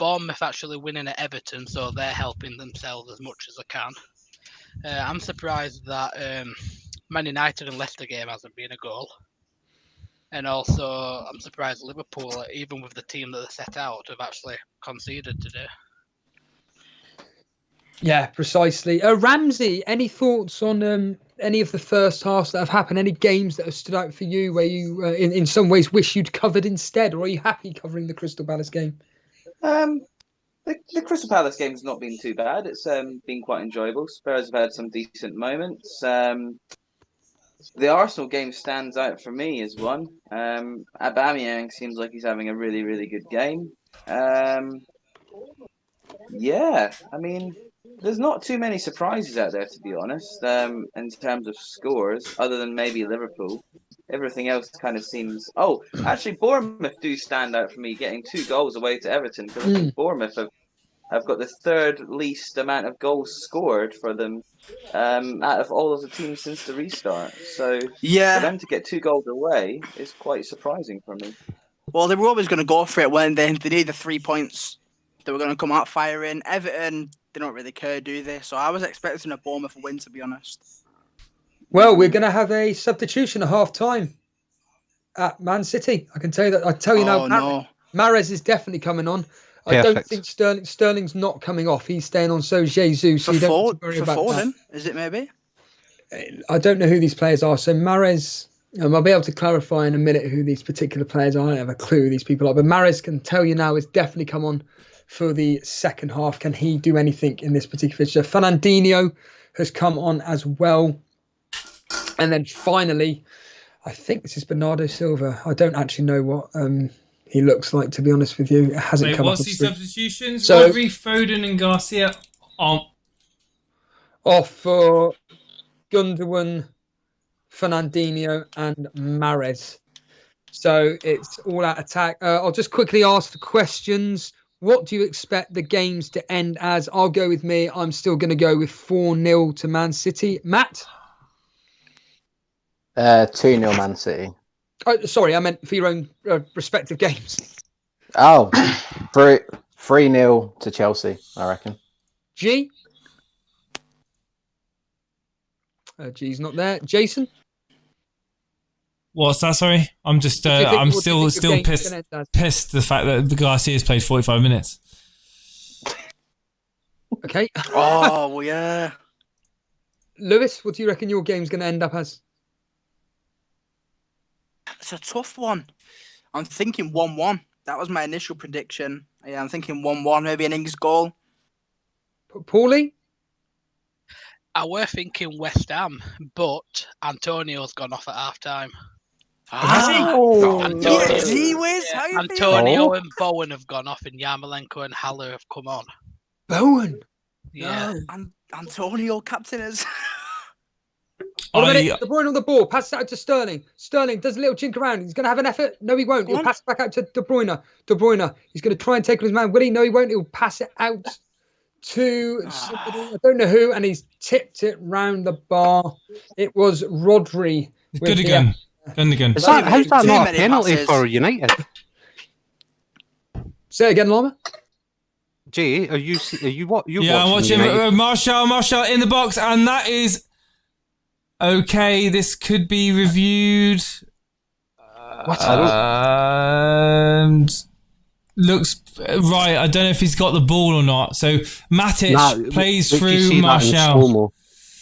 Bournemouth actually winning at Everton, so they're helping themselves as much as they can. I'm surprised that Man United and Leicester game hasn't been a goal. And also, I'm surprised Liverpool, even with the team that they set out, have actually conceded today. Yeah, precisely. Ramsey, any thoughts on any of the first halves that have happened? Any games that have stood out for you where you, in some ways, wish you'd covered instead? Or are you happy covering the Crystal Palace game? The Crystal Palace game has not been too bad. It's been quite enjoyable. Spurs have had some decent moments. The Arsenal game stands out for me as one. Aubameyang seems like he's having a really, really good game. Yeah, I mean, there's not too many surprises out there, to be honest, in terms of scores, other than maybe Liverpool. Everything else kind of seems... Oh, actually, Bournemouth do stand out for me, getting 2 goals away to Everton, because I think Bournemouth have got the third least amount of goals scored for them out of all of the teams since the restart. So for them to get 2 goals away is quite surprising for me. Well, they were always going to go for it when they needed the 3 points. They were going to come out firing. Everton, they don't really care, do they? So I was expecting a Bournemouth win, to be honest. Well, we're going to have a substitution at half-time at Man City. I can tell you that. I tell you now, Mahrez is definitely coming on. I don't think Sterling's not coming off. He's staying on. So Jesus. So you don't have to worry about Foden, is it maybe? I don't know who these players are. So Mahrez, I'll be able to clarify in a minute who these particular players are. I don't have a clue who these people are. But Mahrez can tell you now is definitely come on for the second half. Can he do anything in this particular fixture? Fernandinho has come on as well. And then finally, I think this is Bernardo Silva. I don't actually know what he looks like, to be honest with you. It hasn't come what's up. these substitutions? So, Rodri, Foden and Garcia off for Gundogan, Fernandinho and Mahrez. So it's all out attack. I'll just quickly ask the questions. What do you expect the games to end as? I'll go with me. I'm still going to go with 4-0 to Man City. Matt? 2-0 Man City. Oh, sorry, I meant for your own respective games. Oh, 3-0 to Chelsea, I reckon. G? G's not there. Jason? What's that? Sorry, I'm just. I'm still pissed the fact that the Garcia's played 45 minutes. Okay. Oh well, yeah. Lewis, what do you reckon your game's going to end up as? It's a tough one. I'm thinking 1-1. That was my initial prediction. Yeah, I'm thinking 1-1, maybe an Ings goal. Paulie? I were thinking West Ham, but Antonio's gone off at half-time. Antonio and Bowen have gone off, and Yarmolenko and Haller have come on. Bowen? Yeah. No. Antonio captain is... Hold a minute. De Bruyne on the ball. Pass it out to Sterling. Sterling does a little chink around. He's going to have an effort. No, he won't. He'll pass it back out to De Bruyne. De Bruyne. He's going to try and take on his man. Will he? No, he won't. He'll pass it out to somebody. I don't know who. And he's tipped it round the bar. It was Rodri. Good again. Gundogan. How's that not a penalty for United? Say it again, Lama. Jay, are you what? I'm watching Martial in the box, and that is okay. This could be reviewed. Looks right. I don't know if he's got the ball or not. So Matic plays through Martial.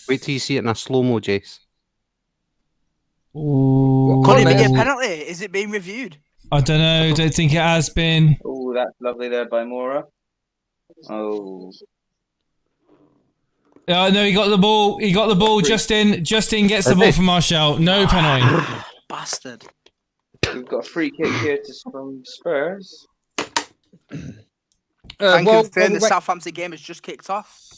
Wait till you see it in a slow-mo, Jace. Could it be a penalty? Is it being reviewed? I don't know. Don't think it has been. Oh, that's lovely there by Mora. Oh. No, he got the ball. He got the ball. Justin gets the ball from Martial. No penalty. Bastard. We've got a free kick here from Spurs. The Southampton game has just kicked off.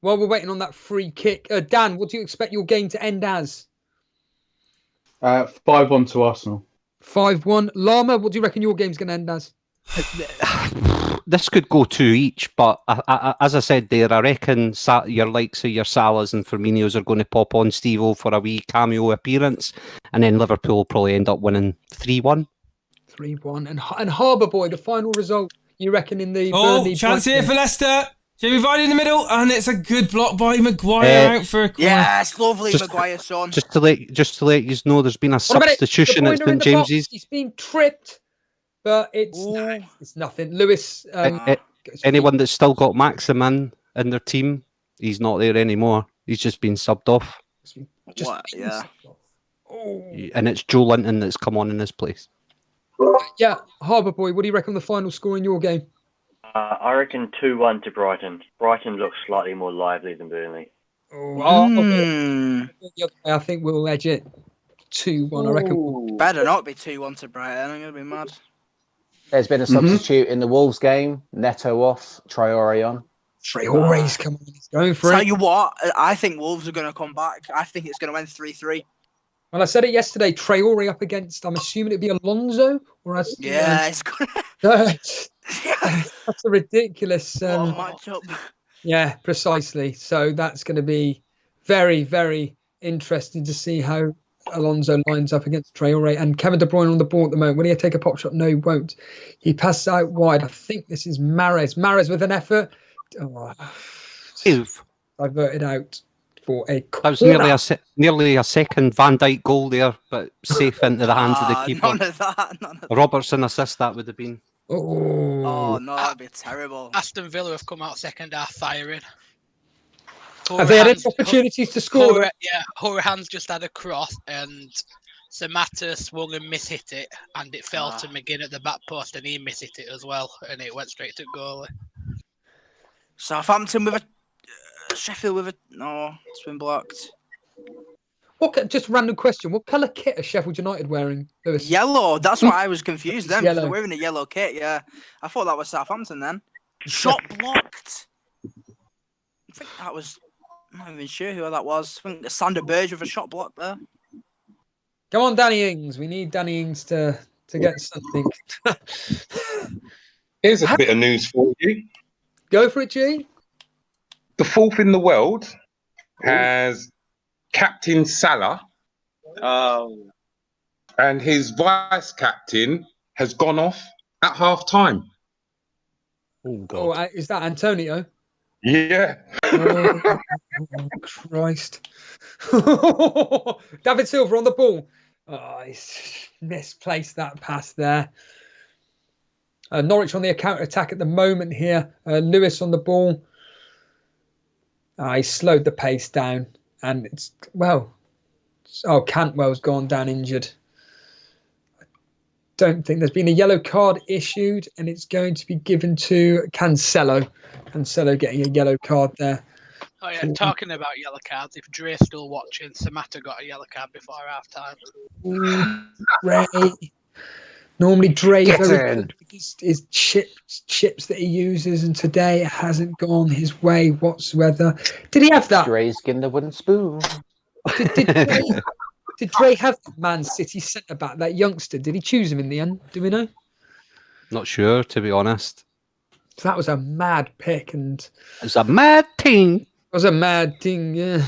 While we're waiting on that free kick, Dan, what do you expect your game to end as? 5-1 to Arsenal. 5-1. Lama, what do you reckon your game's going to end as? This could go 2 each, but as I said there, I reckon your likes of your Salahs and Firmino's are going to pop on Stevo for a wee cameo appearance, and then Liverpool will probably end up winning 3-1. 3-1. And Harbour Boy, the final result. You reckon in the Oh, Burnley chance here Brighton? for Leicester. Jamie Vardy in the middle, and it's a good block by Maguire out for a corner. Yes, lovely Just- Maguire, son. Just to let you know, there's been a What about it? substitution De at Bruyne in St the box. James's. He's been tripped, but it's nothing. Lewis. Anyone that's still got Maximin in their team, he's not there anymore. He's just been subbed off. Yeah. And it's Joe Linton that's come on in his place. Yeah, Harbour Boy, what do you reckon the final score in your game? I reckon 2-1 to Brighton. Brighton looks slightly more lively than Burnley. The other way, I think we'll edge it 2-1. I reckon. Better not be 2-1 to Brighton. I'm going to be mad. There's been a substitute in the Wolves game. Neto off, Traore on. Traore's come on. He's going for Tell it. you what, I think Wolves are going to come back. I think it's going to end 3-3. Well, I said it yesterday. Traore up against, I'm assuming it'd be Alonso. Or as, Yeah, it's going that's a ridiculous matchup. Yeah, precisely. So that's going to be very, very interesting to see how Alonso lines up against Traore. And Kevin De Bruyne on the ball at the moment. Will he take a pop shot? No, he won't. He passes out wide. I think this is Mahrez. Mahrez with an effort. Diverted out for a corner. That was nearly a second Van Dijk goal there, but safe into the hands of the keeper. None of that. Robertson assist that would have been. Oh, no, that'd be terrible. Aston Villa have come out second half firing. Have they had any opportunities to score? Yeah, Horan's just had a cross and Samata swung and mishit it, and it fell to McGinn at the back post, and he mishit it as well, and it went straight to goalie. Southampton with a Sheffield with a it's been blocked. Just random question. What colour kit are Sheffield United wearing, Lewis? Yellow. That's why I was confused then. Yellow. They're wearing a yellow kit, yeah. I thought that was Southampton then. Shot blocked. I think that was... I'm not even sure who that was. I think Sander Burge with a shot block there. Come on, Danny Ings. We need Danny Ings to get something. Here's a bit of news for you. Go for it, G. The fourth in the world has Captain Salah. Oh. And his vice captain has gone off at half time. Oh, God. Oh, is that Antonio? Yeah. Oh, Christ. David Silva on the ball. Oh, he's misplaced that pass there. Norwich on the counter attack at the moment here. Lewis on the ball. He slowed the pace down. And it's, Cantwell's gone down injured. I don't think there's been a yellow card issued, and it's going to be given to Cancelo. Cancelo getting a yellow card there. Oh yeah, talking about yellow cards, if Dre's still watching, Samata got a yellow card before half time. Dre. Normally Dre Get very in. good with his chips that he uses, and today it hasn't gone his way whatsoever. Did he have that? Dre's getting the wooden spoon. Did Dre have that Man City centre back, that youngster? Did he choose him in the end? Do we know? Not sure, to be honest. That was a mad pick, and it's a mad thing. It was a mad thing, yeah.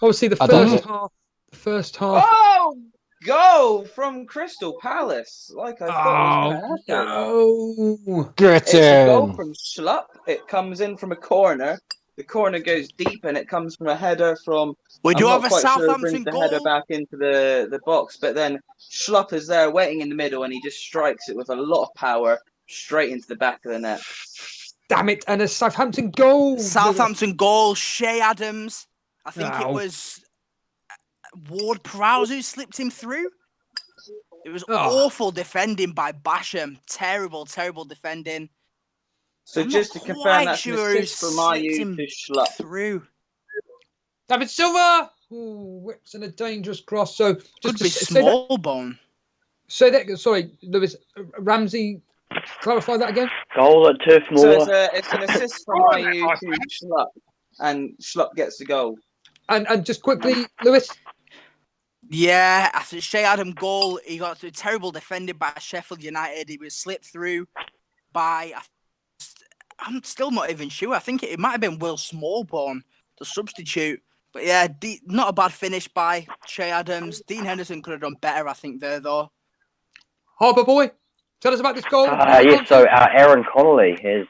Obviously, the first half. Oh, goal from Crystal Palace! Like I thought. It was gonna happen. No, It's a goal from Schlupp. It comes in from a corner. The corner goes deep, and it comes from a header from. We do I'm have not a quite sure who Southampton brings the goal. header back into the box, but then Schlupp is there waiting in the middle, and he just strikes it with a lot of power straight into the back of the net. Damn it! And a Southampton goal. Southampton goal. Shea Adams. I think it was Ward Prowse who slipped him through. It was awful defending by Basham. Terrible, terrible defending. So I'm just to not confirm, quite that's sure an who assist from slipped Ayew him to Schlupp. through. David Silva. Ooh, whips and a dangerous cross. So just Could to be say small bone. Say that. Sorry, Lewis. Ramsey. Clarify that again. Goal at Turf Moor. So it's an assist from Ayew to Schlupp, and Schlupp gets the goal. And just quickly, Lewis. Yeah, after Shea Adam goal, he got terrible defended by Sheffield United. He was slipped through by. I'm still not even sure. I think it might have been Will Smallbone, the substitute. But yeah, not a bad finish by Shea Adams. Dean Henderson could have done better, I think, there though. Harbour Boy. Tell us about this goal. So Aaron Connolly has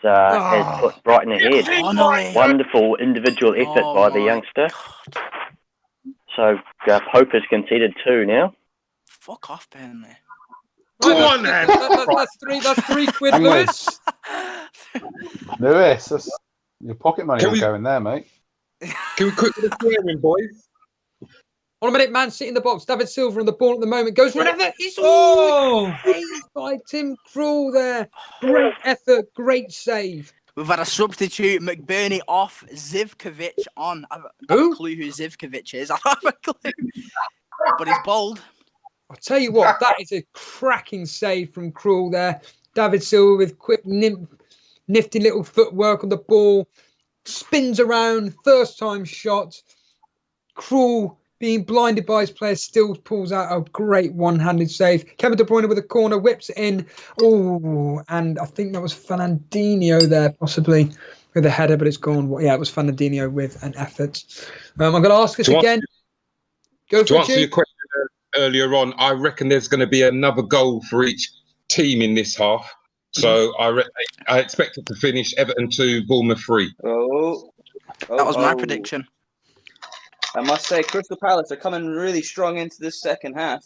put Brighton ahead. Connolly. Wonderful individual effort by the youngster. So Pope has conceded 2 now. Fuck off, Burnley. Go on, then. That's three quid, Lewis. Lewis, your pocket money will go in there, mate. Can we quickly the clearing, boys? 1 minute, Man City in the box. David Silva on the ball at the moment. Goes for an effort. He's saved by Tim Krul there. Great effort. Great save. We've had a substitute, McBurney off, Zivkovic on. I've got a clue who Zivkovic is. I don't have a clue. But he's bold. I'll tell you what, that is a cracking save from Krul there. David Silva with quick, nifty little footwork on the ball. Spins around. First time shot. Krul, being blinded by his player, still pulls out a great one-handed save. Kevin De Bruyne with a corner, whips it in. Oh, and I think that was Fernandinho there, possibly, with a header, but it's gone. Yeah, it was Fernandinho with an effort. I'm going to ask this again. Go for to it, answer your question earlier on, I reckon there's going to be another goal for each team in this half. So I expect it to finish Everton 2, Bournemouth 3. That was my prediction. I must say, Crystal Palace are coming really strong into this second half.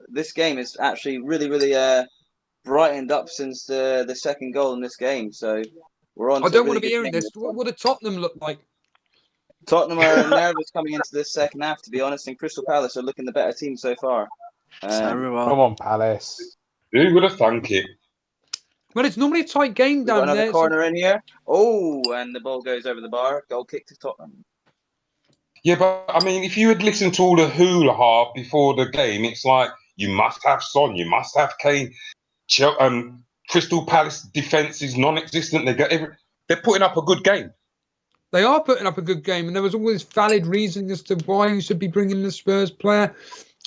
This game is actually really brightened up since the second goal in this game. So we're on. I don't want to be hearing this. What did Tottenham look like? Tottenham are nervous coming into this second half, to be honest, and Crystal Palace are looking the better team so far. Come on, Palace. Who would have thunk it? Well, it's normally a tight game down another there. Corner in here. Oh, and the ball goes over the bar. Goal kick to Tottenham. Yeah, but I mean, if you had listened to all the hula before the game, it's like you must have Son, you must have Kane. Crystal Palace defense is non-existent. They're putting up a good game. They are putting up a good game, and there was always valid reason as to why you should be bringing the Spurs player.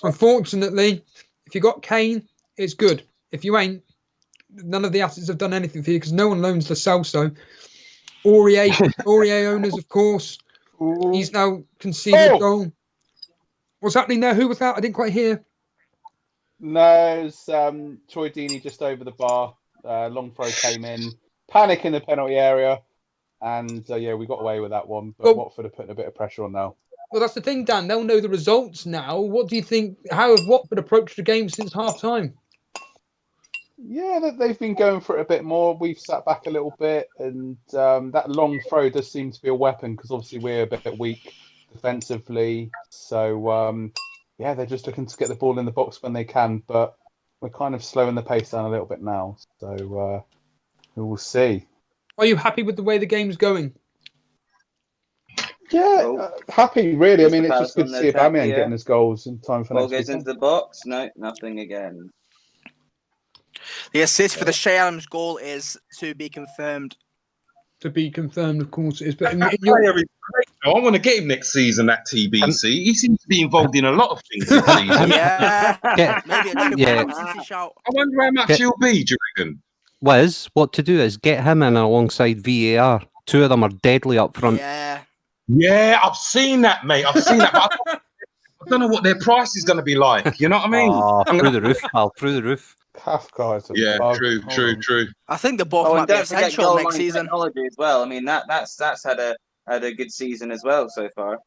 Unfortunately, if you got Kane, it's good. If you ain't, none of the assets have done anything for you because no one loans the Celso. Aurier owners, of course. He's now conceded a goal. What's happening there? Who was that? I didn't quite hear. No, it's Troy Deeney just over the bar. Long throw came in. Panic in the penalty area. And, we got away with that one. But Watford are putting a bit of pressure on now. Well, that's the thing, Dan. They'll know the results now. What do you think? How have Watford approached the game since half-time? Yeah, they've been going for it a bit more. We've sat back a little bit. And that long throw does seem to be a weapon because obviously we're a bit weak defensively. So, they're just looking to get the ball in the box when they can. But we're kind of slowing the pace down a little bit now. So, we will see. Are you happy with the way the game's going? Yeah, happy, really. I mean, it's just good to see Aubameyang getting his goals in time for ball next goes weekend. into the box. No, nothing again. The assist for the Shea Adams goal is to be confirmed. To be confirmed, of course it is. But I want to get him next season at TBC. He seems to be involved in a lot of things this season. Maybe a triple shout. I wonder how much he'll be, do you reckon? Wiz, what to do is get him in alongside VAR. Two of them are deadly up front. Yeah, I've seen that, mate. I've seen that. But I don't know what their price is going to be like. You know what I mean? Through the roof, pal. Through the roof. Kafka. True. I think the both might be essential next season. Technology as well. I mean, that's had a good season as well so far.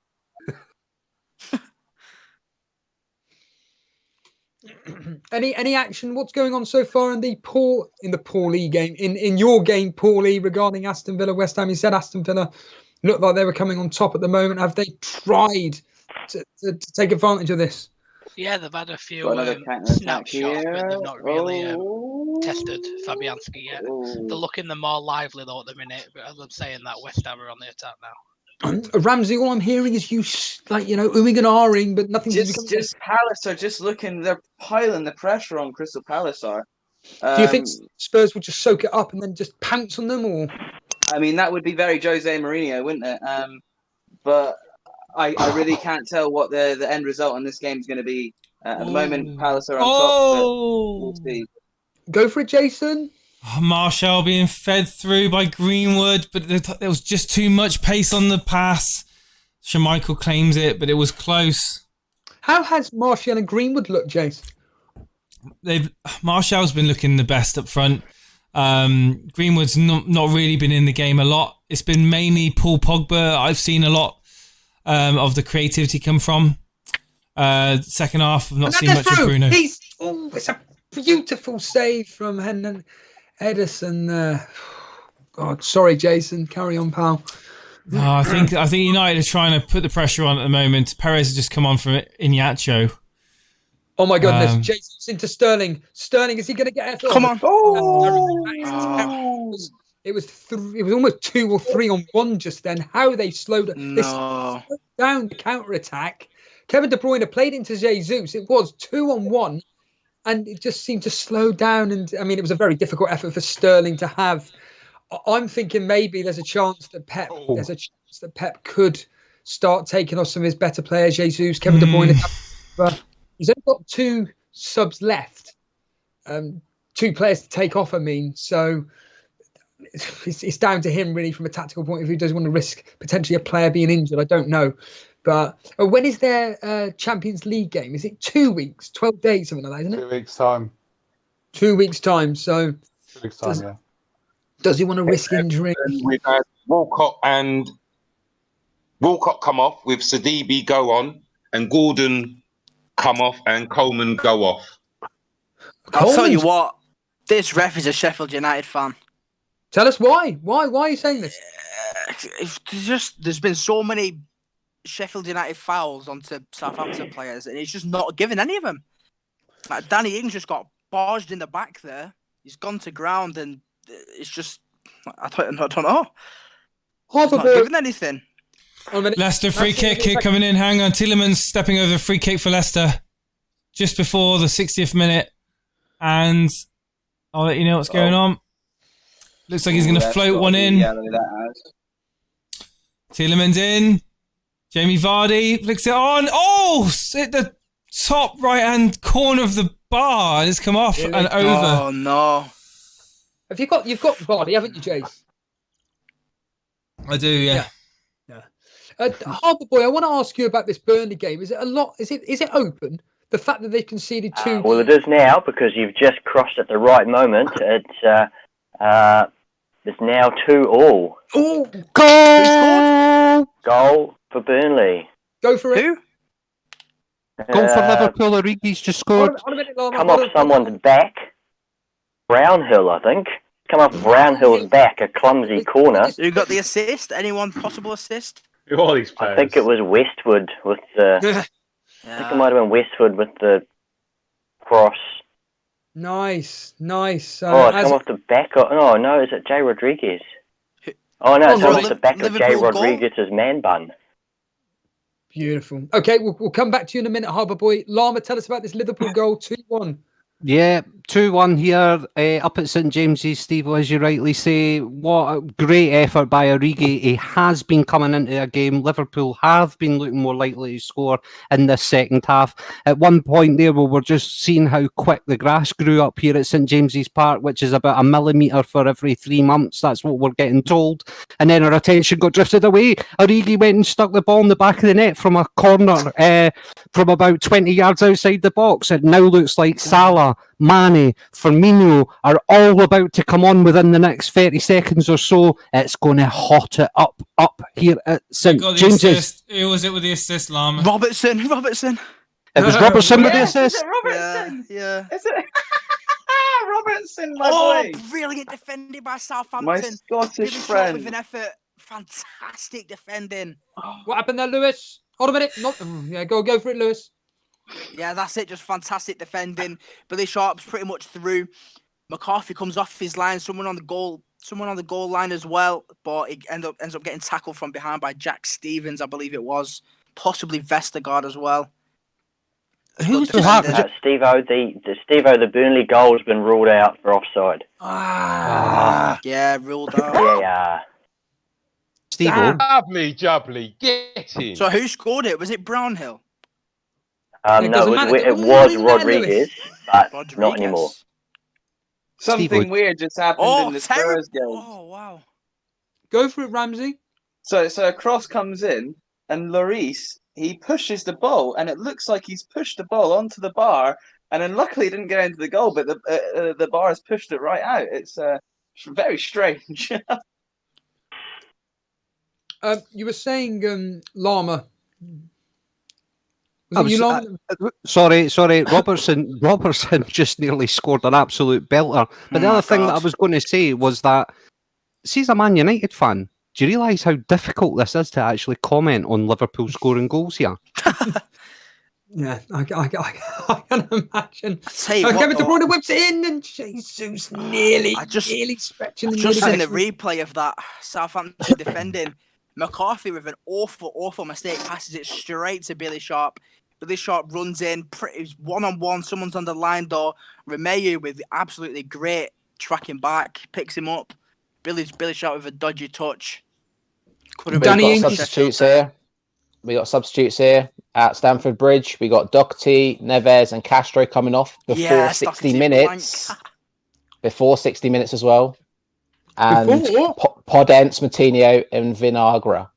Any action? What's going on so far in the Paulie game? In your game, Paulie, regarding Aston Villa, West Ham? You said Aston Villa looked like they were coming on top at the moment. Have they tried to take advantage of this? Yeah, they've had a few snapshots, but they've not really tested Fabianski yet. They're looking the more lively though at the minute. But as I'm saying, that West Ham are on the attack now. Ramsey, all I'm hearing is you oohing and ahhing, but nothing. Just Palace are just looking. They're piling the pressure on Crystal Palace. Do you think Spurs will just soak it up and then just pounce on them, or? I mean, that would be very Jose Mourinho, wouldn't it? But I really can't tell what the end result on this game is going to be. At the moment, Palace are on top. But we'll see. Go for it, Jason. Martial being fed through by Greenwood, but there was just too much pace on the pass. Schmeichel claims it, but it was close. How has Martial and Greenwood looked, Jason? Martial's been looking the best up front. Greenwood's not really been in the game a lot. It's been mainly Paul Pogba. I've seen a lot of the creativity come from. Second half, I've not seen much of Bruno. It's a beautiful save from Ederson. God, sorry, Jason. Carry on, pal. I think United are trying to put the pressure on at the moment. Perez has just come on from Iñárritu. Oh my goodness, Jesus into Sterling. Sterling, is he going to get it? Come on. It was almost 2 or 3 on 1 just then. How they slowed down the counter attack. Kevin De Bruyne played into Jesus. It was 2 on 1, and it just seemed to slow down. And I mean, it was a very difficult effort for Sterling to have. I'm thinking maybe there's a chance that Pep could start taking off some of his better players. Jesus, Kevin De Bruyne. He's only got 2 subs left, 2 players to take off. I mean, so it's down to him really from a tactical point of view. Does he want to risk potentially a player being injured? I don't know. But when is their Champions League game? Is it 2 weeks, 12 days, something like that, isn't it? 2 weeks time. 2 weeks time. So 2 weeks time, yeah. Does he want to risk injury? We've had Walcott come off with Sidibe go on, and Gordon come off and Coleman go off. I'll tell you what, this ref is a Sheffield United fan. Tell us why. Why are you saying this? There's been so many Sheffield United fouls onto Southampton players, and he's just not giving any of them. Like Danny Ings just got barged in the back there. He's gone to ground, and it's just I don't know. He's not giving anything. Leicester free kick coming in. Hang on, Tielemans stepping over the free kick for Leicester just before the 60th minute, and I'll let you know what's going on. Looks like he's going to float one in. Tielemans in. Jamie Vardy flicks it on. Oh, hit the top right-hand corner of the bar, and it's come off and over. Oh no! You've got Vardy, haven't you, Jace? I do, yeah. Harbour Boy, I want to ask you about this Burnley game. Is it a lot? Is it open? The fact that they've conceded 2. Well, it is now because you've just crossed at the right moment. It's now 2-2. Oh, Goal for Burnley. Go for it. Who? Goal for Liverpool. Origi's just scored. Come off someone's back. Brownhill, I think. Come off Brownhill's back, a clumsy corner. Who got the assist? Anyone possible assist? Who are these players? I think it was Westwood with the. I think it might have been Westwood with the cross. Nice. It's come off the back. Oh no, is it Jay Rodriguez? Oh no, it's come off the back of Jay Rodriguez's man bun. Beautiful. Okay, we'll come back to you in a minute, Harbour Boy. Llama, tell us about this Liverpool goal, 2-1. Yeah, 2-1 here up at St James's, Stevo, as you rightly say. What a great effort by Origi. He has been coming into a game. Liverpool have been looking more likely to score in the second half. At one point there, we were just seeing how quick the grass grew up here at St James's Park, which is about a millimetre for every 3 months. That's what we're getting told. And then our attention got drifted away. Origi went and stuck the ball in the back of the net from a corner from about 20 yards outside the box. It now looks like Salah, Mane, Firmino are all about to come on within the next 30 seconds or so. It's going to hot it up here at St James's. Who was it with the assist, Llama? Robertson. It was Robertson with the assist. Is it Robertson? Yeah. Is it? Robertson, my boy. Brilliant defending by Southampton. My Scottish friend. With an effort. Fantastic defending. What happened there, Lewis? Hold a minute. Go for it, Lewis. Yeah, that's it. Just fantastic defending. Billy Sharp's pretty much through. McCarthy comes off his line. Someone on the goal line as well. But he ends up getting tackled from behind by Jack Stevens, I believe it was. Possibly Vestergaard as well. Who's the heart? Stevo, the Burnley goal has been ruled out for offside. Yeah, ruled out. Yeah. Stevo. Lovely jubbly, get in. So who scored it? Was it Brownhill? No, it was Rodriguez, but not anymore. Something weird just happened in the Spurs game. Oh, wow. Go for it, Ramsey. So a cross comes in, and Lloris, he pushes the ball, and it looks like he's pushed the ball onto the bar, and then luckily it didn't go into the goal, but the bar has pushed it right out. It's very strange. You were saying Llama. Sorry. Robertson just nearly scored an absolute belter. But the other thing that I was going to say was that, see, as a Man United fan, do you realise how difficult this is to actually comment on Liverpool scoring goals here? Yeah, I can imagine. Kevin De Bruyne whips it in, and Jesus nearly stretching. Just in the replay of that Southampton defending, McCarthy with an awful mistake passes it straight to Billy Sharp. Billy Sharp runs in, pretty one-on-one, someone's on the line door. Romeu with absolutely great tracking back, picks him up. Billy Sharp with a dodgy touch. We've got substitutes here at Stamford Bridge. We got Doherty, Neves, and Castro coming off before 60 minutes. Before 60 minutes as well. And Podence, Moutinho, and Vinagre.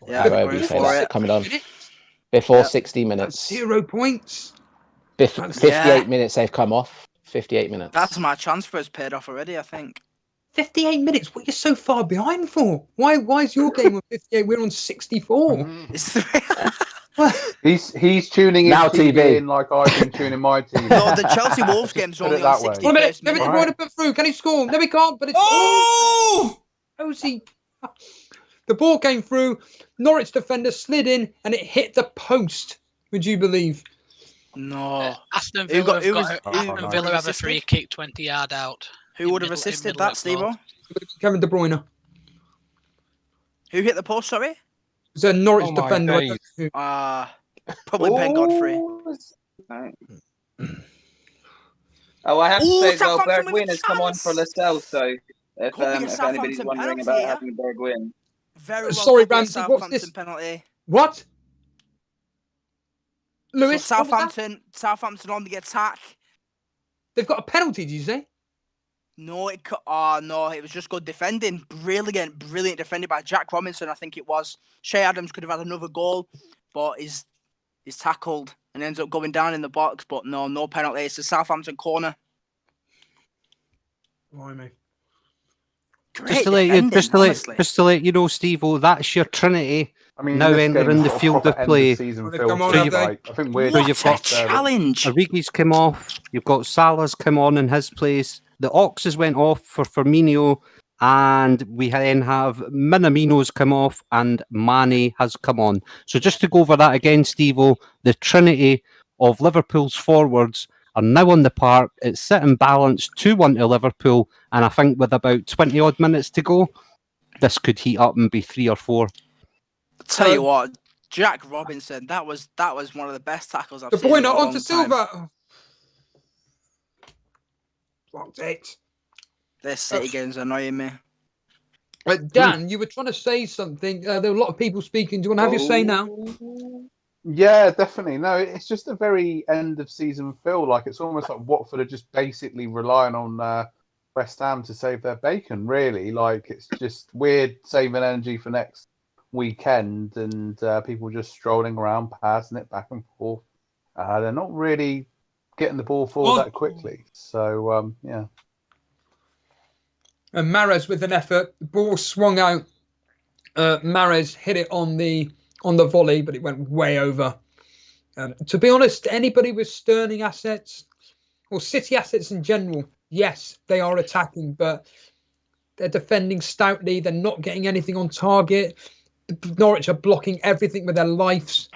However you say that, coming on before 60 minutes. 0 points. 58 minutes they've come off. 58 minutes. That's my transfers paid off already, I think. 58 minutes? What are you so far behind for? Why is your game on 58? We're on 64. He's tuning in now TV in like I've been tuning my TV. No, the Chelsea Wolves game's only on 60. 1 minute. Kevin De Bruyne put through. Can he score? No, he can't. But it's the ball came through. Norwich defender slid in, and it hit the post. Would you believe? No. Aston Villa have a free kick 20 yard out. Who would have assisted that, Stevo? Kevin De Bruyne. Who hit the post, sorry? It's a Norwich defender. Probably Ben Godfrey. Oh, I have to say as well, Bergwijn has come on for Lascelles, so if anybody's wondering about having Bergwijn. Very well. Sorry, Ramsey, what's this? Penalty. What? Lewis? So Southampton on the attack. They've got a penalty, did you say? No, it was just good defending. Brilliant defended by Jack Robinson, I think it was. Shea Adams could have had another goal, but he's tackled and ends up going down in the box. But no penalty. It's a Southampton corner. Blimey. Just to let you know, Stevo, that's your Trinity. I mean, now entering the field of play. I think we're you've got challenge. Origi's come off. You've got Salah's come on in his place. The Oxes went off for Firmino, and we then have Minamino's come off, and Mane has come on. So just to go over that again, Stevo, the Trinity of Liverpool's forwards are now on the park. It's sitting balanced 2-1 to Liverpool, and I think with about 20 odd minutes to go, this could heat up and be 3 or 4. Tell you what, Jack Robinson, that was one of the best tackles I've seen. The point on to Silva. Blocked it. This City game's annoying me. Dan, you were trying to say something. There were a lot of people speaking. Do you want to have your say now? Yeah, definitely. No, it's just a very end of season feel. Like it's almost like Watford are just basically relying on West Ham to save their bacon. Really, like it's just weird saving energy for next weekend, and people just strolling around, passing it back and forth. They're not really getting the ball forward that quickly. So yeah. And Mahrez with an effort. The ball swung out. Mahrez hit it on the volley, but it went way over. To be honest, anybody with Sterling assets or City assets in general, yes, they are attacking, but they're defending stoutly. They're not getting anything on target. Norwich are blocking everything with their lives.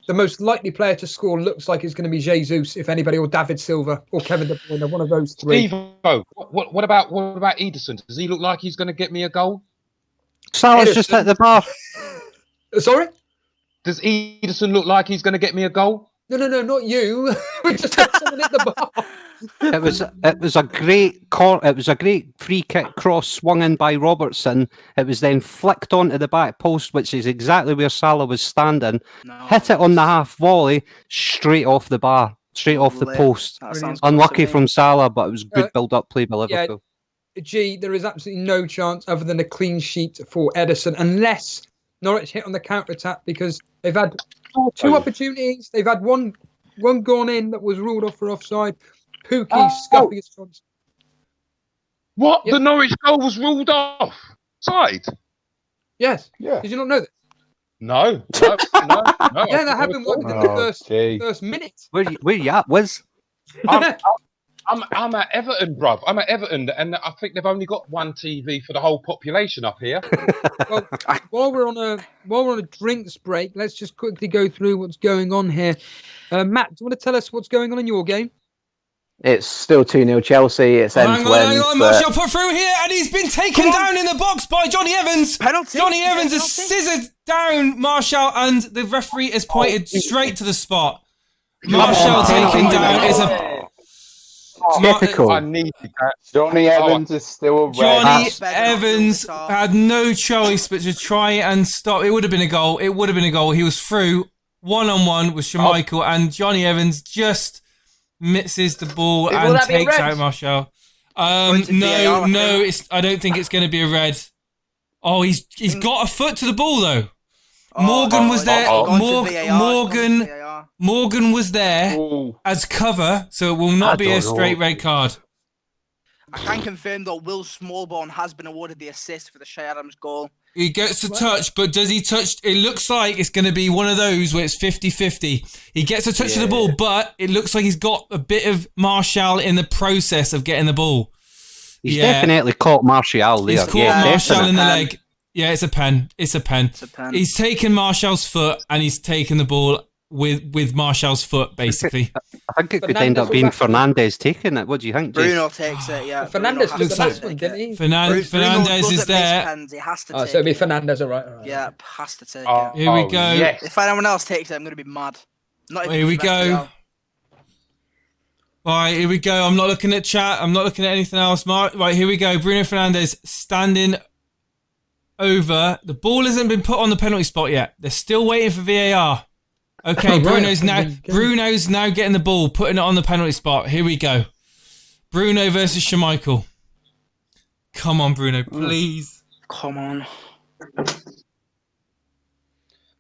The most likely player to score looks like it's going to be Jesus, if anybody, or David Silva, or Kevin De Bruyne, one of those three. Stevo, what about Ederson? Does he look like he's going to get me a goal? Salah's just hit the bar. Sorry? Does Ederson look like he's going to get me a goal? No, not you. We just had someone hit the bar. It was a great free kick cross swung in by Robertson. It was then flicked onto the back post, which is exactly where Salah was standing. Hit it on the half volley, straight off the bar, straight off the post. Unlucky from Salah, but it was good build-up play by Liverpool. Yeah, there is absolutely no chance other than a clean sheet for Ederson, unless Norwich hit on the counter-attack, because they've had 2 opportunities. They've had one one gone in that was ruled off for offside. Pookie scuffing his front. What? Yep. The Norwich goal was ruled off? Side? Yes. Yeah. Did you not know that? No. Yeah, that happened within the first minute. Where you at, Wiz? I'm at Everton, bruv. I'm at Everton, and I think they've only got one TV for the whole population up here. Well, while we're on a drinks break, let's just quickly go through what's going on here. Matt, do you want to tell us what's going on in your game? It's still 2-0 Chelsea. It's end to end. Hang on, Martial put through here, and he's been taken down in the box by Johnny Evans. Penalty. Johnny Evans has scissored down Martial, and the referee has pointed straight to the spot. Martial taken down is a... Typical. I needed that. Johnny Evans is still red. Johnny Evans had no choice but to try and stop. It would have been a goal. It would have been a goal. He was through one-on-one with Schmeichel, and Johnny Evans just misses the ball and takes out Martial. No, I don't think it's going to be a red. Oh, he's got a foot to the ball though. Morgan was there. Morgan was there as cover, so it will not be a straight red card. I can confirm that Will Smallbone has been awarded the assist for the Shay Adams goal. He gets a touch, but does he touch? It looks like it's going to be one of those where it's 50-50. He gets a touch of the ball, but it looks like he's got a bit of Martial in the process of getting the ball. He's definitely caught Martial there. He's caught Martial in the leg. Yeah, it's a pen. It's a pen. He's taken Martial's foot and he's taken the ball with Martial's foot, basically. I think it could end up being Fernandez taking it. What do you think, Jay? Bruno takes it, yeah. Fernandez Bruno was the last one, didn't he? Fernandez is there. He has to So take it'll be it. Fernandez, all right. Yeah, has to take it. Here we go. Yes. If anyone else takes it, I'm going to be mad. Not even Here we for FPL. go. Right, here we go. I'm not looking at chat. I'm not looking at anything else. Right, here we go. Bruno Fernandes standing over. The ball hasn't been put on the penalty spot yet. They're still waiting for VAR. Okay, Bruno's now getting the ball, putting it on the penalty spot. Here we go. Bruno versus Schmeichel. Come on, Bruno, please. Come on.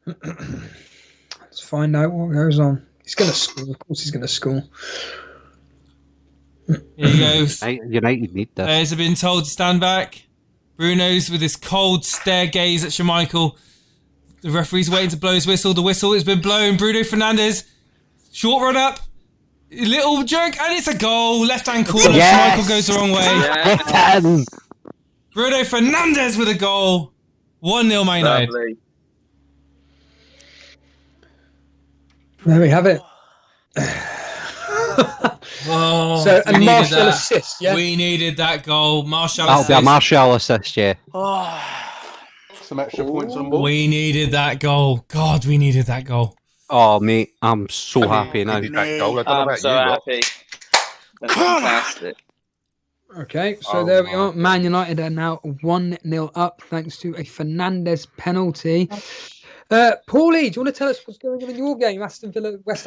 Let's find out what goes on. He's going to score. Of course he's going to score. Here he goes. United need this. Players have been told to stand back. Bruno's with his cold stare gaze at Schmeichel. The referee's waiting to blow his whistle. The whistle has been blown. Bruno Fernandes. Short run up. Little jerk. And it's a goal. Left-hand corner. Yes. Schmeichel goes the wrong way. Yes. Bruno Fernandes with a goal. 1-0 Man United. Lovely. There we have it. Oh, So, we and needed Martial that. assist, yeah? We needed that goal. Martial That'll be a assist. Martial assist, yeah. Some extra points on board. We needed that goal. God, we needed that goal. Oh, mate, I'm so happy now. That goal. I don't know I'm about so you lot. happy. That's fantastic. Okay, so there we are. Man United are now 1-0 up thanks to a Fernandes penalty. Paulie, do you want to tell us what's going on in your game? West Ham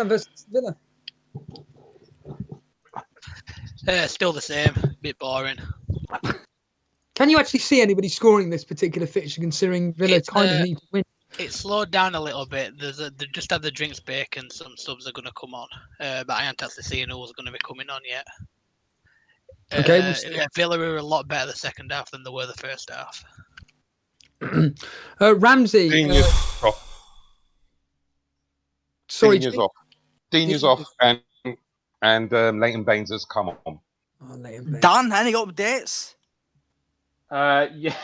versus Villa. Still the same. Bit boring. Can you actually see anybody scoring this particular fixture, considering Villa kind of need to win? It slowed down a little bit. They just had the drinks break and some subs are going to come on. But I haven't actually seen who's going to be coming on yet. Okay, we'll see. Villa were a lot better the second half than they were the first half. Ramsey. Dini's off. Sorry, Dini's off. Dini's off, and Leighton Baines has come on. Oh, Leighton Baines. Dan, any updates? Yeah.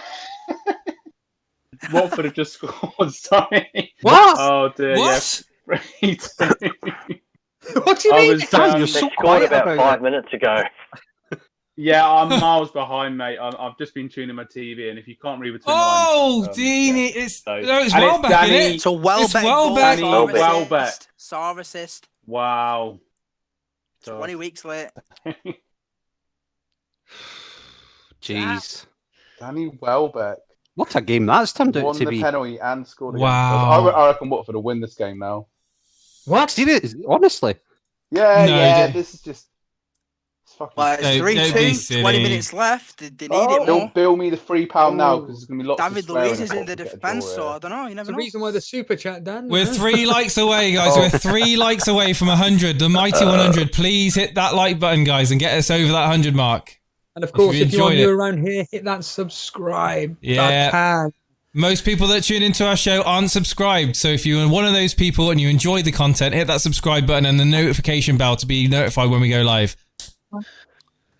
Watford have just scored. Sorry. What? Oh dear. What? Yeah. What do you mean? Dan, you're They so scored quiet about about 5 it. minutes ago. Yeah, I'm miles behind, mate. I've just been tuning my TV, and if you can't read between Oh, lines, Dini. yeah. It's So- it's and Welbeck, Danny- isn't it? So Welbeck, It's Welbeck. goal, Danny Saar Welbeck. assist, Saar assist. Wow. 20 weeks late. Jeez. Danny Welbeck What a game that's turned out won to the be. penalty and scored again. Wow. I reckon Watford will win this game now. What? Serious? Honestly. Yeah, No, yeah. they- This is just Well, it's 3-2, 20 minutes left. They need it more. Bill me the £3 now because there's going to be lots David of swearing. Luiz is in the defence, so I don't know. You never know. The reason why the super chat, Dan. We're 3 likes away, guys. We're 3 likes away from 100. The mighty 100. Please hit that like button, guys, and get us over that 100 mark. And of course, if you're new around here, hit that subscribe button. Most people that tune into our show aren't subscribed, so if you're one of those people and you enjoy the content, hit that subscribe button and the notification bell to be notified when we go live.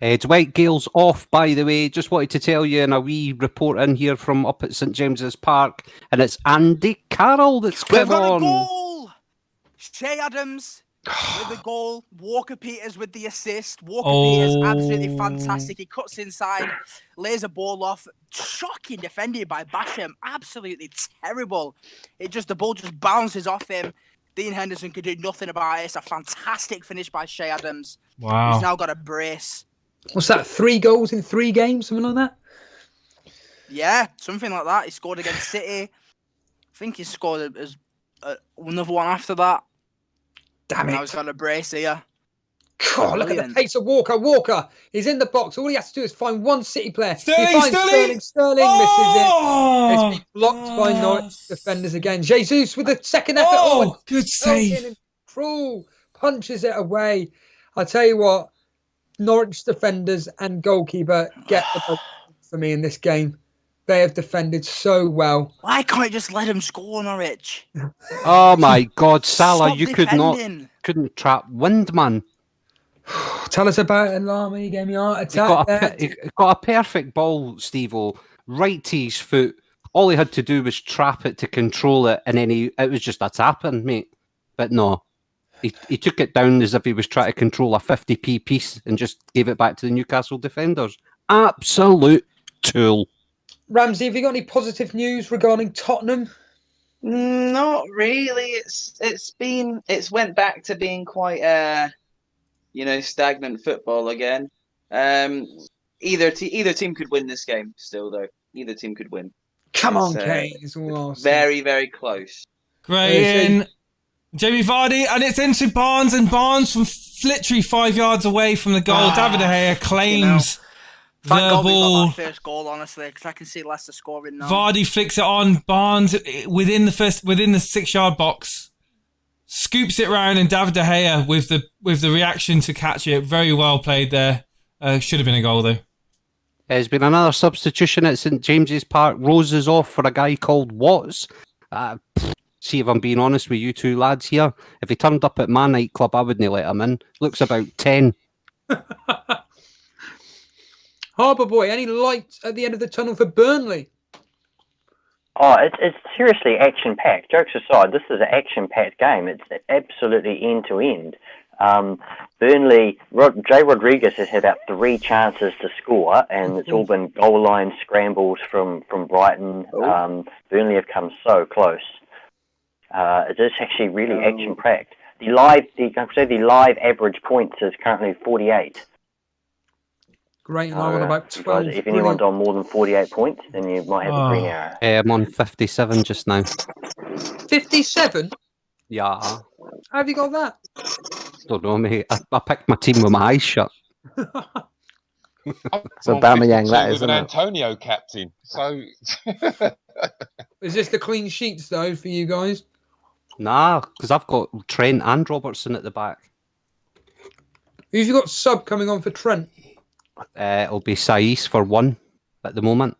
Dwight Gale's off, by the way. Just wanted to tell you in a wee report in here from up at St James's Park, and it's Andy Carroll that's come We've got on. a goal! Shay Adams with the goal. Walker Peters with the assist. Walker Peters, absolutely fantastic. He cuts inside, lays a ball off. Shocking defending by Basham. Absolutely terrible. The ball just bounces off him. Dean Henderson could do nothing about it. It's a fantastic finish by Shay Adams. Wow. He's now got a brace. What's that? 3 goals in 3 games? Something like that? Yeah, something like that. He scored against City. I think he scored another one after that. Damn it. Now he's got a brace here. God, look at the pace of Walker. Walker is in the box. All he has to do is find one City player. Sterling, he finds Sterling. Sterling misses it. It's been blocked by Norwich defenders again. Jesus with the second effort. Good save. Cruel punches it away. I tell you what, Norwich defenders and goalkeeper get the ball for me in this game. They have defended so well. Why can't you just let him score, Norwich? Oh my God, Salah, Stop you couldn't trap wind, man. Tell us about it, Lama. You gave me a heart attack. He got a perfect ball, Stevo, right to his foot. All he had to do was trap it to control it, and then it was just a tap-in, mate. But no, he took it down as if he was trying to control a 50p piece and just gave it back to the Newcastle defenders. Absolute tool. Ramsey, have you got any positive news regarding Tottenham? Not really. It's went back to being quite stagnant football again. Either team could win this game still, though. Either team could win. Come on, Kane. It's all awesome. Very, very close. Great in. Jamie Vardy, and it's into Barnes, and Barnes from literally 5 yards away from the goal. David De Gea claims the God we ball. got that first goal, honestly, because I can see Leicester scoring now. Vardy flicks it on. Barnes within the 6-yard box scoops it round, and David De Gea with the reaction to catch it. Very well played there. Should have been a goal though. There's been another substitution at St James's Park. Rose is off for a guy called Watts. See if I'm being honest with you two lads here. If he turned up at my nightclub, I wouldn't let him in. Looks about 10. Harbour Boy, any light at the end of the tunnel for Burnley? Oh, it's seriously action-packed. Jokes aside, this is an action-packed game. It's absolutely end-to-end. Burnley, Jay Rodriguez has had about 3 chances to score, and it's all been goal line scrambles from Brighton. Burnley have come so close. It is actually really action-packed. The live average points is currently 48. Great, and I'm on about 12. If anyone's on more than 48 points, then you might have a green arrow. I'm on 57 just now. 57? Yeah. How have you got that? Don't know, mate. I picked my team with my eyes shut. So Aubameyang, that with isn't an it? Antonio captain. So Is this the clean sheets, though, for you guys? Nah, because I've got Trent and Robertson at the back. Who've you got sub coming on for Trent? It'll be Saiss for 1 at the moment.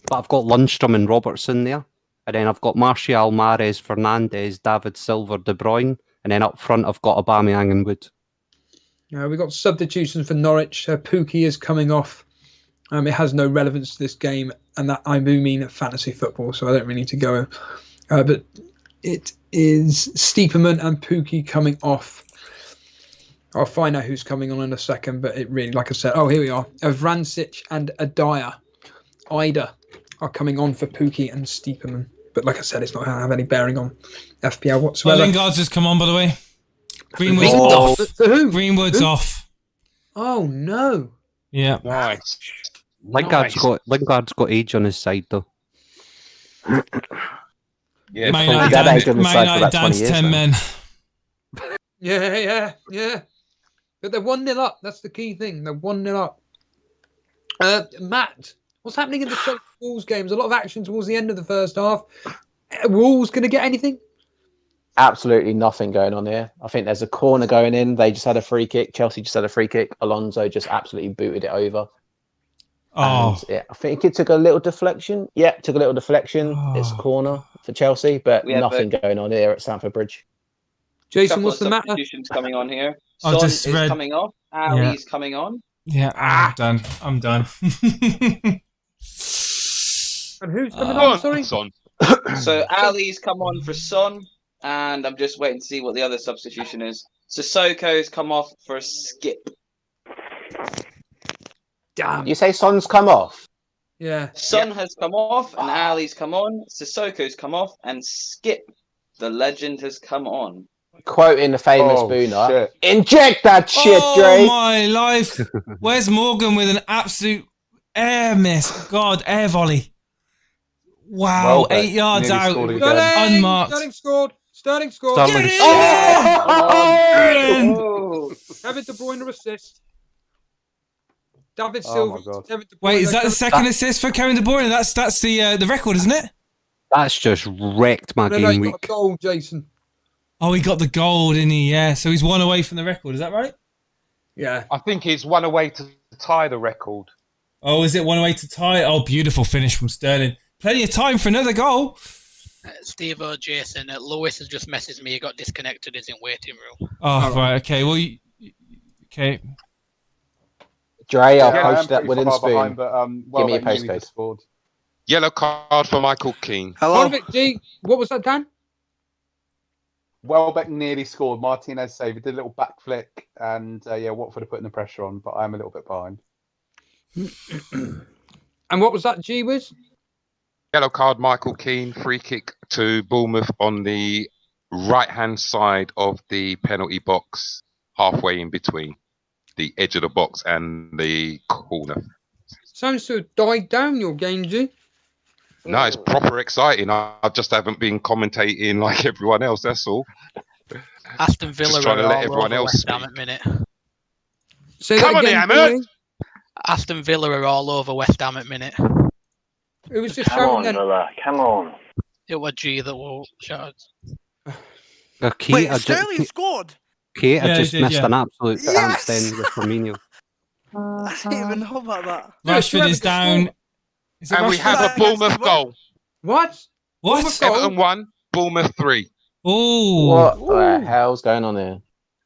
But I've got Lundstrom and Robertson there. And then I've got Martial, Mahrez, Fernandes, David Silva, De Bruyne. And then up front, I've got Aubameyang and Wood. We've got substitutions for Norwich. Pookie is coming off. It has no relevance to this game. And that I do mean fantasy football, so I don't really need to go. But it is Steeperman and Pookie coming off. I'll find out who's coming on in a second, but it really, like I said, here we are. Vrancic and Ida are coming on for Pookie and Steeperman. But like I said, it's not going to have any bearing on FPL whatsoever. Lingard's just come on, by the way. Greenwood's off. For who? Greenwood's off. Oh, no. Yeah. Nice. Lingard's got age on his side, though. Yeah, Man United down to 10 men. Yeah. But they're 1-0 up. That's the key thing. They're 1-0 up. Matt, what's happening in the Chelsea Wolves games? A lot of action towards the end of the first half. Wolves going to get anything? Absolutely nothing going on here. I think there's a corner going in. They just had a free kick. Chelsea just had a free kick. Alonso just absolutely booted it over. Oh, And, yeah, I think it took a little deflection. Yeah, took a little deflection. It's a corner for Chelsea, but nothing going on here at Stamford Bridge. Jason, what's the matter? Substitutions coming on here. I Son just is read- coming off. Ali's coming on. yeah, I'm done. I'm done. And who's coming on? Sorry. Son. So Ali's come on for Son, and I'm just waiting to see what the other substitution is. Sissoko's come off for Skip. Damn. You say Son's come off? Yeah. Son has come off, and Ali's come on. Sissoko's come off, and Skip, the legend, has come on. Quoting the famous Booner, shit. inject that shit, Oh Dre. my life! Where's Morgan with an absolute air miss? God, air volley. Wow, Well, 8 yards nearly out, scored again. unmarked. Sterling scored. Sterling. Get in! Oh. Kevin De Bruyne assist. David Oh Silva. my God. Kevin De Bruyne. Wait, is that the second assist for Kevin De Bruyne? That's the record, isn't it? That's just wrecked my No, game you week. got a goal, Jason. Oh, he got the goal, didn't he? Yeah, so he's 1 away from the record. Is that right? Yeah. I think it's 1 away to tie the record. Oh, is it 1 away to tie? Oh, beautiful finish from Sterling. Plenty of time for another goal. Stevo, Jason, Lewis has just messaged me. He got disconnected. He's in waiting room. Oh, right. Okay. Well, okay. Dre, I'll Yeah, I post am that pretty wooden far spoon. behind, but, Give me a Welbeck nearly postcode. just scored. Yellow card for Michael Keane. Hello. G, what was that, Dan? Welbeck nearly scored. Martinez saved. He did a little back flick, and Watford are putting the pressure on, but I'm a little bit behind. And what was that, G Wiz? Yellow card, Michael Keane. Free kick to Bournemouth on the right-hand side of the penalty box, halfway in between the edge of the box and the corner. Sounds to have died down your game, G. No, it's proper exciting. I just haven't been commentating like everyone else, that's all. Aston Villa Just trying to are let all everyone over else West Ham speak. at minute. Say Come that on, again, Hammers! boy. Aston Villa are all over West Ham at minute. It was just Come shouting on, then. Villa. Come on. It was G that will shout. Wait, Sterling scored. Kate, I Yeah, he just did, missed yeah. an absolute Yes! handstand with Firmino. I didn't even know about that. Rashford is down. Is it And we Rashford? have a Bournemouth goal. What? What? Everton 1, Bournemouth 3. Oh, What the hell's going on here?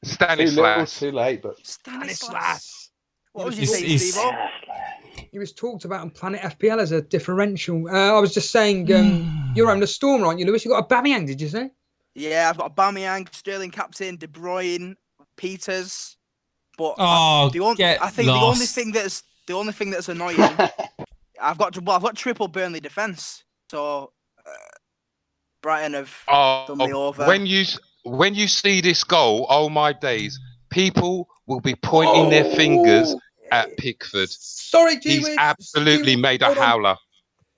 Too little, Stanislas. too late, but Stanislas. What was you He's- saying, he's- Steve? He was talked about on Planet FPL as a differential. I was just saying, you're having a storm, aren't you, Lewis? You got a Bamiyang, did you say? Yeah, I've got Aubameyang, Sterling captain, De Bruyne, Peters. But Oh, I think lost. the only thing that's annoying. I've got triple Burnley defense, so Brighton have done me over. When you see this goal, oh my days, people will be pointing their fingers at Pickford. Sorry, G. He's absolutely made a howler.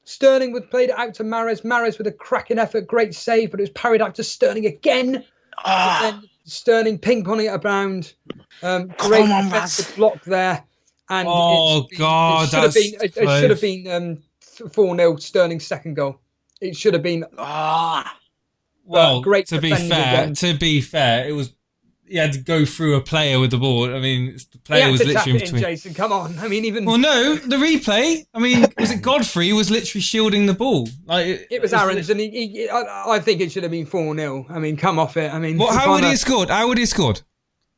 Sterling would played it out to Mahrez. Mahrez with a cracking effort, great save, but it was parried out to Sterling again. And then Sterling ping-ponging it around. Great on, defensive block there. And Oh, God, it should have been 4-0 Sterling's second goal. It should have been. Well, great to be defending fair, again. it was he had to go through a player with the ball. I mean, the player was literally in between. Jason, come on. I mean, even. Well, no, the replay. I mean, was it Godfrey was literally shielding the ball? Like It was Aaron's, and I think it should have been 4-0. I mean, come off it. I mean, how would he have scored? How would he have scored?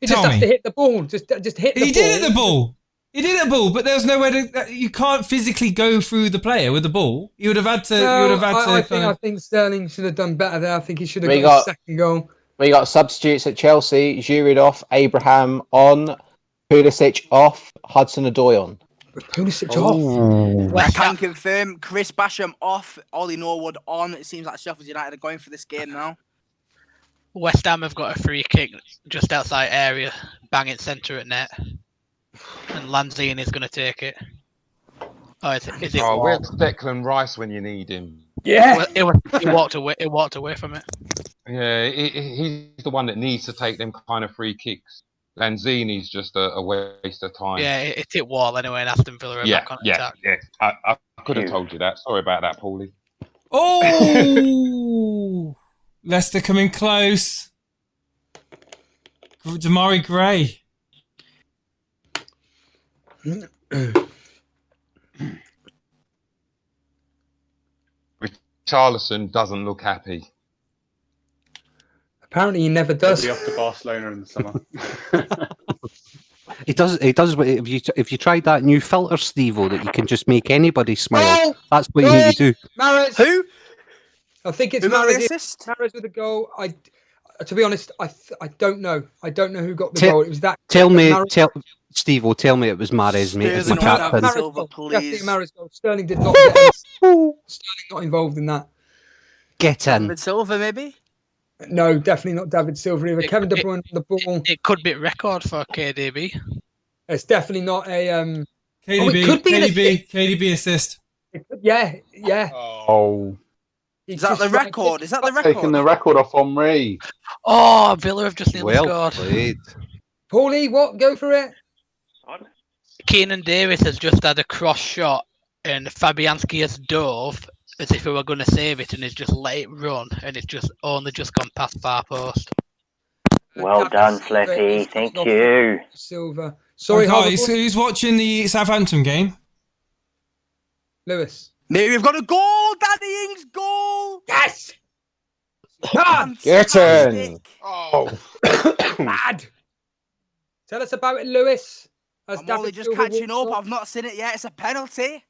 He just Tell has me. to hit the ball. Just hit the ball. He did hit the ball. He did hit the ball, but there was nowhere to. You can't physically go through the player with the ball. You would have had to. I think Sterling should have done better there. I think he should have got got- his second goal. We got substitutes at Chelsea. Giroud off, Abraham on, Pulisic off, Hudson-Odoi on. Pulisic off. I can confirm Chris Basham off, Ollie Norwood on. It seems like Sheffield United are going for this game now. West Ham have got a free kick just outside area, banging centre at net. And Lanzini is going to take it. Oh, is it? Oh, where's Declan Rice when you need him? Yeah. Well, he walked away from it. Yeah, he's the one that needs to take them kind of free kicks. Lanzini's just a waste of time. Yeah, it hit wall anyway, and Aston Villa are back on attack. Yeah. I could have told you that. Sorry about that, Paulie. Oh, Leicester coming close. Damari Gray. Richarlison doesn't look happy. Apparently, he never does. He'll be off to Barcelona in the summer. He does. But if you tried that new filter, Stevo, that you can just make anybody smile, that's what you need to do. Mahrez. Who? I think it's Who got the Mahrez. assist? Mahrez with a goal. To be honest, I don't know. I don't know who got the goal. It was that. Stevo, tell me it was Mahrez, mate. As my captain. Definitely Mahrez goal. Sterling did not get any. Sterling not involved in that. Get in. David Silva, maybe? No, definitely not David Silva either. Kevin De Bruyne on the ball. It could be record for KDB. It's definitely not a. KDB, it could be KDB assist. Yeah. Oh. Is that the record? Is that the record? Taking the record off Henri. Oh, Villa have just nearly Well scored. played. Paulie, what? Go for it. Keenan Davis has just had a cross shot, and Fabianski has dove as if he were going to save it, and he's just let it run, and it's just only just gone past far post. Well done, Flippy. Thank you. Silva. Sorry, guys, who's watching the Southampton game? Lewis. Maybe we've got a goal. Danny Ings goal. Yes. Get in. Oh. Mad. Tell us about it, Lewis. I'm only just catching up. I've not seen it yet. It's a penalty.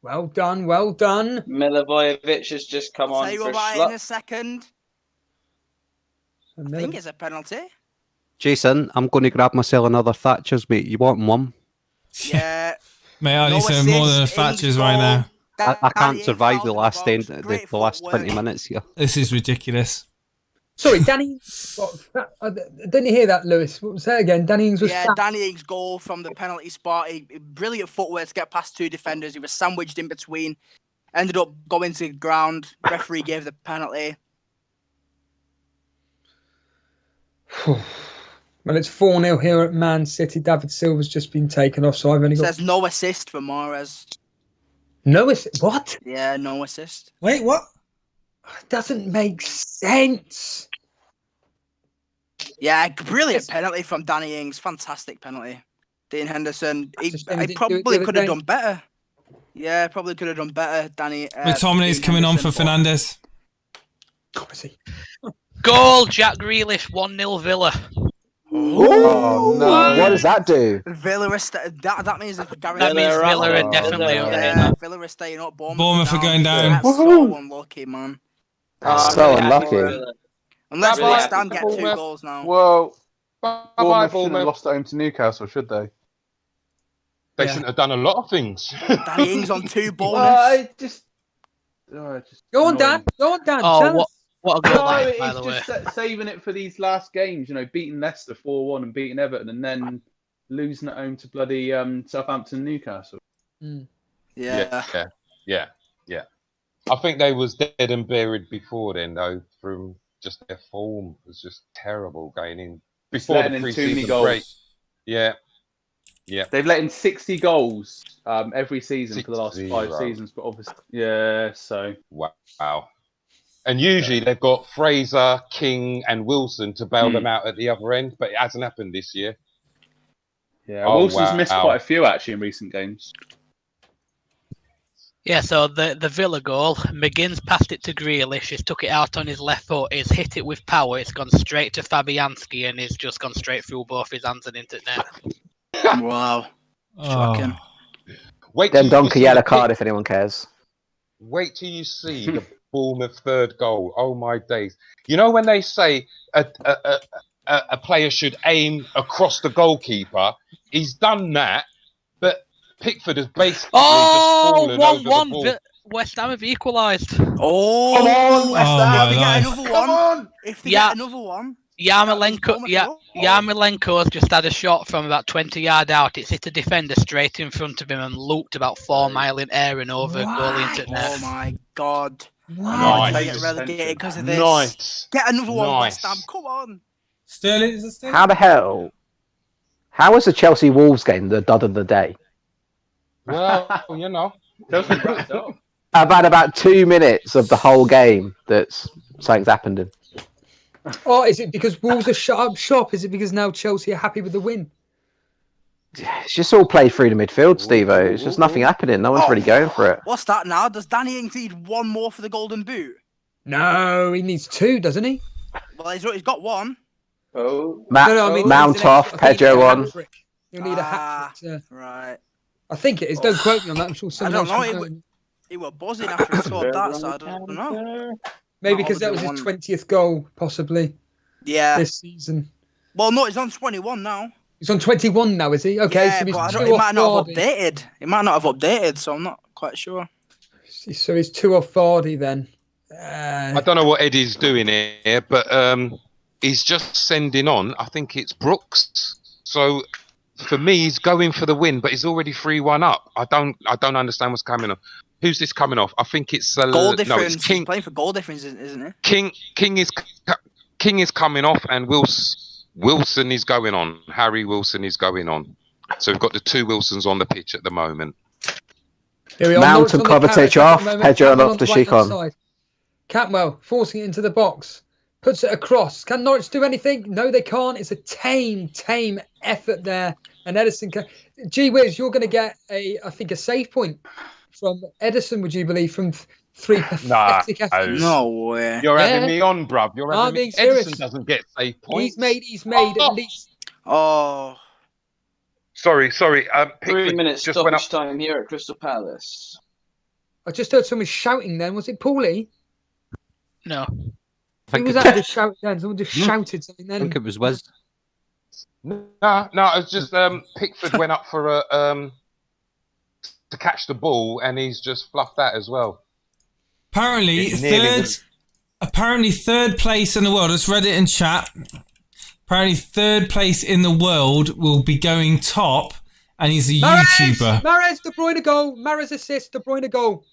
Well done. Well done. Milivojevic has just come on Say for a about it in a second. I think it's a penalty. Jason, I'm going to grab myself another Thatcher's, mate. You want one? Yeah. Mate, I need some more than a Thatcher's right now. I can't survive the last 20 minutes here. This is ridiculous. Sorry, Danny. Didn't you hear that, Lewis? What was that again? Danny Ings was. Yeah, Danny Ings' goal from the penalty spot. Brilliant footwork to get past two defenders. He was sandwiched in between. Ended up going to the ground. Referee gave the penalty. Well, it's 4-0 here at Man City. David Silva's just been taken off, so I've only got. Says no assist for Mahrez. No assist? What? Yeah, no assist. Wait, what? It doesn't make sense. Yeah, brilliant penalty from Danny Ings. Fantastic penalty. Dean Henderson. He probably could have done better. Yeah, probably could have done better, Danny. McTominay's coming on for Fernandes. Goal, Jack Grealish, 1-0 Villa. Oh no! What does that do? Villa are that means that means Villa are definitely up. Villa are staying up. Bournemouth are going down. That's so unlucky, man. So unlucky. Unless West Ham get 2 goals now. Well, Bye-bye, Bournemouth shouldn't have lost at home to Newcastle, should they? They shouldn't have done a lot of things. Danny Ings on 2 bonus. Go on, Dan. Go on, Dan. Oh, what a goal No, that is, by the way. it's just saving it for these last games. You know, beating Leicester 4-1 and beating Everton, and then losing at home to bloody Southampton, Newcastle. Yeah. I think they was dead and buried before then, though. From just their form was just terrible going in before the pre-season break. Yeah. They've let in 60 goals every season for the last 5 seasons, but obviously, so wow. And usually they've got Fraser, King, and Wilson to bail them out at the other end, but it hasn't happened this year. Yeah, Wilson's missed quite a few actually in recent games. Yeah, so the Villa goal, McGinn's passed it to Grealish, he's took it out on his left foot, he's hit it with power, it's gone straight to Fabianski, and he's just gone straight through both his hands and into net. Wow. Shocking. Then Donkey yellow card if anyone cares. Wait till you see the Bournemouth third goal. Oh my days! You know when they say a player should aim across the goalkeeper, he's done that, but Pickford has basically just fallen over the ball. West Ham have equalised. Oh, come on, West Ham! If they get another one, if they get another one. Yarmolenko's just had a shot from about 20 yards out. It's hit a defender straight in front of him and looped about 4 miles in air and over goal into net. Oh my god. Nice. Get relegated because of this. Nice. Get another one, West Ham. Come on. Sterling, is it Sterling? How the hell? How was the Chelsea Wolves game the dud of the day? Well, you know. Chelsea wrapped up. I've had about 2 minutes of the whole game that's something's happened in. Oh, is it because Wolves are shut up shop? Is it because now Chelsea are happy with the win? It's just all played through the midfield, Stevo. It's just nothing happening. No one's really going for it. What's that now? Does Danny Ings need one more for the Golden Boot? No, he needs 2, doesn't he? Well, he's got one. Oh. Mount off, Pedro on. You'll need a hat trick. Right. I think it is. Don't quote me on that. I'm sure I someone don't else know. will know. He was buzzing after he scored that, so I don't know. Maybe because that was his 20th goal, possibly. Yeah. This season. Well, no, he's on 21 now. He's on 21 now, is he? Okay, Yeah, so he's but two it off might not have Vardy. updated. It might not have updated, so I'm not quite sure. So he's 2 off Vardy then. I don't know what Eddie's doing here, but he's just sending on. I think it's Brooks. So for me, he's going for the win, but he's already 3-1 up. I don't understand what's coming on. Who's this coming off? I think it's Goal difference. No, it's King. He's playing for goal difference, isn't he? King is coming off, and Wilson is going on. Harry Wilson is going on. So we've got the 2 Wilsons on the pitch at the moment. Here we are. Mount and Kovacic off, Pedro and Loftus-Cheek on. Cantwell forcing it into the box. Puts it across. Can Norwich do anything? No, they can't. It's a tame effort there. And Edison can... Gee whiz, you're going to get a save point from Edison, would you believe, from 3 pathetic efforts. No way. You're having me on, bruv. You're having being me. serious. Edison doesn't get save points. He's made at least... Oh. Sorry. 3 minutes just went stoppage time here at Crystal Palace. I just heard someone shouting then. Was it Paulie? No. Who was that just shouting then? Someone just shouted something then. I think it was Wiz. No, it's just Pickford went up for to catch the ball, and he's just fluffed that as well. Apparently third place in the world. Let's read it in chat. Apparently third place in the world will be going top, and he's a YouTuber. Mahrez, De Bruyne goal. Mahrez assist, De Bruyne goal.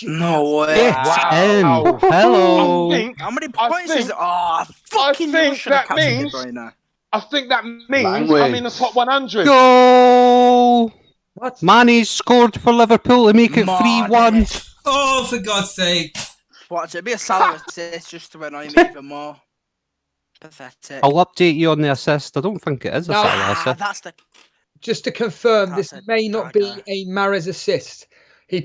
No way. Wow. Hello. How many points is it? Oh, fucking I think that means I'm in the top 100. Go! What? Mane's scored for Liverpool to make it 3-1. Oh, for God's sake. Watch it. It'd be a Salah assist just to annoy me even more. Pathetic. I'll update you on the assist. I don't think it is a Salah assist. That's the... Just to confirm, That's this a may not be a Mahrez assist. He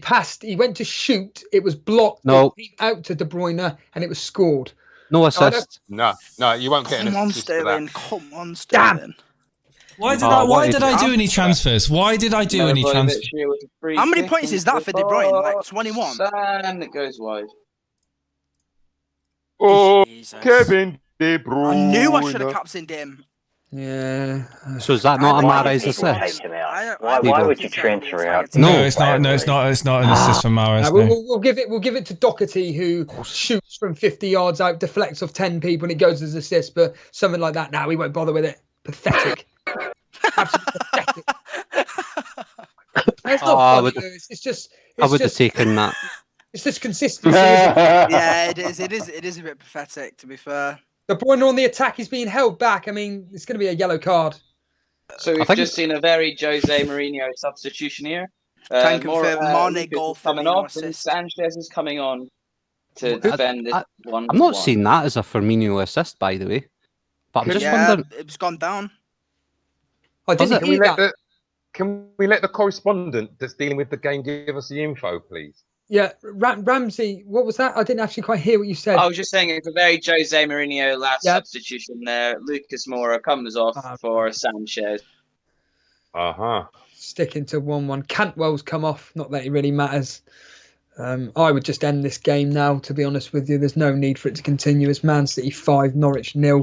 went to shoot, it was blocked, No. it came out to De Bruyne, and it was scored. No assist. No, you won't get an assist for that. Come on, Sterling. Why did I do any transfers? Why did I do any transfers? How many points is that for De Bruyne? Like 21? And it goes wide. Oh, Jesus. Kevin De Bruyne. I knew I should have captained him. Yeah. So is that not a Mahrez assist? Why would you transfer out? No, it's not. No, it's not. It's not an assist from Mahrez. No. We'll give it to Doherty, who shoots from 50 yards out, deflects off 10 people, and it goes as assist. But something like that, we won't bother with it. Pathetic. Absolutely pathetic. It's not funny, though. It's just. I would have taken that. It's just consistency. Yeah, it is. It is a bit pathetic, to be fair. De Bruyne on the attack, he's being held back. I mean, it's going to be a yellow card. So we've just seen a very Jose Mourinho substitution here. Can confirm Mane goal coming off, and Sanchez is coming on to defend it. I'm not seeing that as a Firmino assist, by the way. But I'm just wondering. It's gone down. I didn't hear that. Can we let the correspondent that's dealing with the game give us the info, please? Yeah, Ramsey, what was that? I didn't actually quite hear what you said. I was just saying it's a very Jose Mourinho last substitution there. Lucas Moura comes off for Sanchez. Sticking to 1-1. Cantwell's come off. Not that it really matters. I would just end this game now, to be honest with you. There's no need for it to continue. It's Man City 5, Norwich 0.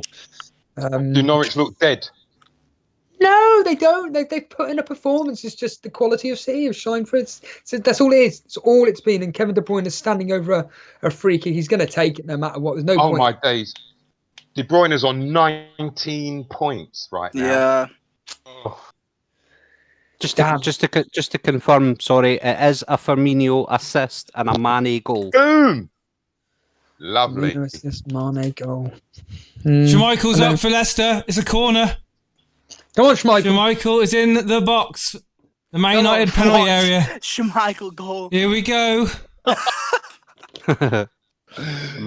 Do Norwich look dead? No, they don't. They've put in a performance. It's just the quality of City have shined for it. So that's all it is. It's all it's been. And Kevin De Bruyne is standing over a free kick. He's going to take it no matter what. There's no point. Oh, my days. De Bruyne is on 19 points right now. Yeah. Oh. Just to confirm, sorry, it is a Firmino assist and a Mane goal. Boom! Lovely. Firmino assist, Mane goal. Schmeichel's up for Leicester. It's a corner. Come on, Schmeichel. Schmeichel is in the box. The Man United penalty area. Schmeichel goal. Here we go.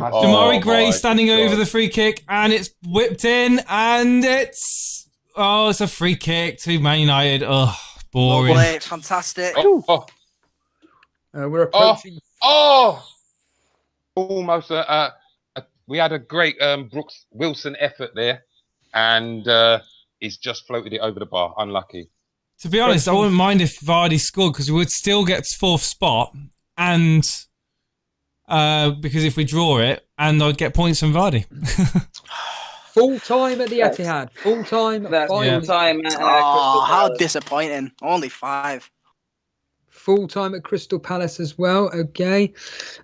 Oh, Gray my standing God. over the free kick, and it's whipped in, and it's a free kick to Man United. Oh, boring. Lovely, fantastic. We're approaching. Almost. We had a great Brooks Wilson effort there, and he's just floated it over the bar. Unlucky. To be honest, I wouldn't mind if Vardy scored because we would still get fourth spot, and because if we draw it, and I'd get points from Vardy. Full time at the Etihad. Full time. That's full time. Oh, how disappointing! Only 5. Full time at Crystal Palace as well. Okay,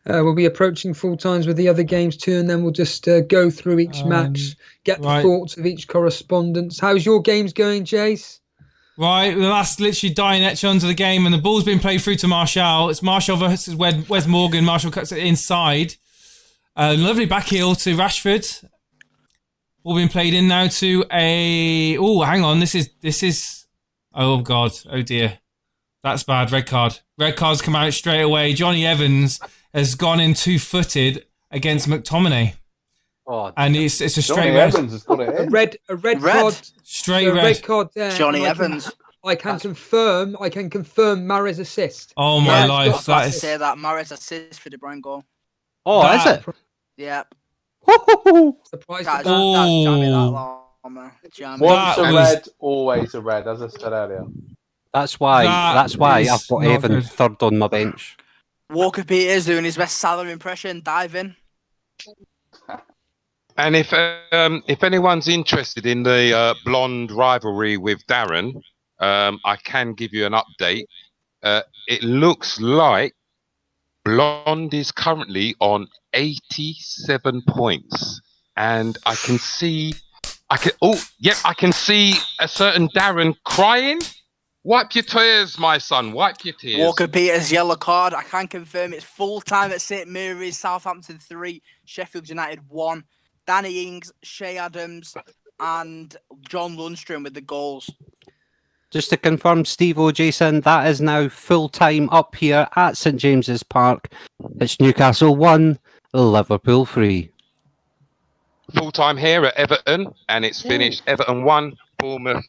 we'll be approaching full times with the other games too, and then we'll just go through each match, get the thoughts of each correspondence. How's your games going, Jace? Right, the last literally dying etch onto the game, and the ball's been played through to Martial. It's Martial versus Wes Morgan. Martial cuts it inside. Lovely back heel to Rashford. Ball being played in now to a. Oh, hang on. This is. Oh God. Oh dear. That's bad. Red card. Red cards come out straight away. Johnny Evans has gone in 2-footed against McTominay. Oh, and it's a straight Johnny red. Evans has got it in. A red card. Straight a red. red card there. Johnny Evans. I can confirm Mahrez's assist. Oh my life. That is. Say that Mahrez assist for the Bruyne goal. Oh, is it? Yep. Surprised. That's jammy that long, man. Jammy. Once a red, always a red, as I said earlier. That's why I've got Evan third on my bench. Walker Peters doing his best Salah impression, diving. And if anyone's interested in the blonde rivalry with Darren, I can give you an update. It looks like Blonde is currently on 87 points, and I can see a certain Darren crying. Wipe your tears, my son. Wipe your tears. Walker Peters yellow card. I can confirm it's full time at St Mary's. Southampton 3, Sheffield United 1. Danny Ings, Shea Adams, and John Lundstrom with the goals. Just to confirm, Stevo, Jason, that is now full time up here at St James's Park. It's Newcastle 1, Liverpool 3. Full time here at Everton, and it's finished Everton 1, Bournemouth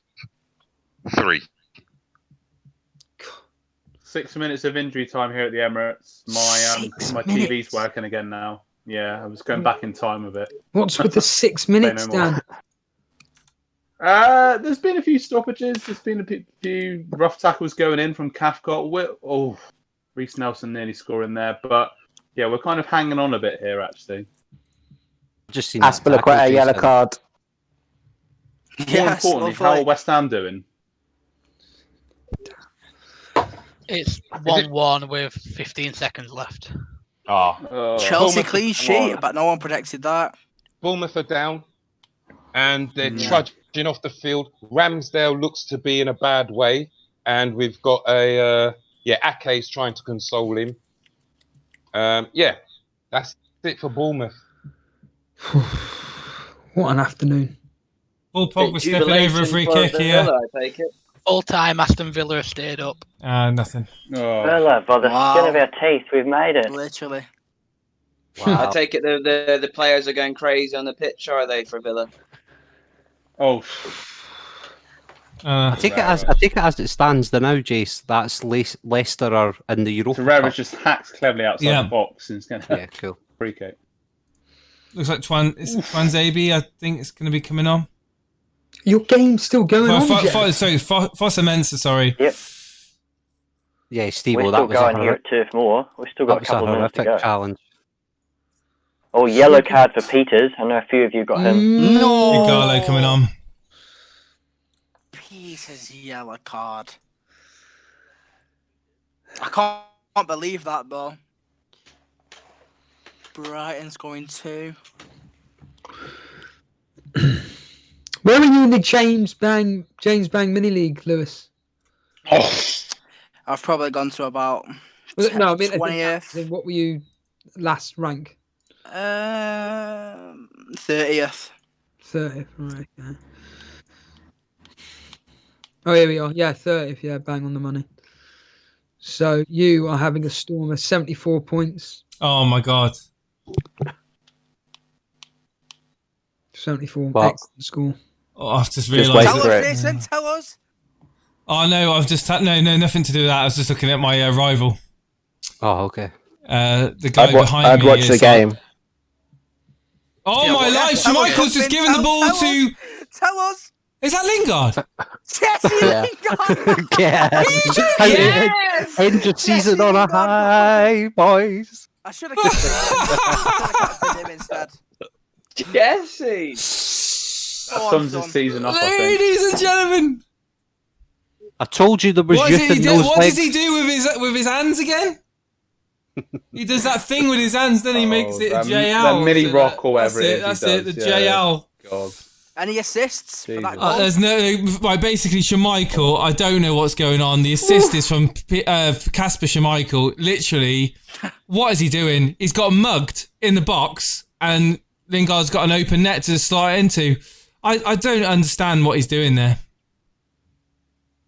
3. 6 minutes of injury time here at the Emirates. My TV's working again now. Yeah, I was going back in time with it. What's with the 6 minutes, Dan? There's been a few stoppages. There's been a few rough tackles going in from Cathcart. Reece Nelson nearly scoring there. But, yeah, we're kind of hanging on a bit here, actually. Just seen Aspilicueta yellow card. More importantly, how are West Ham doing? It's 1-1 with 15 seconds left. Chelsea clean sheet, but no one predicted that. Bournemouth are down, and they're trudging off the field. Ramsdale looks to be in a bad way, and we've got Ake's trying to console him. That's it for Bournemouth. What an afternoon. Paul Pogba stepping over a free kick here. All time Aston Villa have stayed up. Nothing. Villa, by the skin of our teeth, we've made it. Literally. I take it the players are going crazy on the pitch, are they, for Villa? I take it as it stands there now, Jace. That's Leicester are in the Europa Ferreira's Cup. just hacked cleverly outside the box and it's going to cool. Free kick. Looks like Twanzebe, I think it's going to be coming on. Your game's still going on, Fossa Mensah, sorry. Yep. Yeah, Steve, We're still going here at Turf Moor. We've still got a couple of minutes to go. Challenge. Oh, yellow card for Peters. I know a few of you got him. No. Igalo coming on. Peters yellow card. I can't believe that, though. Brighton's going 2. Where are you in the James Bang mini league, Lewis? I've probably gone to about 20th. I mean, what were you last rank? 30th. 30th, right, okay. Oh, here we are. Yeah, 30th. Yeah, bang on the money. So you are having a storm of 74 points. Oh my god. 74. Well, Excellent score. Oh, I've just wait realised. Tell for us, it. Jason, tell us. Oh no, I've just no, nothing to do with that. I was just looking at my rival. Oh, okay. The guy behind I'd me. watch the is game. Oh Yeah, my well, life! tell us Schmeichel's just something. given the ball Tell to. Tell us. Is that Lingard? Jesse Yeah. Lingard. Yes. End of season on a high, boys. I should have kept him instead. Jesse! That sums the season off, I think. Ladies and gentlemen, I told you there was what, youth in those what legs. does he do with his hands again? He does that thing with his hands, then he makes it a JL. The mini rock or whatever it is. That's he it. does. The Yeah. JL. God. Any assists for that goal? There's no. Right, basically, Schmeichel. I don't know what's going on. The assist is from Kasper Schmeichel. Literally, what is he doing? He's got mugged in the box, and Lingard's got an open net to slide into. I don't understand what he's doing there.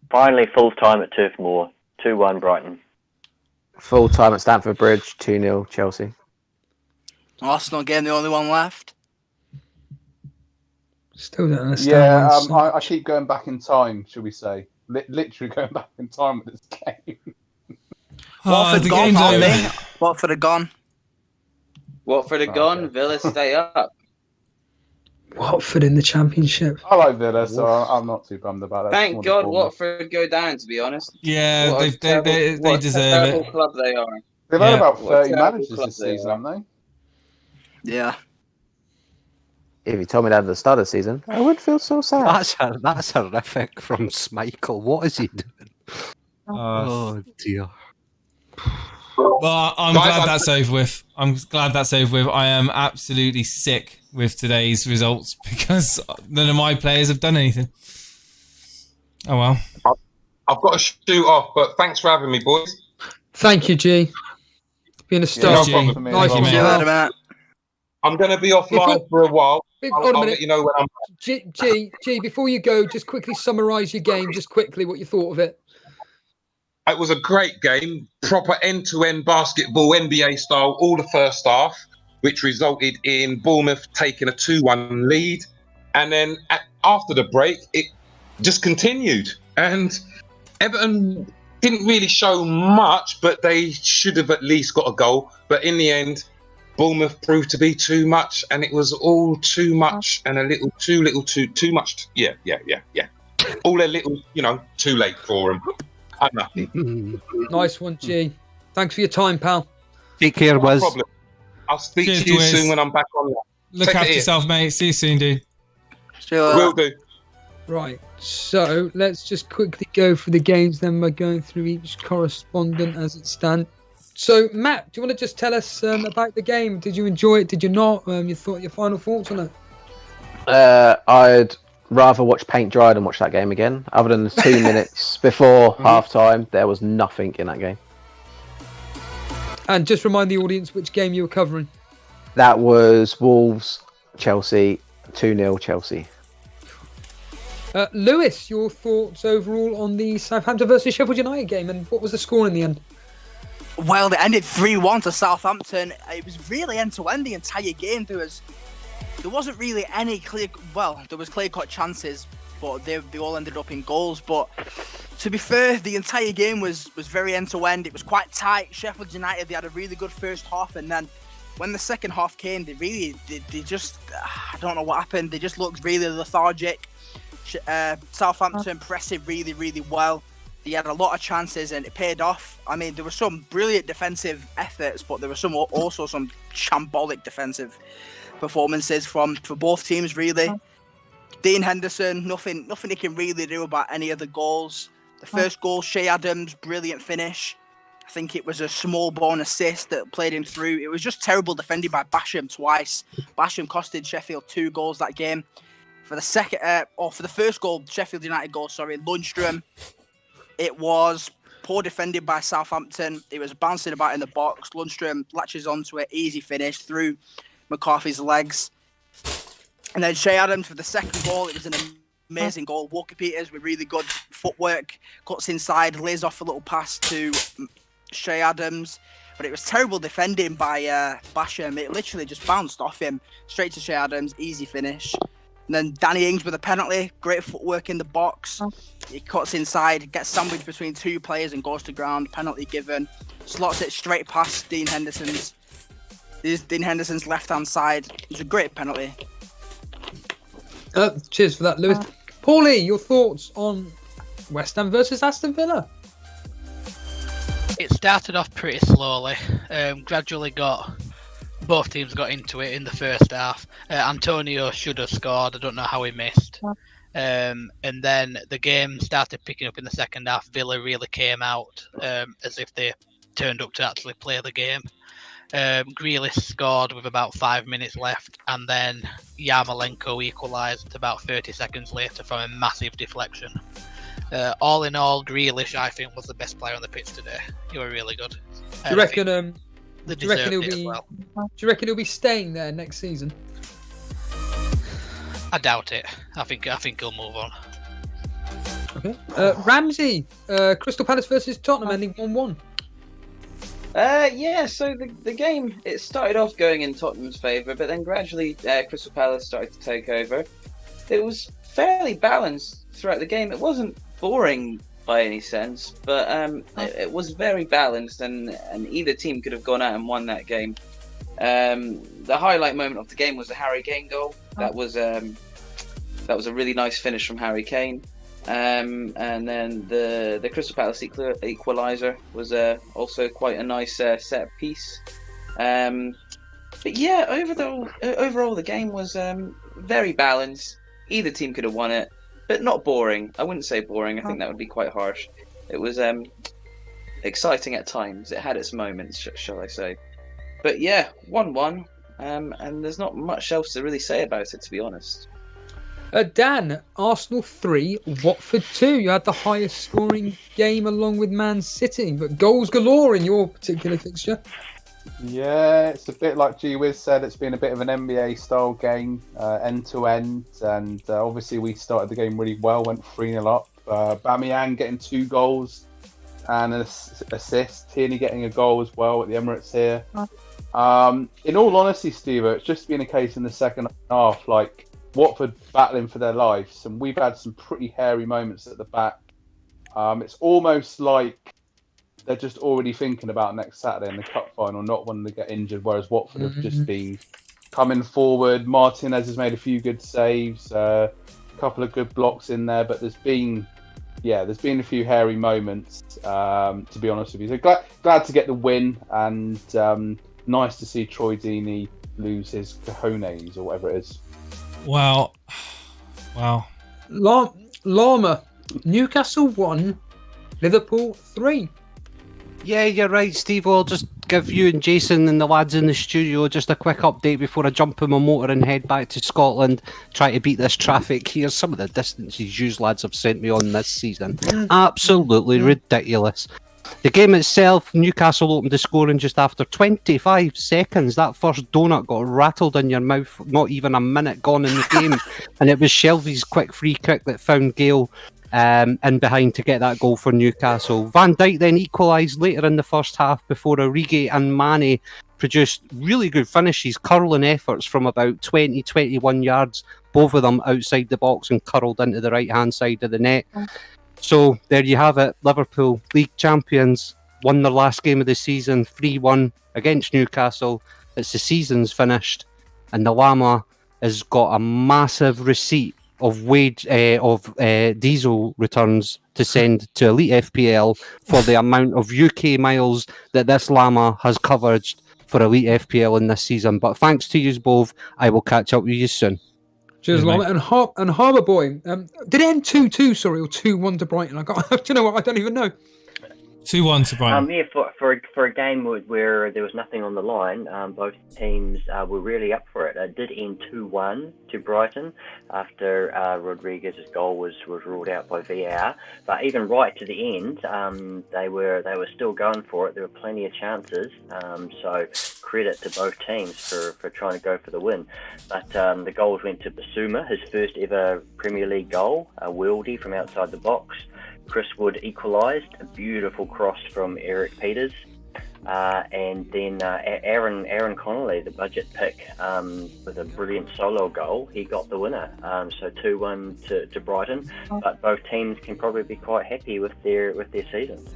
Finally, full time at Turf Moor. 2-1 Brighton. Full time at Stamford Bridge, 2-0 Chelsea. Arsenal game, the only one left. Still don't understand. Yeah, why I keep going back in time, shall we say. Literally going back in time with this game. Watford the gone, game's aren't over. they? Watford are gone. Watford are gone, Villa stay up. Watford in the Championship. I like Villa, so I'm not too bummed about that. Thank God Watford go down, to be honest. Yeah, What a they what a deserve terrible it. club they are. They've Yeah. had about What a 30 terrible managers club this they season, are. haven't Yeah. If you told me that at the start of the season, I would feel so sad. That's horrific from Schmeichel. What is he doing? Oh dear. Well, I'm Guys, glad that's over with. I'm glad that's over with. I am absolutely sick with today's results because none of my players have done anything. Oh well. I've got to shoot off, but thanks for having me, boys. Thank you, G. Being a star. No G. problem. For me Nice as to well. see you. Later, mate. I'm going to be offline Before- for a while. Hold on a I'll minute. let you know when I'm G, before you go, just quickly summarise your game, just quickly what you thought of it. It was a great game, proper end-to-end basketball, NBA style, all the first half, which resulted in Bournemouth taking a 2-1 lead. And then after the break, it just continued. And Everton didn't really show much, but they should have at least got a goal. But in the end, Bournemouth proved to be too much, and it was all too much and a little too too much. Yeah. All a little, too late for them. Unlucky. Nice one, G. Thanks for your time, pal. Take care, No Wiz. problem. I'll speak Cheers, to you Wiz. soon when I'm back online. Look Take it after easy. yourself, mate. See you soon, dude. See you later. Will do. Right, so let's just quickly go through the games, then we're going through each correspondent as it stands. So, Matt, do you want to just tell us about the game? Did you enjoy it? Did you not? Your final thoughts on it? I'd rather watch paint dry than watch that game again. Other than the 2 minutes before half time, there was nothing in that game. And just remind the audience which game you were covering. That was Wolves, Chelsea, 2-0 Chelsea. Lewis, your thoughts overall on the Southampton versus Sheffield United game, and what was the score in the end? Well, it ended 3-1 to Southampton. It was really end-to-end the entire game. There wasn't really any clear... Well, there was clear-cut chances, but they all ended up in goals. But to be fair, the entire game was very end-to-end. It was quite tight. Sheffield United, they had a really good first half, and then when the second half came, they just... I don't know what happened. They just looked really lethargic. Southampton pressing really, really well. They had a lot of chances and it paid off. I mean, there were some brilliant defensive efforts, but there were also some shambolic defensive performances for both teams, really. Dean Henderson, nothing he can really do about any of the goals. The first goal, Shea Adams, brilliant finish. I think it was a small ball assist that played him through. It was just terrible defending by Basham twice. Basham costed Sheffield 2 goals that game. For the first goal, Sheffield United goal, Lundstrom. It was poor defending by Southampton. It was bouncing about in the box. Lundstrom latches onto it, easy finish through McCarthy's legs. And then Shea Adams for the second goal. It was an amazing goal. Walker Peters with really good footwork. Cuts inside, lays off a little pass to Shea Adams. But it was terrible defending by Basham. It literally just bounced off him. Straight to Shea Adams. Easy finish. And then Danny Ings with a penalty. Great footwork in the box. He cuts inside, gets sandwiched between two players and goes to ground. Penalty given. Slots it straight past Dean Henderson's left-hand side. It was a great penalty. Cheers for that, Lewis. Paulie, your thoughts on West Ham versus Aston Villa? It started off pretty slowly. Gradually both teams got into it in the first half. Antonio should have scored. I don't know how he missed. And then the game started picking up in the second half. Villa really came out as if they turned up to actually play the game. Grealish scored with about 5 minutes left, and then Yarmolenko equalised about 30 seconds later from a massive deflection. All in all, Grealish, I think, was the best player on the pitch today. He was really good. Do you reckon he'll be staying there next season? I doubt it. I think he'll move on. Okay. Ramsey, Crystal Palace versus Tottenham ending 1-1. So the game, it started off going in Tottenham's favour, but then gradually Crystal Palace started to take over. It was fairly balanced throughout the game. It wasn't boring by any sense, but it was very balanced, and either team could have gone out and won that game. The highlight moment of the game was the Harry Kane goal. That was a really nice finish from Harry Kane. And then the Crystal Palace equaliser was also quite a nice set piece. But yeah, overall the game was very balanced. Either team could have won it, but not boring. I wouldn't say boring. I think that would be quite harsh. It was exciting at times. It had its moments, shall I say. But yeah, 1-1. And there's not much else to really say about it, to be honest. Dan, Arsenal 3, Watford 2. You had the highest scoring game along with Man City, but goals galore in your particular fixture. Yeah, it's a bit like G-Wiz said. It's been a bit of an NBA-style game, end-to-end, and obviously we started the game really well, went 3-0 up. Bamiyang getting 2 goals and an assist. Tierney getting a goal as well at the Emirates here. In all honesty, Stevo, it's just been a case in the second half, like Watford battling for their lives, and we've had some pretty hairy moments at the back. It's almost like they're just already thinking about next Saturday in the cup final, not wanting to get injured, whereas Watford have just been coming forward. Martinez has made a few good saves, a couple of good blocks in there, but there's been a few hairy moments, to be honest with you. So glad to get the win, and nice to see Troy Deeney lose his cojones or whatever it is. Wow. Llama, Newcastle 1, Liverpool 3. Yeah, you're right, Steve. I'll just give you and Jason and the lads in the studio just a quick update before I jump in my motor and head back to Scotland, try to beat this traffic. Here's some of the distances you lads have sent me on this season. Absolutely ridiculous. The game itself, Newcastle opened the scoring just after 25 seconds. That first donut got rattled in your mouth, not even a minute gone in the game. And it was Shelby's quick free kick that found Gale in behind to get that goal for Newcastle. Van Dijk then equalised later in the first half before Origi and Mane produced really good finishes, curling efforts from about 20-21 yards, both of them outside the box and curled into the right-hand side of the net. So there you have it. Liverpool, league champions, won their last game of the season, 3-1 against Newcastle. It's the season's finished, and the Llama has got a massive receipt of diesel returns to send to Elite FPL for the amount of UK miles that this Llama has covered for Elite FPL in this season. But thanks to you both, I will catch up with you soon. Cheers, Llama. And Harbour Boy, did it end 2-2, sorry, or 2-1 to Brighton? Do you know what? I don't even know. 2-1 to Brighton. Yeah, for a game where there was nothing on the line, both teams were really up for it. It did end 2-1 to Brighton after Rodriguez's goal was ruled out by VAR. But even right to the end, they were still going for it. There were plenty of chances. So credit to both teams for trying to go for the win. But the goals went to Basuma, his first ever Premier League goal, a worldie from outside the box. Chris Wood equalised, a beautiful cross from Eric Peters, and then Aaron Connolly, the budget pick, with a brilliant solo goal, he got the winner. So 2-1 to Brighton, but both teams can probably be quite happy with their season.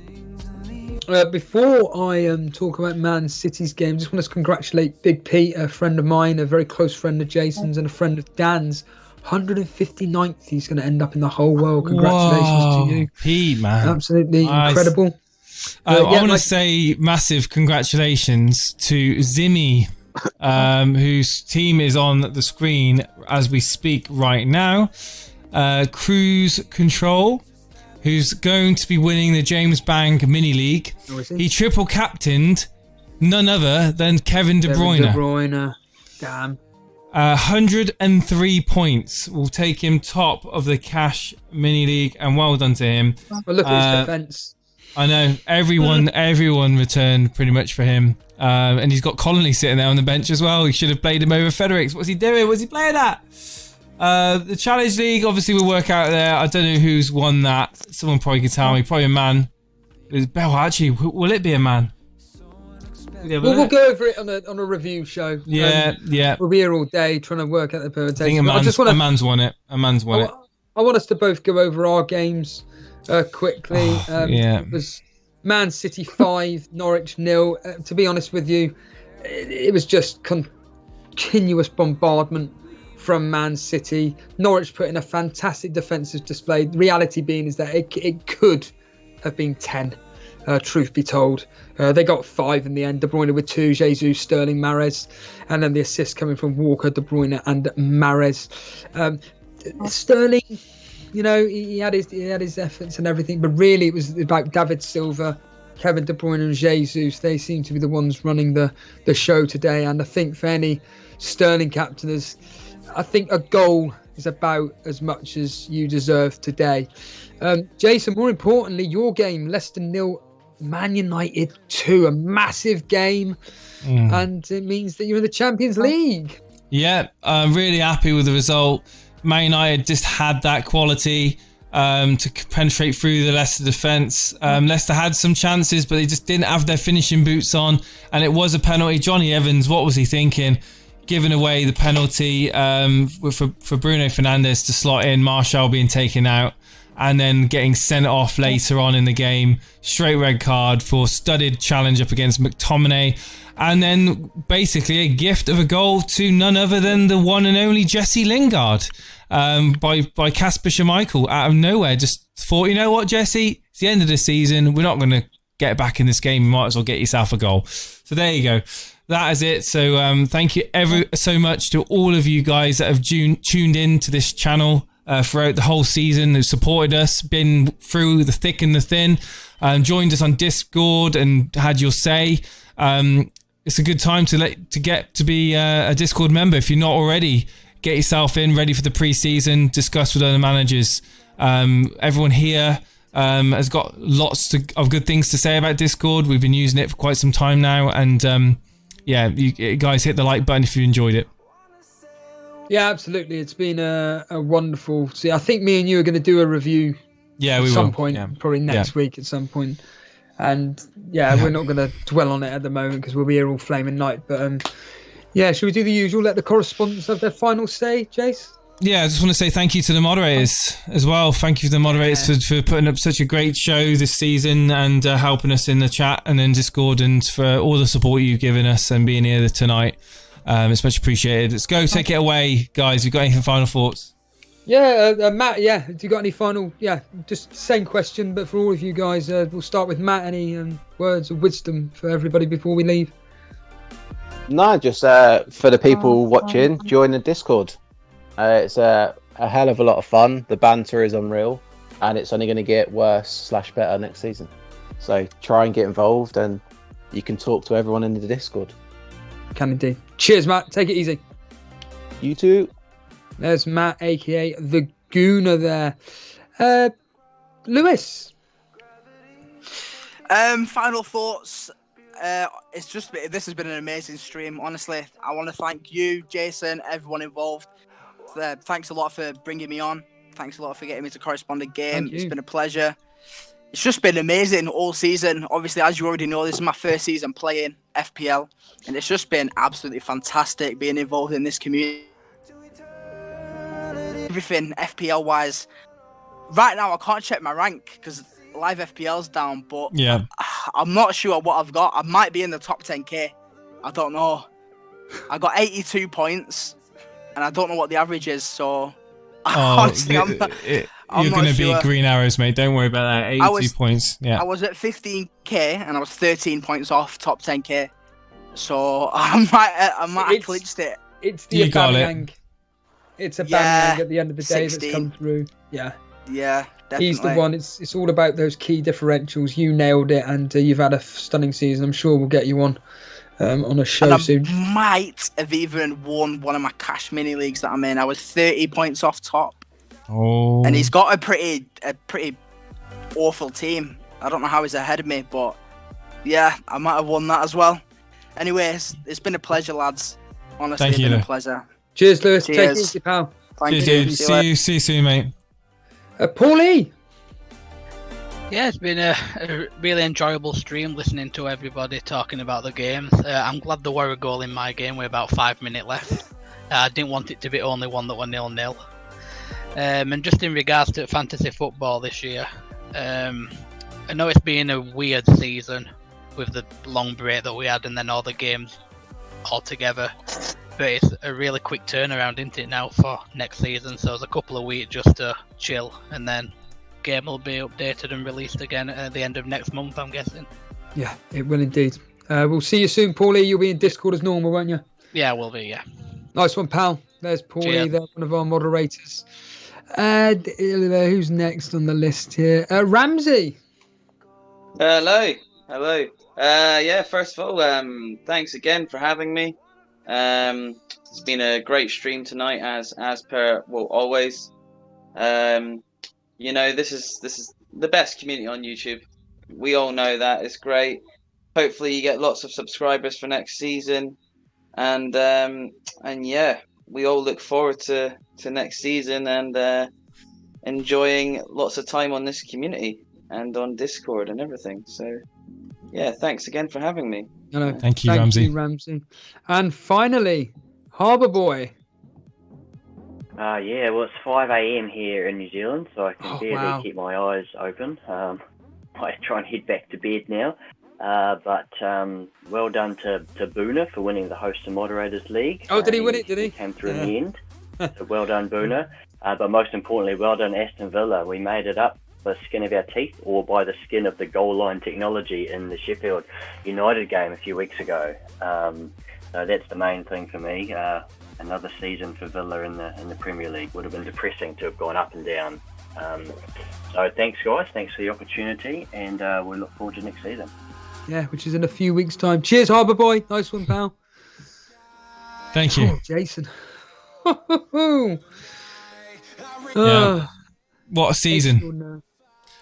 Before I talk about Man City's game, just want to congratulate Big Pete, a friend of mine, a very close friend of Jason's, and a friend of Dan's. 159th, he's going to end up in the whole world. Congratulations to you, Pete, man. Absolutely incredible. I want to say massive congratulations to Zimmy, whose team is on the screen as we speak right now. Cruise Control, who's going to be winning the James Bang Mini League. He triple captained none other than Kevin De Bruyne. Damn. 103 points will take him top of the Cash Mini League, and well done to him. Well, look at his defence. I know everyone returned pretty much for him, and he's got Connolly sitting there on the bench as well. He should have played him over Fredericks. What's he doing? What's he playing at? The Challenge League, obviously, will work out there. I don't know who's won that. Someone probably could tell me. Probably a man. Well, actually, will it be a man? Yeah, we'll go over it on a review show. Yeah. We'll be here all day trying to work out the permutation. I think a man's won it. A man's won it. I want us to both go over our games quickly. It was Man City 5, Norwich 0. To be honest with you, it was just continuous bombardment from Man City. Norwich put in a fantastic defensive display. The reality being is that it could have been 10. Truth be told, they got 5 in the end. De Bruyne with 2, Jesus, Sterling, Mahrez, and then the assist coming from Walker, De Bruyne, and Mahrez. Sterling, he had his efforts and everything, but really it was about David Silva, Kevin De Bruyne, and Jesus. They seem to be the ones running the show today. And I think for any Sterling captainers, I think a goal is about as much as you deserve today. Jason, more importantly, your game, Leicester 0. Man United 2, a massive game, and it means that you're in the Champions League. Yeah, I'm really happy with the result. Man United just had that quality to penetrate through the Leicester defence. Leicester had some chances, but they just didn't have their finishing boots on, and it was a penalty. Johnny Evans, what was he thinking? Giving away the penalty for Bruno Fernandes to slot in, Martial being taken out, and then getting sent off later on in the game. Straight red card for studded challenge up against McTominay. And then basically a gift of a goal to none other than the one and only Jesse Lingard by Kasper Schmeichel out of nowhere. Just thought, you know what, Jesse? It's the end of the season. We're not going to get back in this game. You might as well get yourself a goal. So there you go. That is it. So thank you ever so much to all of you guys that have tuned in to this channel throughout the whole season, who supported us, been through the thick and the thin, joined us on Discord and had your say. It's a good time to get to be a Discord member. If you're not already, get yourself in, ready for the pre-season, discuss with other managers. Everyone here has got lots of good things to say about Discord. We've been using it for quite some time now, and you guys hit the like button if you enjoyed it. Yeah, absolutely. It's been a wonderful. See, I think me and you are going to do a review. Yeah, at we some will. point, Yeah. probably next week at some point. And we're not going to dwell on it at the moment because we'll be here all flaming night. But should we do the usual? Let the correspondents have their final say, Jace. Yeah, I just want to say thank you to the moderators as well. Thank you to the moderators for putting up such a great show this season and helping us in the chat and in Discord, and for all the support you've given us and being here tonight. It's much appreciated. Let's go, take it away, guys. You got any final thoughts? Yeah, Matt, have you got any final, just same question, but for all of you guys, we'll start with Matt. Any words of wisdom for everybody before we leave? No, just for the people watching, join the Discord. It's a hell of a lot of fun. The banter is unreal, and it's only going to get worse / better next season. So try and get involved, and you can talk to everyone in the Discord. Can indeed. Cheers, Matt. Take it easy. You too. There's Matt, aka the Gooner there. Lewis. Final thoughts. This has been an amazing stream. Honestly, I want to thank you, Jason, everyone involved. Thanks a lot for bringing me on. Thanks a lot for getting me to Correspondent game. It's been a pleasure. It's just been amazing all season. Obviously, as you already know, this is my first season playing FPL, and it's just been absolutely fantastic being involved in this community. Everything FPL wise. Right now, I can't check my rank because live FPL's down, but yeah, I'm not sure what I've got. I might be in the top 10k. I don't know. I got 82 points, and I don't know what the average is. So honestly, I'm you're not going to sure. be green arrows, mate. Don't worry about that. 82 points. Yeah. I was at 15k, and I was 13 points off top 10k. So I might have clinched it. It's the Aubameyang. It's a Aubameyang at the end of the day 16. that's come through. Yeah. Yeah, definitely. He's the one. It's all about those key differentials. You nailed it, and you've had a stunning season. I'm sure we'll get you on a show soon. I might have even won one of my cash mini leagues that I'm in. I was 30 points off top. Oh. And he's got a pretty awful team. I don't know how he's ahead of me, but yeah, I might have won that as well. Anyways, it's been a pleasure, lads. Honestly, it's been a pleasure. Cheers, Lewis. Cheers. Take it easy, pal. Thank you. Dude. See you soon, mate. Paulie. Yeah, it's been a really enjoyable stream listening to everybody talking about the games. I'm glad there were a goal in my game with about 5 minutes left. I didn't want it to be only one that were 0-0. And just in regards to fantasy football this year, I know it's been a weird season with the long break that we had and then all the games all together. But it's a really quick turnaround, isn't it, now for next season? So there's a couple of weeks just to chill, and then game will be updated and released again at the end of next month, I'm guessing. Yeah, it will indeed. We'll see you soon, Paulie. You'll be in Discord as normal, won't you? Yeah, we'll be, yeah. Nice one, pal. There's Paulie, there, one of our moderators. Who's next on the list here? Ramsey. Hello. Yeah, first of all, thanks again for having me. It's been a great stream tonight, as per always. You know, this is the best community on YouTube. We all know that. It's great. Hopefully, you get lots of subscribers for next season, and yeah, we all look forward to next season and enjoying lots of time on this community and on Discord and everything. So, yeah, thanks again for having me. Thank you, Ramsey. And finally, Harbour Boy. Yeah, well, it's 5 a.m. here in New Zealand, so I can barely keep my eyes open. I try and head back to bed now. But well done to Boona for winning the Host and Moderators League. Oh, did he win it? Did he? Came through in the end. So well done, Boona. But most importantly, well done, Aston Villa. We made it up by the skin of our teeth, or by the skin of the goal line technology in the Sheffield United game a few weeks ago. So that's the main thing for me. Another season for Villa in the Premier League would have been depressing to have gone up and down. So thanks, guys. Thanks for the opportunity, and we look forward to next season. Yeah, which is in a few weeks' time. Cheers, Harbour Boy. Nice one, pal. Thank you. Oh, Jason. Yeah. What a season.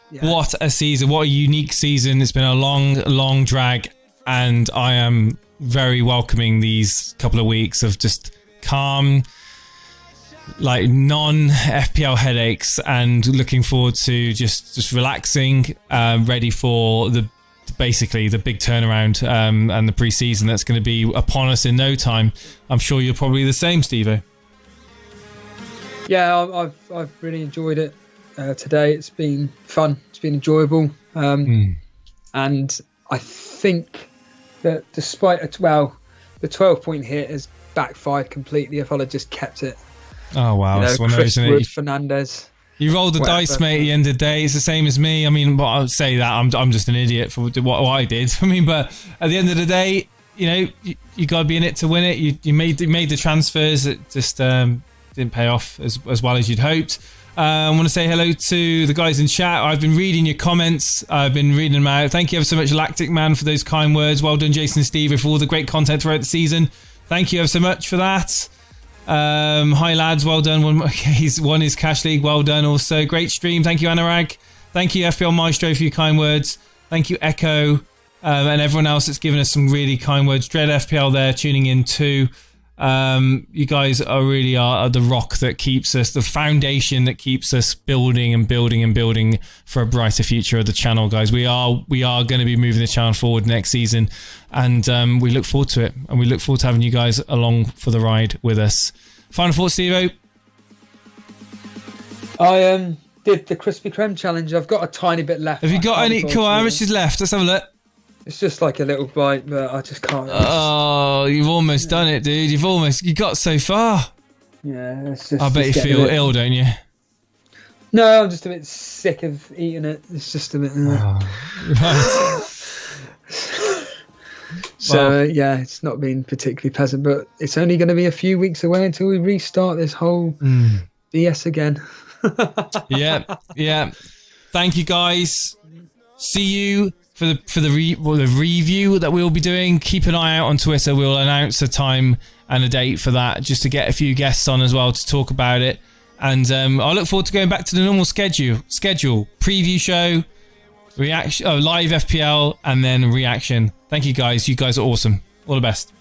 Yeah. What a season. What a unique season. It's been a long drag, and I am very welcoming these couple of weeks of just calm, like non-FPL headaches, and looking forward to just relaxing, ready for basically the big turnaround and the pre-season that's going to be upon us in no time. I'm sure you're probably the same, Stevo. Yeah, I've really enjoyed it today. It's been fun. It's been enjoyable. And I think that despite the 12-point hit has backfired completely if I'd have just kept it. Oh, wow. Chris isn't Wood, it? Fernandez. You rolled the dice, mate, at the end of the day. It's the same as me. I mean, but I would say that I'm just an idiot for what I did. I mean, but at the end of the day, you know, you got to be in it to win it. You made the transfers. It just, didn't pay off as well as you'd hoped. I want to say hello to the guys in chat. I've been reading your comments. I've been reading them out. Thank you ever so much, Lactic Man, for those kind words. Well done, Jason and Steve, for all the great content throughout the season. Thank you ever so much for that. Hi, lads. Well done. One is Cash League. Well done also. Great stream. Thank you, Anurag. Thank you, FPL Maestro, for your kind words. Thank you, Echo, and everyone else that's given us some really kind words. Dread FPL there tuning in too. You guys really are the rock that keeps us, the foundation that keeps us building and building and building for a brighter future of the channel, guys. We are going to be moving the channel forward next season, and we look forward to it. And we look forward to having you guys along for the ride with us. Final thoughts, Stevo? I did the Krispy Kreme challenge. I've got a tiny bit left. Have you got any? Cool. How much is left? Let's have a look. It's just like a little bite, but I just can't. Oh, you've almost done it, dude. You got so far. Yeah, it's just. I bet you feel ill, don't you? No, I'm just a bit sick of eating it. It's just a bit. Right. So yeah, it's not been particularly pleasant, but it's only going to be a few weeks away until we restart this whole BS again. Yeah. Thank you, guys. See you for the review that we'll be doing. Keep an eye out on Twitter. We'll announce a time and a date for that, just to get a few guests on as well to talk about it. And I look forward to going back to the normal schedule. Preview show, reaction, live FPL, and then reaction. Thank you, guys. You guys are awesome. All the best.